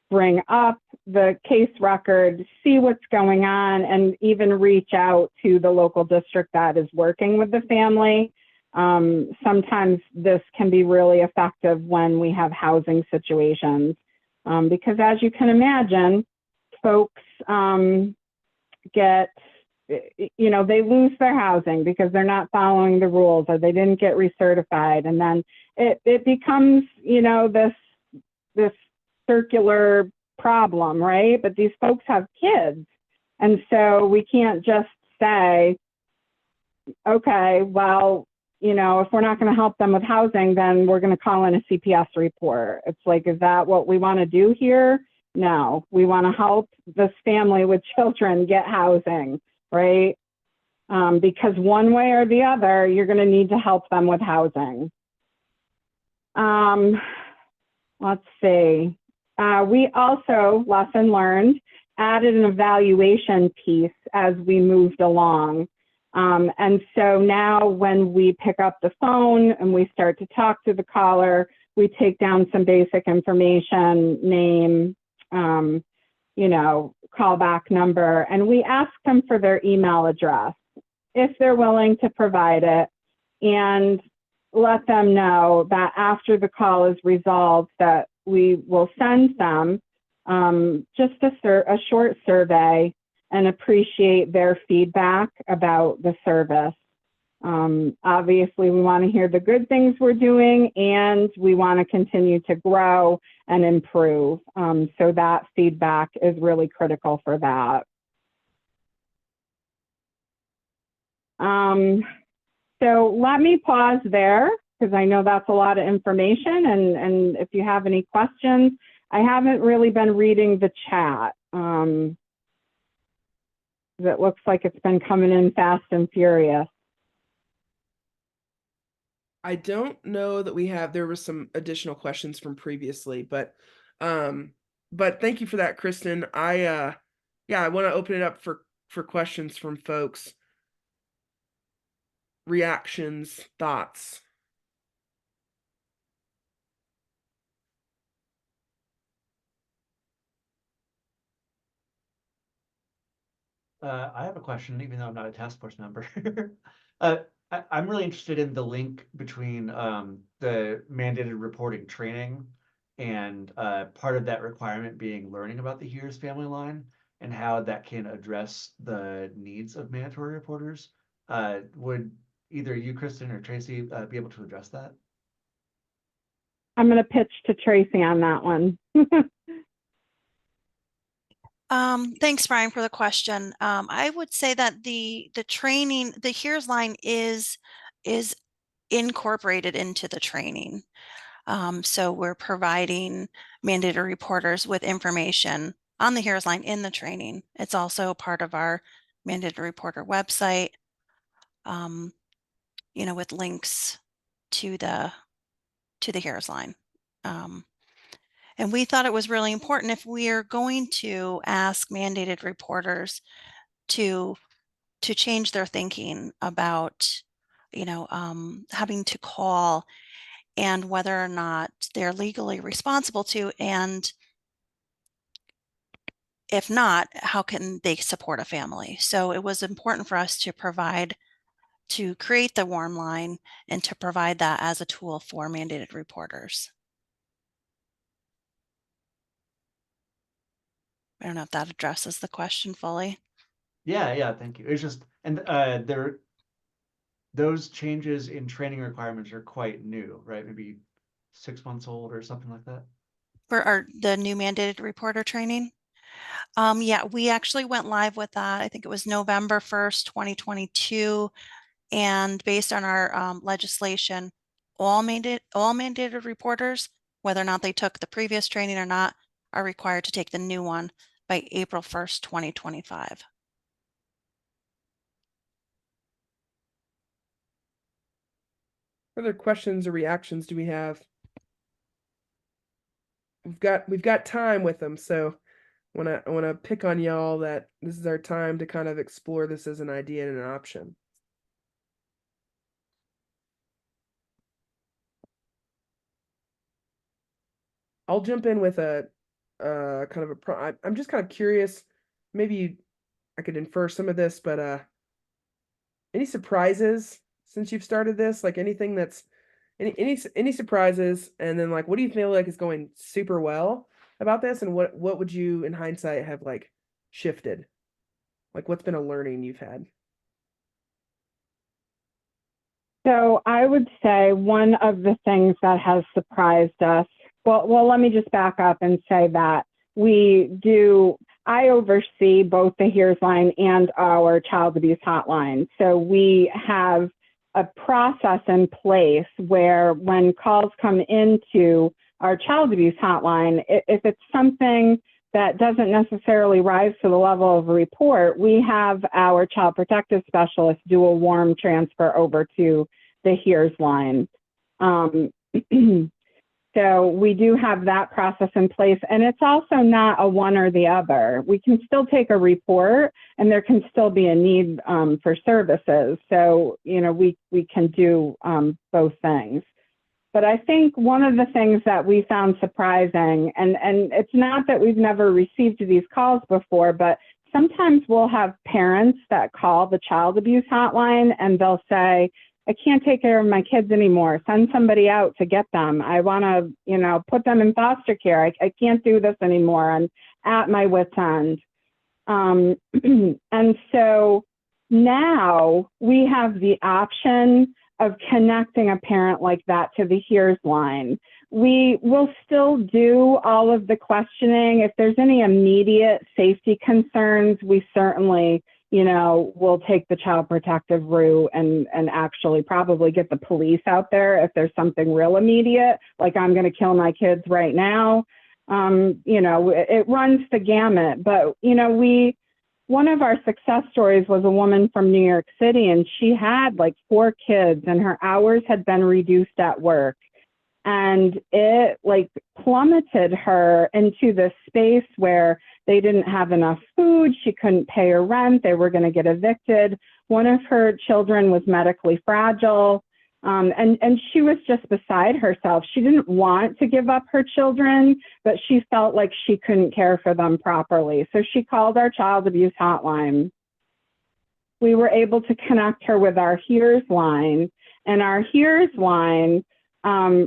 bring up the case record, see what's going on, and even reach out to the local district that is working with the family. Sometimes this can be really effective when we have housing situations, because as you can imagine, folks they lose their housing because they're not following the rules or they didn't get recertified. And then it becomes, this circular problem, right? But these folks have kids. And so we can't just say, okay, well, if we're not going to help them with housing, then we're going to call in a CPS report. It's like, is that what we want to do here? No, we want to help this family with children get housing, right? Because one way or the other, you're going to need to help them with housing. Let's see. We also, lesson learned, added an evaluation piece as we moved along. And so now when we pick up the phone and we start to talk to the caller, we take down some basic information, name, callback number, and we ask them for their email address if they're willing to provide it, and let them know that after the call is resolved that we will send them just a short survey and appreciate their feedback about the service. Obviously, we want to hear the good things we're doing, and we want to continue to grow and improve. So that feedback is really critical for that. So let me pause there because I know that's a lot of information. And if you have any questions, I haven't really been reading the chat. It looks like it's been coming in fast and furious.
I don't know that there was some additional questions from previously, but thank you for that, Kristen. I want to open it up for questions from folks. Reactions, thoughts.
I have a question, even though I'm not a task force member. I'm really interested in the link between the mandated reporting training and part of that requirement being learning about the HERES family line and how that can address the needs of mandatory reporters. Would either you, Kristen, or Tracy be able to address that?
I'm going to pitch to Tracy on that one.
Thanks, Brian, for the question. I would say that the training, the HERES line is incorporated into the training. So we're providing mandated reporters with information on the HERES line in the training. It's also part of our mandated reporter website, with links to the HERES line. And we thought it was really important if we are going to ask mandated reporters to change their thinking about, having to call and whether or not they're legally responsible to, and if not, how can they support a family? So it was important for us to create the warm line and to provide that as a tool for mandated reporters. I don't know if that addresses the question fully.
Yeah, thank you. It's just, and those changes in training requirements are quite new, right? Maybe 6 months old or something like that.
For the new mandated reporter training? Yeah, we actually went live with that. I think it was November 1st, 2022. And based on our legislation, all mandated reporters, whether or not they took the previous training or not, are required to take the new one by April 1st, 2025.
What other questions or reactions do we have? We've got time with them, so I want to pick on y'all that this is our time to kind of explore this as an idea and an option. I'll jump in with a kind of I'm just kind of curious. Maybe I could infer some of this, but any surprises since you've started this? Like anything that's any surprises? And then like, what do you feel like is going super well about this? And what would you, in hindsight, have like shifted? Like, what's been a learning you've had?
So I would say one of the things that has surprised us, well, let me just back up and say that I oversee both the HERES line and our child abuse hotline. So we have a process in place where when calls come into our child abuse hotline, if it's something that doesn't necessarily rise to the level of a report, we have our child protective specialist do a warm transfer over to the HERES line. So we do have that process in place, and it's also not a one or the other. We can still take a report and there can still be a need for services. So, we can do both things. But I think one of the things that we found surprising, and it's not that we've never received these calls before, but sometimes we'll have parents that call the child abuse hotline and they'll say, I can't take care of my kids anymore. Send somebody out to get them. I want to, put them in foster care. I can't do this anymore. I'm at my wit's end. And so Now we have the option of connecting a parent like that to the Here's line. We will still do all of the questioning. If there's any immediate safety concerns, we certainly, you know, will take the child protective route and actually probably get the police out there if there's something real immediate, like I'm going to kill my kids right now. You know, it runs the gamut, but, you know, one of our success stories was a woman from New York City, and she had like 4 kids and her hours had been reduced at work. And it like plummeted her into this space where they didn't have enough food. She couldn't pay her rent. They were going to get evicted. One of her children was medically fragile. And she was just beside herself. She didn't want to give up her children, but she felt like she couldn't care for them properly. So she called our child abuse hotline. We were able to connect her with our Here's line, and our Here's line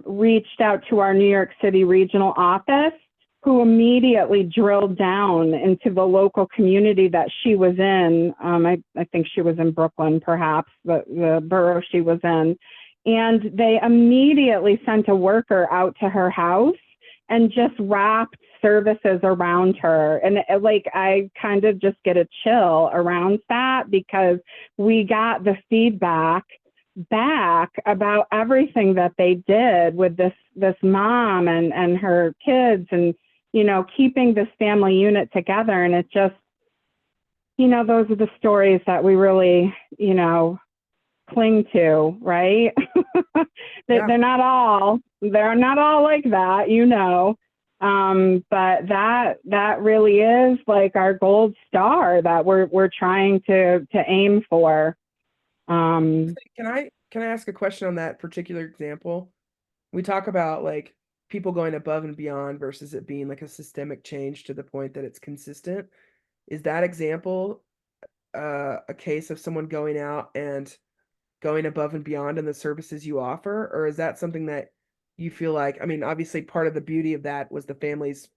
reached out to our New York City regional office, who immediately drilled down into the local community that she was in. I think she was in Brooklyn, perhaps, the borough she was in. And they immediately sent a worker out to her house and just wrapped services around her. And like, I kind of just get a chill around that, because we got the feedback back about everything that they did with this mom and her kids, and, you know, keeping this family unit together. And it just, you know, those are the stories that we really, you know, cling to, right? They're not all like that, you know. But that really is like our gold star that we're trying to aim for.
Can I ask a question on that particular example? We talk about like people going above and beyond versus it being like a systemic change to the point that it's consistent. Is that example a case of someone going out and going above and beyond in the services you offer? Or is that something that you feel like, I mean, obviously part of the beauty of that was the family's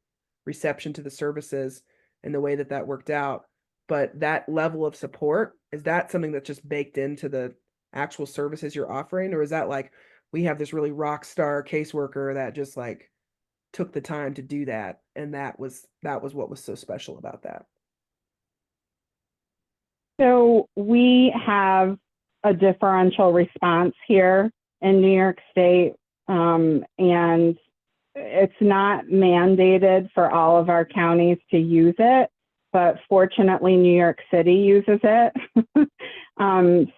reception to the services and the way that that worked out. But that level of support, is that something that's just baked into the actual services you're offering? Or is that like, we have this really rock star caseworker that just like took the time to do that, and that was what was so special about that?
So we have a differential response here in New York State, and it's not mandated for all of our counties to use it, but fortunately New York City uses it.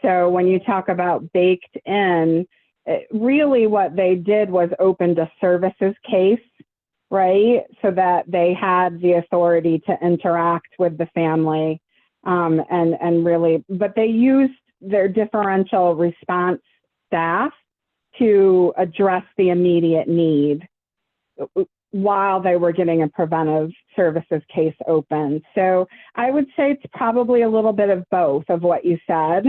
So when you talk about baked in, really what they did was opened a services case, right? So that they had the authority to interact with the family, and really, but they used their differential response staff to address the immediate need while they were getting a preventive services case open. So I would say it's probably a little bit of both of what you said,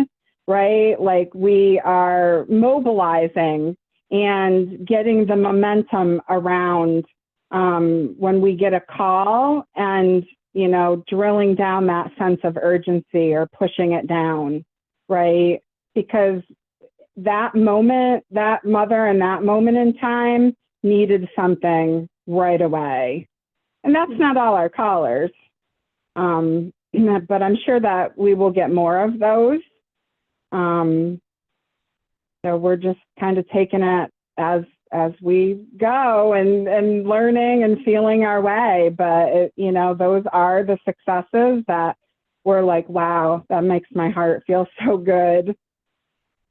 right? Like we are mobilizing and getting the momentum around when we get a call, and, you know, drilling down that sense of urgency or pushing it down, right? Because that moment, that mother in that moment in time needed something right away. And that's not all our callers, but I'm sure that we will get more of those. So we're just kind of taking it as we go and learning and feeling our way. But, you know, those are the successes that we're like, wow, that makes my heart feel so good.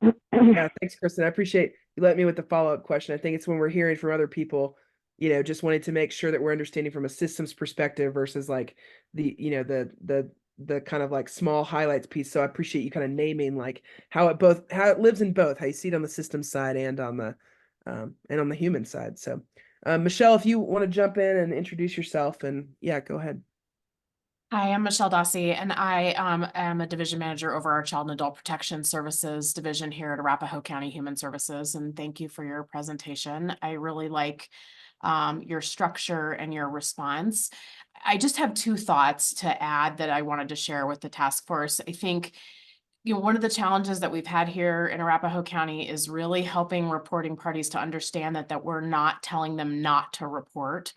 Yeah, thanks, Kristen. I appreciate you letting me with the follow-up question. I think it's when we're hearing from other people, you know, just wanting to make sure that we're understanding from a systems perspective versus like the, you know, the kind of like small highlights piece. So I appreciate you kind of naming like how it lives in both, how you see it on the systems side and on the human side. So Michelle, if you want to jump in and introduce yourself, and yeah, go ahead.
Hi, I'm Michelle Dossie, and I am a division manager over our Child and Adult Protection Services division here at Arapahoe County Human Services. And thank you for your presentation. I really like your structure and your response. I just have 2 thoughts to add that I wanted to share with the task force. I think one of the challenges that we've had here in Arapahoe County is really helping reporting parties to understand that we're not telling them not to report,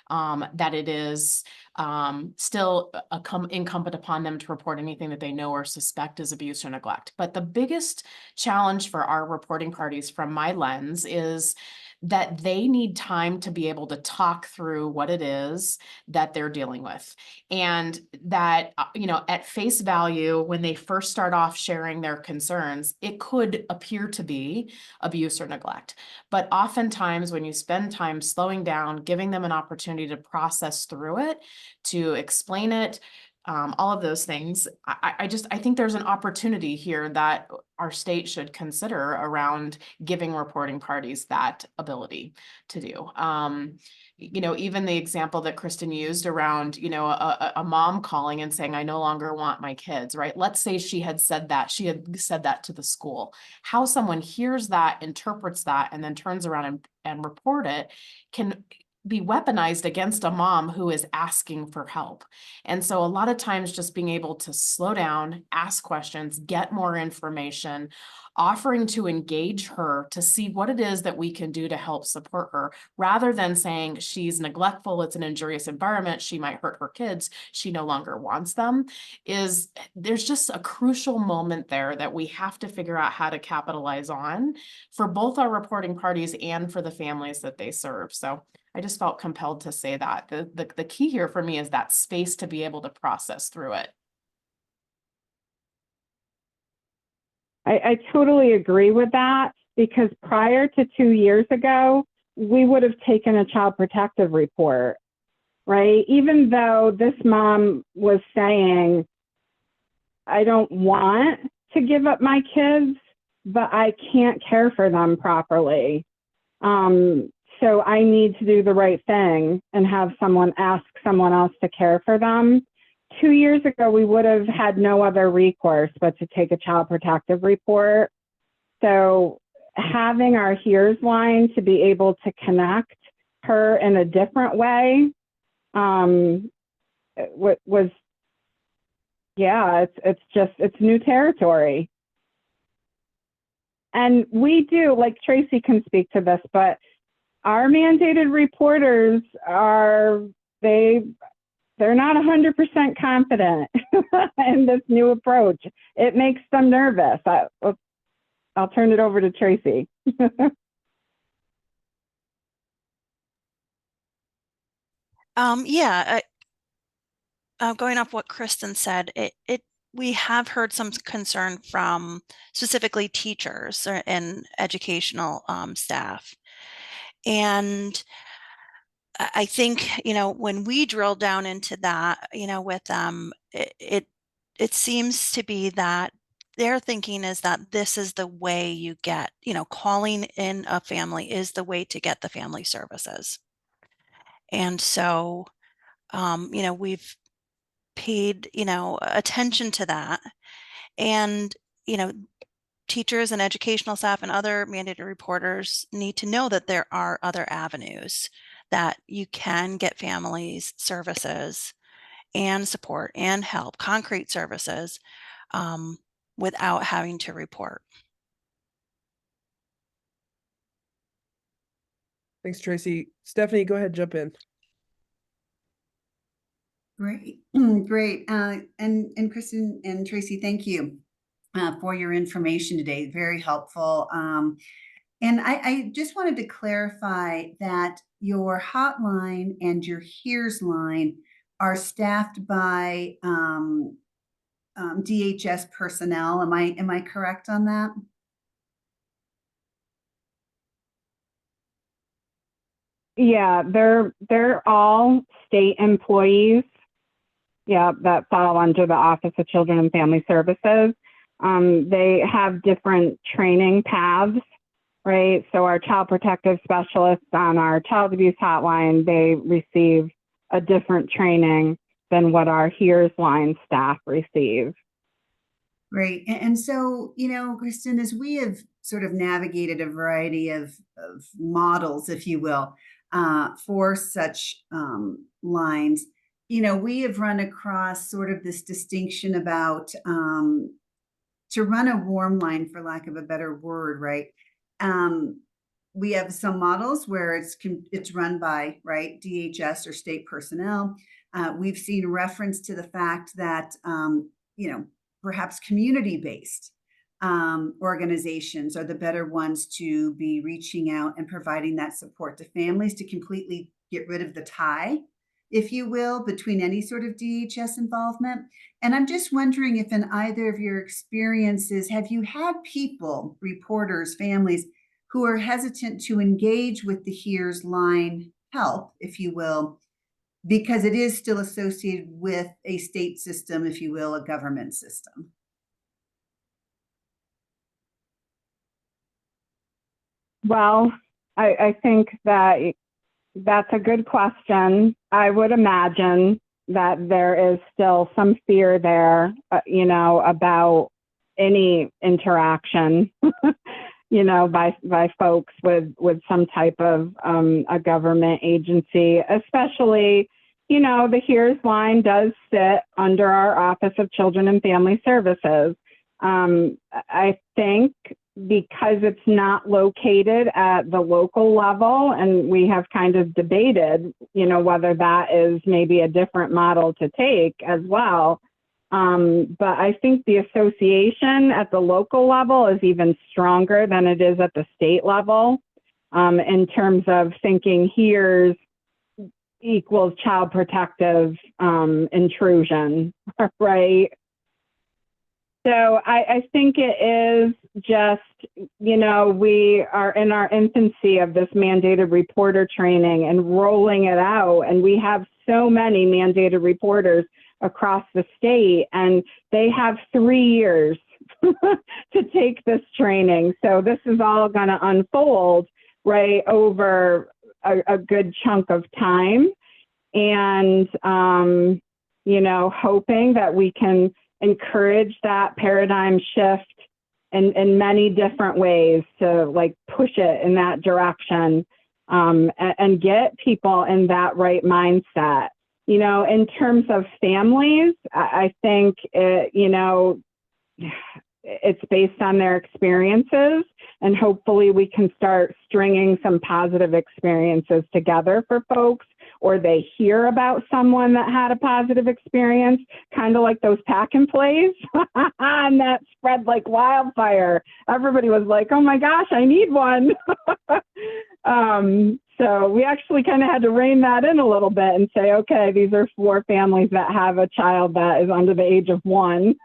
that it is still incumbent upon them to report anything that they know or suspect is abuse or neglect. But the biggest challenge for our reporting parties from my lens is that they need time to be able to talk through what it is that they're dealing with. And that, at face value, when they first start off sharing their concerns, it could appear to be abuse or neglect. But oftentimes when you spend time slowing down, giving them an opportunity to process through it, to explain it, all of those things, I think there's an opportunity here that our state should consider around giving reporting parties that ability to do. Even the example that Kristen used around, a mom calling and saying, I no longer want my kids, right? Let's say she had said that to the school. How someone hears that, interprets that, and then turns around and report it can be weaponized against a mom who is asking for help. And so a lot of times just being able to slow down, ask questions, get more information, offering to engage her to see what it is that we can do to help support her, rather than saying she's neglectful, it's an injurious environment, she might hurt her kids, she no longer wants them, there's just a crucial moment there that we have to figure out how to capitalize on for both our reporting parties and for the families that they serve. So I just felt compelled to say that. The key here for me is that space to be able to process through it.
I totally agree with that, because prior to 2 years ago, we would have taken a child protective report, right? Even though this mom was saying, I don't want to give up my kids, but I can't care for them properly. So I need to do the right thing and have someone ask someone else to care for them. 2 years ago, we would have had no other recourse but to take a child protective report. So having our HERES line to be able to connect her in a different way was, yeah, it's new territory. And we do, like Tracy can speak to this, but our mandated reporters they're not 100% confident in this new approach. It makes them nervous. I'll turn it over to Tracy.
Going off what Kristen said, we have heard some concern from specifically teachers and educational staff. And I think, when we drill down into that, with them, it seems to be that their thinking is that this is the way you get, calling in a family is the way to get the family services. And so, we've paid, attention to that. And, teachers and educational staff and other mandated reporters need to know that there are other avenues that you can get families services and support and help, concrete services, without having to report.
Thanks, Tracy. Stephanie, go ahead, jump in.
Great, great. And Kristen and Tracy, thank you for your information today. Very helpful. And I just wanted to clarify that your hotline and your HERES line are staffed by DHS personnel. Am I correct on that?
Yeah, they're all state employees. Yeah, that fall under the Office of Children and Family Services. They have different training paths, right? So our child protective specialists on our child abuse hotline, they receive a different training than what our HERES line staff receive.
Great. And so, Kristen, as we have sort of navigated a variety of models, if you will, for such lines, we have run across sort of this distinction about to run a warm line, for lack of a better word, right? We have some models where it's run by, right, DHS or state personnel. We've seen reference to the fact that, perhaps community-based organizations are the better ones to be reaching out and providing that support to families to completely get rid of the tie, if you will, between any sort of DHS involvement. And I'm just wondering if in either of your experiences, have you had people, reporters, families, who are hesitant to engage with the HERES line help, if you will, because it is still associated with a state system, if you will, a government system?
Well, I think that that's a good question. I would imagine that there is still some fear there, about any interaction, by folks with some type of a government agency, especially, the HERES line does sit under our Office of Children and Family Services. I think because it's not located at the local level, and we have kind of debated, whether that is maybe a different model to take as well. But I think the association at the local level is even stronger than it is at the state level, in terms of thinking HERES equals child protective intrusion, right? So I think it is just, we are in our infancy of this mandated reporter training and rolling it out. And we have so many mandated reporters across the state, and they have 3 years to take this training. So this is all going to unfold, right, over a good chunk of time. And, hoping that we can encourage that paradigm shift in many different ways to push it in that direction, and get people in that right mindset. In terms of families, I think it's based on their experiences, and hopefully we can start stringing some positive experiences together for folks, or they hear about someone that had a positive experience, kind of like those pack and plays, and that spread like wildfire. Everybody was like, oh my gosh, I need one. So we actually kind of had to rein that in a little bit and say, okay, these are 4 families that have a child that is under the age of 1.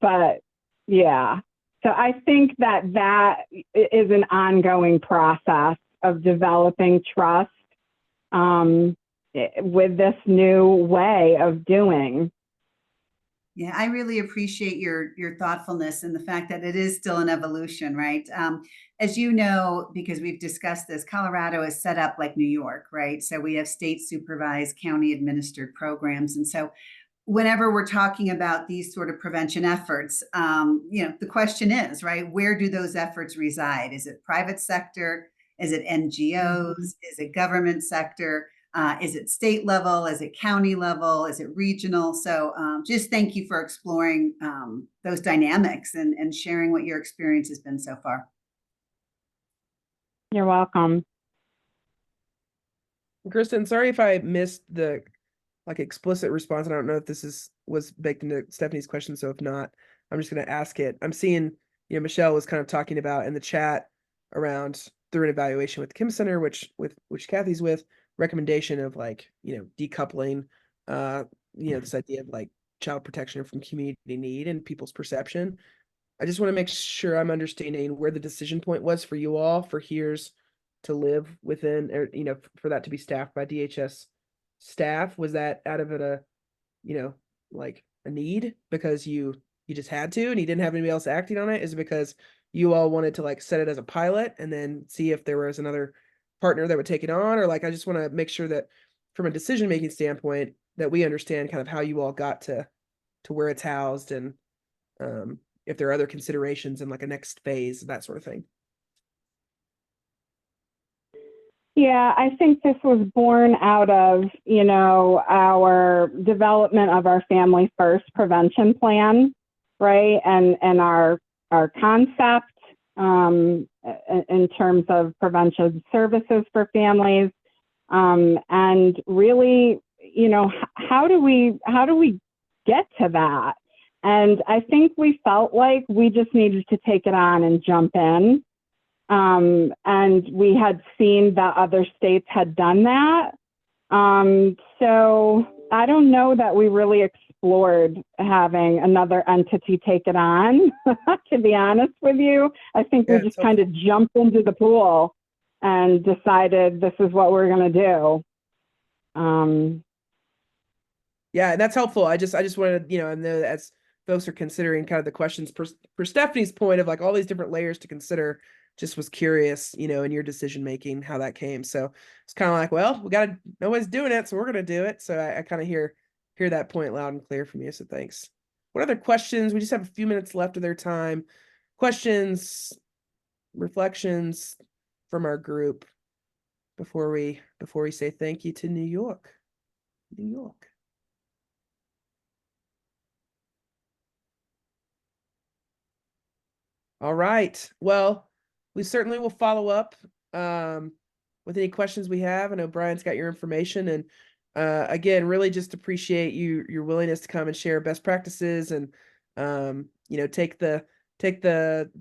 But yeah, so I think that is an ongoing process of developing trust with this new way of doing.
Yeah, I really appreciate your thoughtfulness and the fact that it is still an evolution, right? As you know, because we've discussed this, Colorado is set up like New York, right? So we have state supervised, county administered programs. And so whenever we're talking about these sort of prevention efforts, the question is, right, where do those efforts reside? Is it private sector? Is it NGOs? Is it government sector? Is it state level? Is it county level? Is it regional? So just thank you for exploring those dynamics and sharing what your experience has been so far.
You're welcome.
Kristen, sorry if I missed the explicit response. I don't know if this was baked into Stephanie's question. So if not, I'm just going to ask it. I'm seeing, Michelle was kind of talking about in the chat around through an evaluation with Kim Center, which Kathy's with, recommendation of decoupling, this idea of child protection from community need and people's perception. I just want to make sure I'm understanding where the decision point was for you all for HERES to live within, or, for that to be staffed by DHS staff. Was that out of a need because you just had to and you didn't have anybody else acting on it? Is it because you all wanted to set it as a pilot and then see if there was another partner that would take it on? Or I just want to make sure that from a decision-making standpoint that we understand kind of how you all got to where it's housed, and if there are other considerations in a next phase, that sort of thing.
Yeah, I think this was born out of, our development of our Family First prevention plan. right? And our concept in terms of prevention services for families. And really, you know, how do we get to that? And I think we felt like we just needed to take it on and jump in. And we had seen that other states had done that. So I don't know that we really explored having another entity take it on, to be honest with you. I think we just kind of jumped into the pool and decided this is what we're going to do.
Yeah, and that's helpful. I just wanted, you know, I know that as folks are considering kind of the questions per Stephanie's point of like all these different layers to consider, just was curious, you know, in your decision making, how that came. So it's kind of like, well, nobody's doing it, so we're gonna do it. So I kind of hear that point loud and clear from you. So thanks. What other questions? We just have a few minutes left of their time. Questions, reflections from our group before we say thank you to New York. New York. All right. Well, we certainly will follow up with any questions we have. I know Brian's got your information, and again, really just appreciate your willingness to come and share best practices, and you know, take the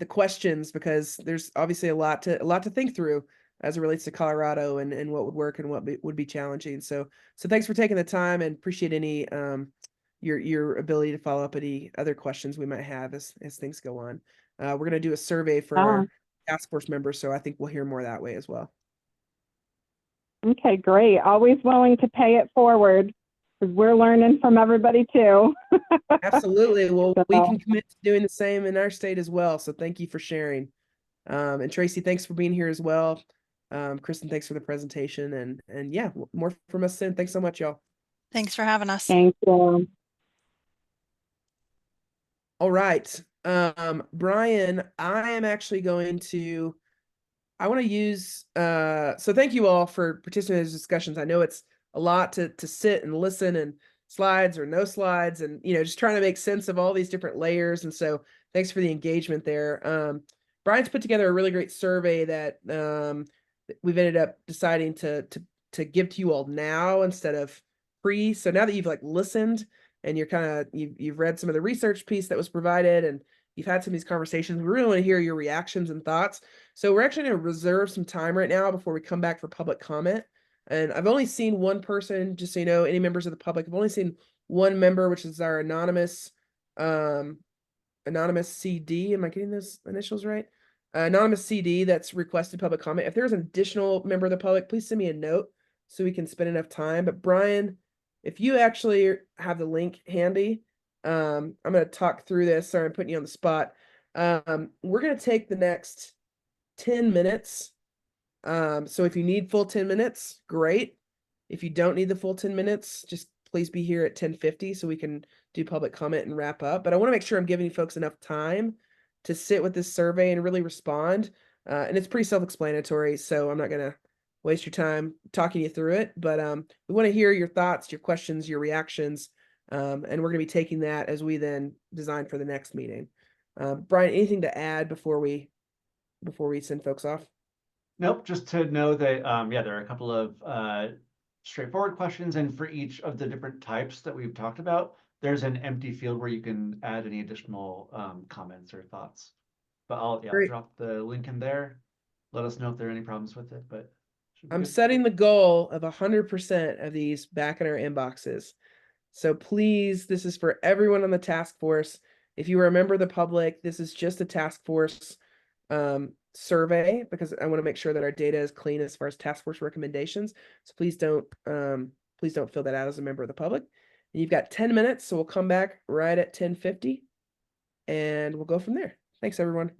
questions, because there's obviously a lot to think through as it relates to Colorado and what would work and what would be challenging. So thanks for taking the time, and appreciate any your ability to follow up any other questions we might have as things go on. We're going to do a survey for our task force members, so I think we'll hear more that way as well.
Okay, great. Always willing to pay it forward, because we're learning from everybody too.
Absolutely. Well, we can commit to doing the same in our state as well. So thank you for sharing. And Tracy, thanks for being here as well. Kristen, thanks for the presentation, and yeah, more from us soon. Thanks so much, y'all.
Thanks for having us.
Thank you.
All right. Brian, I am actually I want to use, so thank you all for participating in these discussions. I know it's a lot to sit and listen, and slides or no slides, and, you know, just trying to make sense of all these different layers. And so thanks for the engagement there. Brian's put together a really great survey that we've ended up deciding to give to you all now instead of pre. So now that you've like listened, and you've read some of the research piece that was provided, and you've had some of these conversations, we really want to hear your reactions and thoughts. So we're actually going to reserve some time right now before we come back for public comment. And I've only seen one person, just so you know, any members of the public, I've only seen one member, which is our anonymous CD. Am I getting those initials right? Anonymous CD that's requested public comment. If there's an additional member of the public, please send me a note so we can spend enough time. But Brian, if you actually have the link handy, I'm going to talk through this. Sorry, I'm putting you on the spot. We're going to take the next 10 minutes. So if you need full 10 minutes, great. If you don't need the full 10 minutes, just please be here at 10:50 so we can do public comment and wrap up. But I want to make sure I'm giving folks enough time to sit with this survey and really respond. And it's pretty self-explanatory, so I'm not going to waste your time talking you through it. But we want to hear your thoughts, your questions, your reactions. And we're going to be taking that as we then design for the next meeting. Brian, anything to add before we send folks off?
Nope, just to know that, yeah, there are a couple of straightforward questions, and for each of the different types that we've talked about, there's an empty field where you can add any additional comments or thoughts. But I'll drop the link in there. Let us know if there are any problems with it, but
I'm setting the goal of 100% of these back in our inboxes. So please, this is for everyone on the task force. If you are a member of the public, this is just a task force survey, because I want to make sure that our data is clean as far as task force recommendations. So please don't fill that out as a member of the public. And you've got 10 minutes, so we'll come back right at 10:50 and we'll go from there. Thanks, everyone.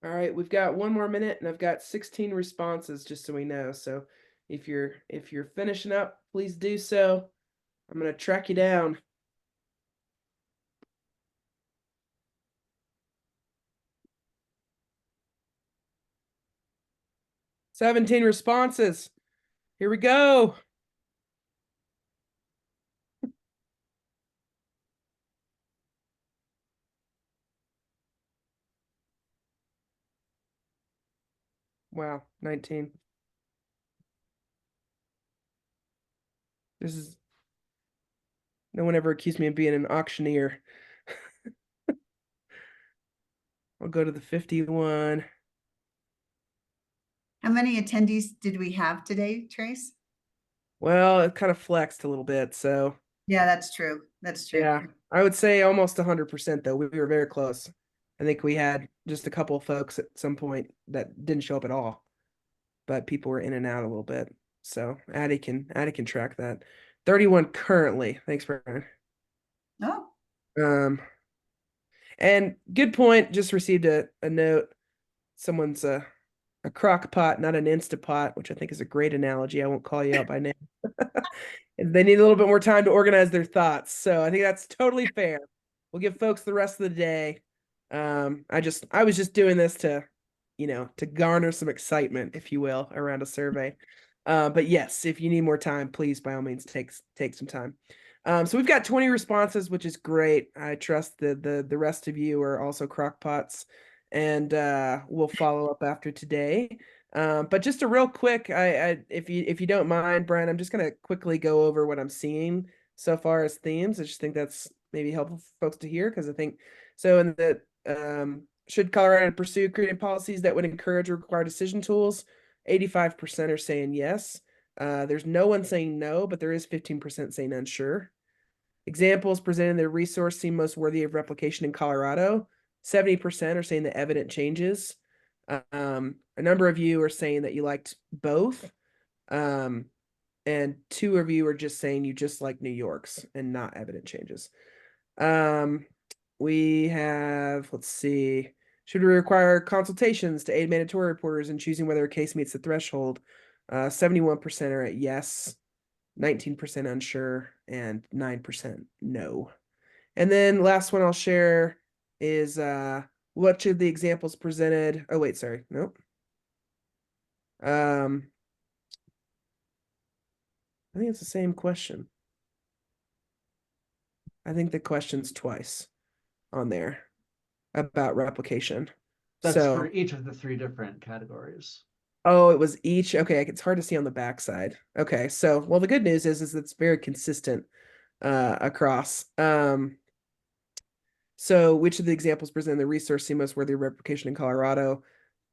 All right, we've got 1 more minute and I've got 16 responses, just so we know. So if you're finishing up, please do so. I'm going to track you down. "17 responses. Here we go. Wow, 19. No one ever accused me of being an auctioneer. I'll go to the 51.
How many attendees did we have today, Trace?
Well, it kind of flexed a little bit, so
Yeah, that's true. That's true.
yeah, I would say almost 100% though. We were very close. I think we had just a couple of folks at some point that didn't show up at all, but people were in and out a little bit. So Addie can track that. 31 currently. Thanks, Brian.
Oh,
And good point. Just received a note. Someone's a crock pot, not an Instapot, which I think is a great analogy. I won't call you out by name. They need a little bit more time to organize their thoughts. So I think that's totally fair. We'll give folks the rest of the day. I was just doing this to garner some excitement, if you will, around a survey. But yes, if you need more time, please, by all means, take some time. So we've got 20 responses, which is great. I trust the rest of you are also crockpots, and we'll follow up after today. But just a real quick, if you don't mind, Brian, I'm just gonna quickly go over what I'm seeing so far as themes. I just think that's maybe helpful for folks to hear, because I think so. In the should Colorado pursue creating policies that would encourage or require decision tools? 85% are saying yes. There's no one saying no, but there is 15% saying unsure. Examples presented in the resource seem most worthy of replication in Colorado. 70% are saying the evident changes. A number of you are saying that you liked both. And 2 of you are just saying you just like New York's and not evident changes. We have, let's see, should we require consultations to aid mandatory reporters in choosing whether a case meets the threshold? 71% are at yes, 19% unsure, and 9% no. And then last one I'll share is what should the examples presented? Oh, wait, sorry. Nope. I think it's the same question. I think the question's twice on there about replication.
That's
so
for each of the 3 different categories.
Oh, it was each. Okay, it's hard to see on the backside. Okay, so well, the good news is it's very consistent across. So which of the examples presented in the resource seem most worthy of replication in Colorado?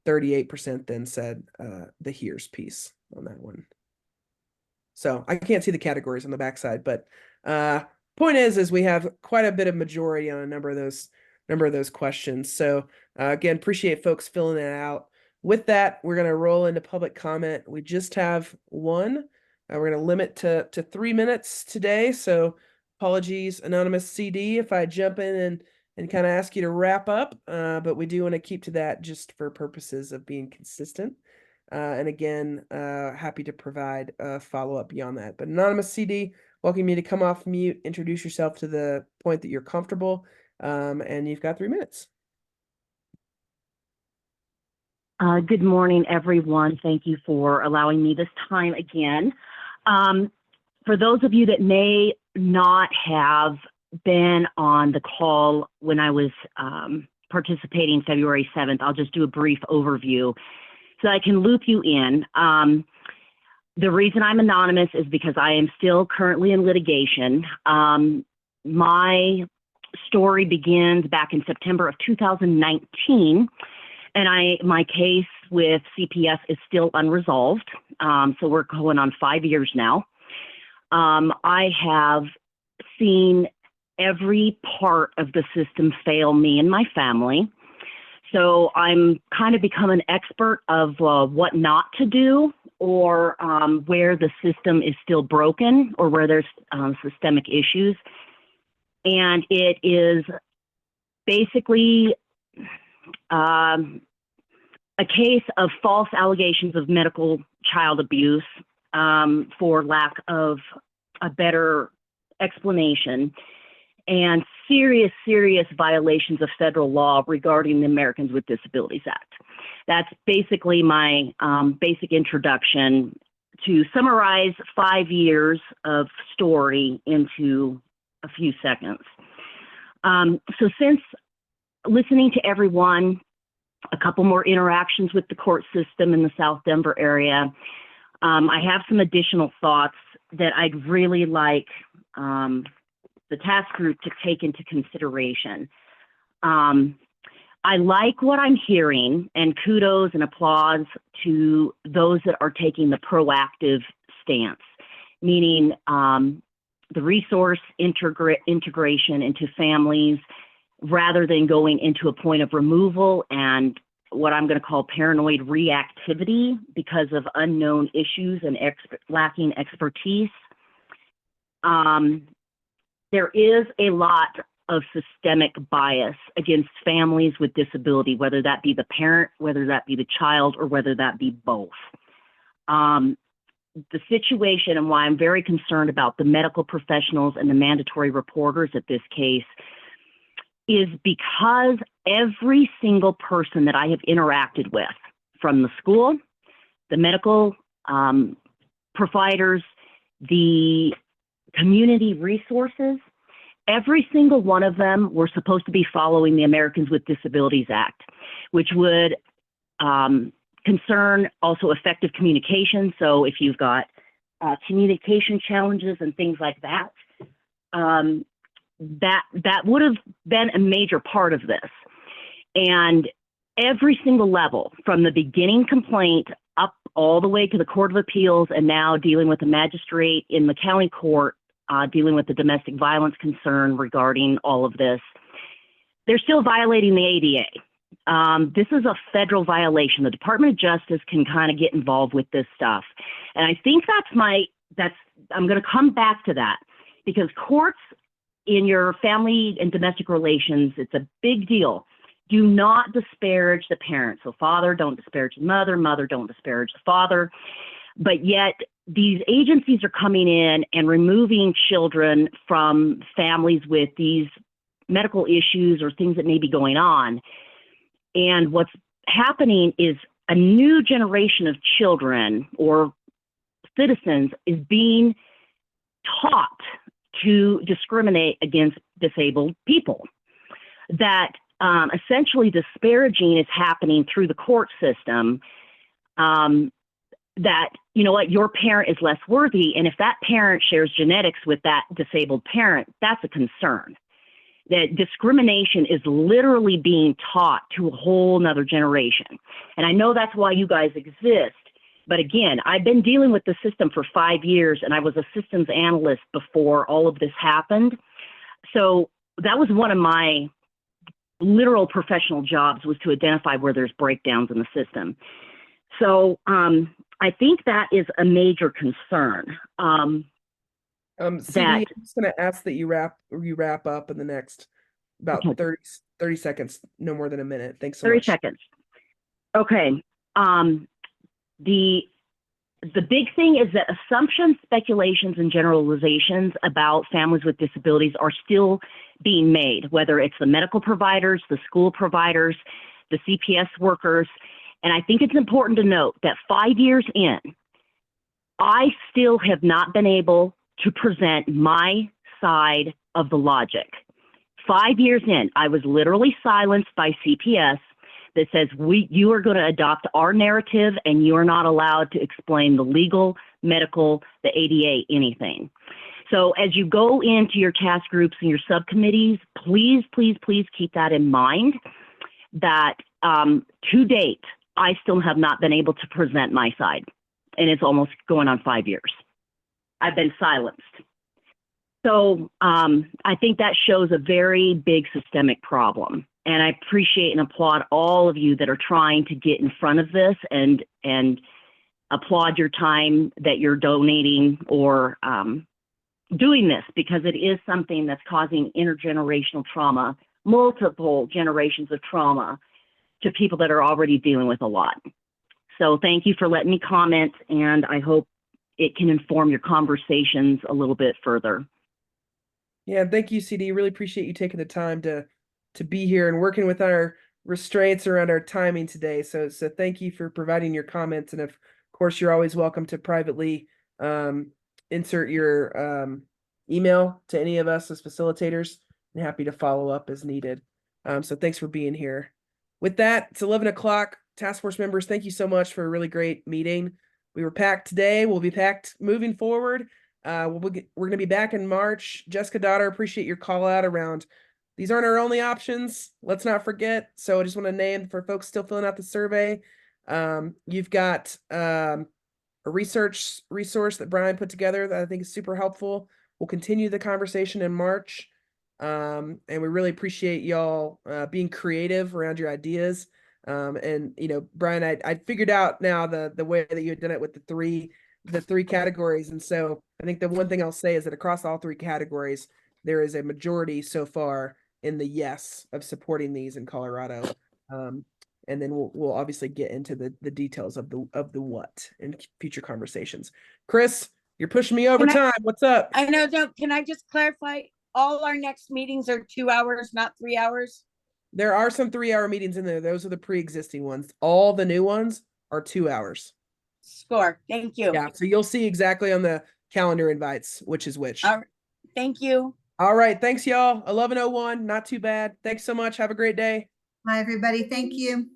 38% then said the here's piece on that one. So I can't see the categories on the backside, but point is we have quite a bit of majority on a number of those questions. So again, appreciate folks filling it out. With that, we're going to roll into public comment. We just have one. We're going to limit to 3 minutes today. So apologies, Anonymous CD, if I jump in and kind of ask you to wrap up. But we do want to keep to that just for purposes of being consistent. And again, happy to provide a follow-up beyond that. But Anonymous CD, welcome you to come off mute, introduce yourself to the point that you're comfortable, and you've got 3 minutes.
Good morning, everyone. Thank you for allowing me this time again. For those of you that may not have been on the call when I was participating February 7th, I'll just do a brief overview so I can loop you in. The reason I'm anonymous is because I am still currently in litigation. My story begins back in September of 2019. And my case with CPS is still unresolved. So we're going on 5 years now. I have seen every part of the system fail me and my family. So I'm kind of become an expert of what not to do, or where the system is still broken, or where there's systemic issues. And it is basically a case of false allegations of medical child abuse, for lack of a better explanation, and serious, serious violations of federal law regarding the Americans with Disabilities Act. That's basically my basic introduction to summarize 5 years of story into a few seconds. So since listening to everyone, a couple more interactions with the court system in the South Denver area, I have some additional thoughts that I'd really like the task group to take into consideration. I like what I'm hearing, and kudos and applause to those that are taking the proactive stance, meaning the resource integration into families rather than going into a point of removal and what I'm going to call paranoid reactivity because of unknown issues and lacking expertise. There is a lot of systemic bias against families with disability, whether that be the parent, whether that be the child, or whether that be both. The situation and why I'm very concerned about the medical professionals and the mandatory reporters at this case is because every single person that I have interacted with, from the school, the medical providers, the community resources, every single one of them were supposed to be following the Americans with Disabilities Act, which would concern also effective communication. So if you've got communication challenges and things like that, that would have been a major part of this. And every single level, from the beginning complaint up all the way to the Court of Appeals, and now dealing with the magistrate in the county court, dealing with the domestic violence concern regarding all of this, they're still violating the ADA. This is a federal violation. The Department of Justice can kind of get involved with this stuff. And I think I'm going to come back to that, because courts in your family and domestic relations, it's a big deal. Do not disparage the parent. So father, don't disparage the mother. Mother, don't disparage the father. But yet these agencies are coming in and removing children from families with these medical issues or things that may be going on. And what's happening is a new generation of children or citizens is being taught to discriminate against disabled people. That essentially disparaging is happening through the court system. That, you know what, your parent is less worthy, and if that parent shares genetics with that disabled parent, that's a concern. That discrimination is literally being taught to a whole nother generation. And I know that's why you guys exist. But again, I've been dealing with the system for 5 years, and I was a systems analyst before all of this happened. So that was one of my literal professional jobs, was to identify where there's breakdowns in the system. So I think that is a major concern.
CD, I'm just going to ask that you wrap up in the next about 30 seconds, no more than a minute. Thanks so much.
30 seconds. Okay. The big thing is that assumptions, speculations, and generalizations about families with disabilities are still being made, whether it's the medical providers, the school providers, the CPS workers. And I think it's important to note that 5 years in, I still have not been able to present my side of the logic. 5 years in, I was literally silenced by CPS that says, you are going to adopt our narrative and you're not allowed to explain the legal, medical, the ADA, anything. So as you go into your task groups and your subcommittees, please, please, please keep that in mind, that to date, I still have not been able to present my side, and it's almost going on 5 years. I've been silenced. So I think that shows a very big systemic problem. And I appreciate and applaud all of you that are trying to get in front of this, and applaud your time that you're donating or doing this, because it is something that's causing intergenerational trauma, multiple generations of trauma to people that are already dealing with a lot. So thank you for letting me comment, and I hope it can inform your conversations a little bit further.
Yeah, thank you, CD. Really appreciate you taking the time to be here and working with our restraints around our timing today. So thank you for providing your comments, and of course, you're always welcome to privately insert your email to any of us as facilitators, and happy to follow up as needed. So thanks for being here. With that, it's 11 o'clock. Task force members, thank you so much for a really great meeting. We were packed today. We'll be packed moving forward. We're going to be back in March. Jessica Daughter, appreciate your call out around these aren't our only options. Let's not forget. So I just want to name for folks still filling out the survey. You've got a research resource that Brian put together that I think is super helpful. We'll continue the conversation in March. And we really appreciate y'all being creative around your ideas. And Brian, I figured out now the way that you had done it with the three categories. And so I think the one thing I'll say is that across all three categories, there is a majority so far in the yes of supporting these in Colorado. And then we'll obviously get into the details of the what in future conversations. Chris, you're pushing me over time. What's up?
I know, can I just clarify? All our next meetings are 2 hours, not 3 hours?
There are some 3-hour meetings in there. Those are the pre-existing ones. All the new ones are 2 hours.
Score. Thank you.
Yeah, so you'll see exactly on the calendar invites which is which.
Thank you.
All right. Thanks, y'all. 11:01. Not too bad. Thanks so much. Have a great day.
Bye, everybody. Thank you.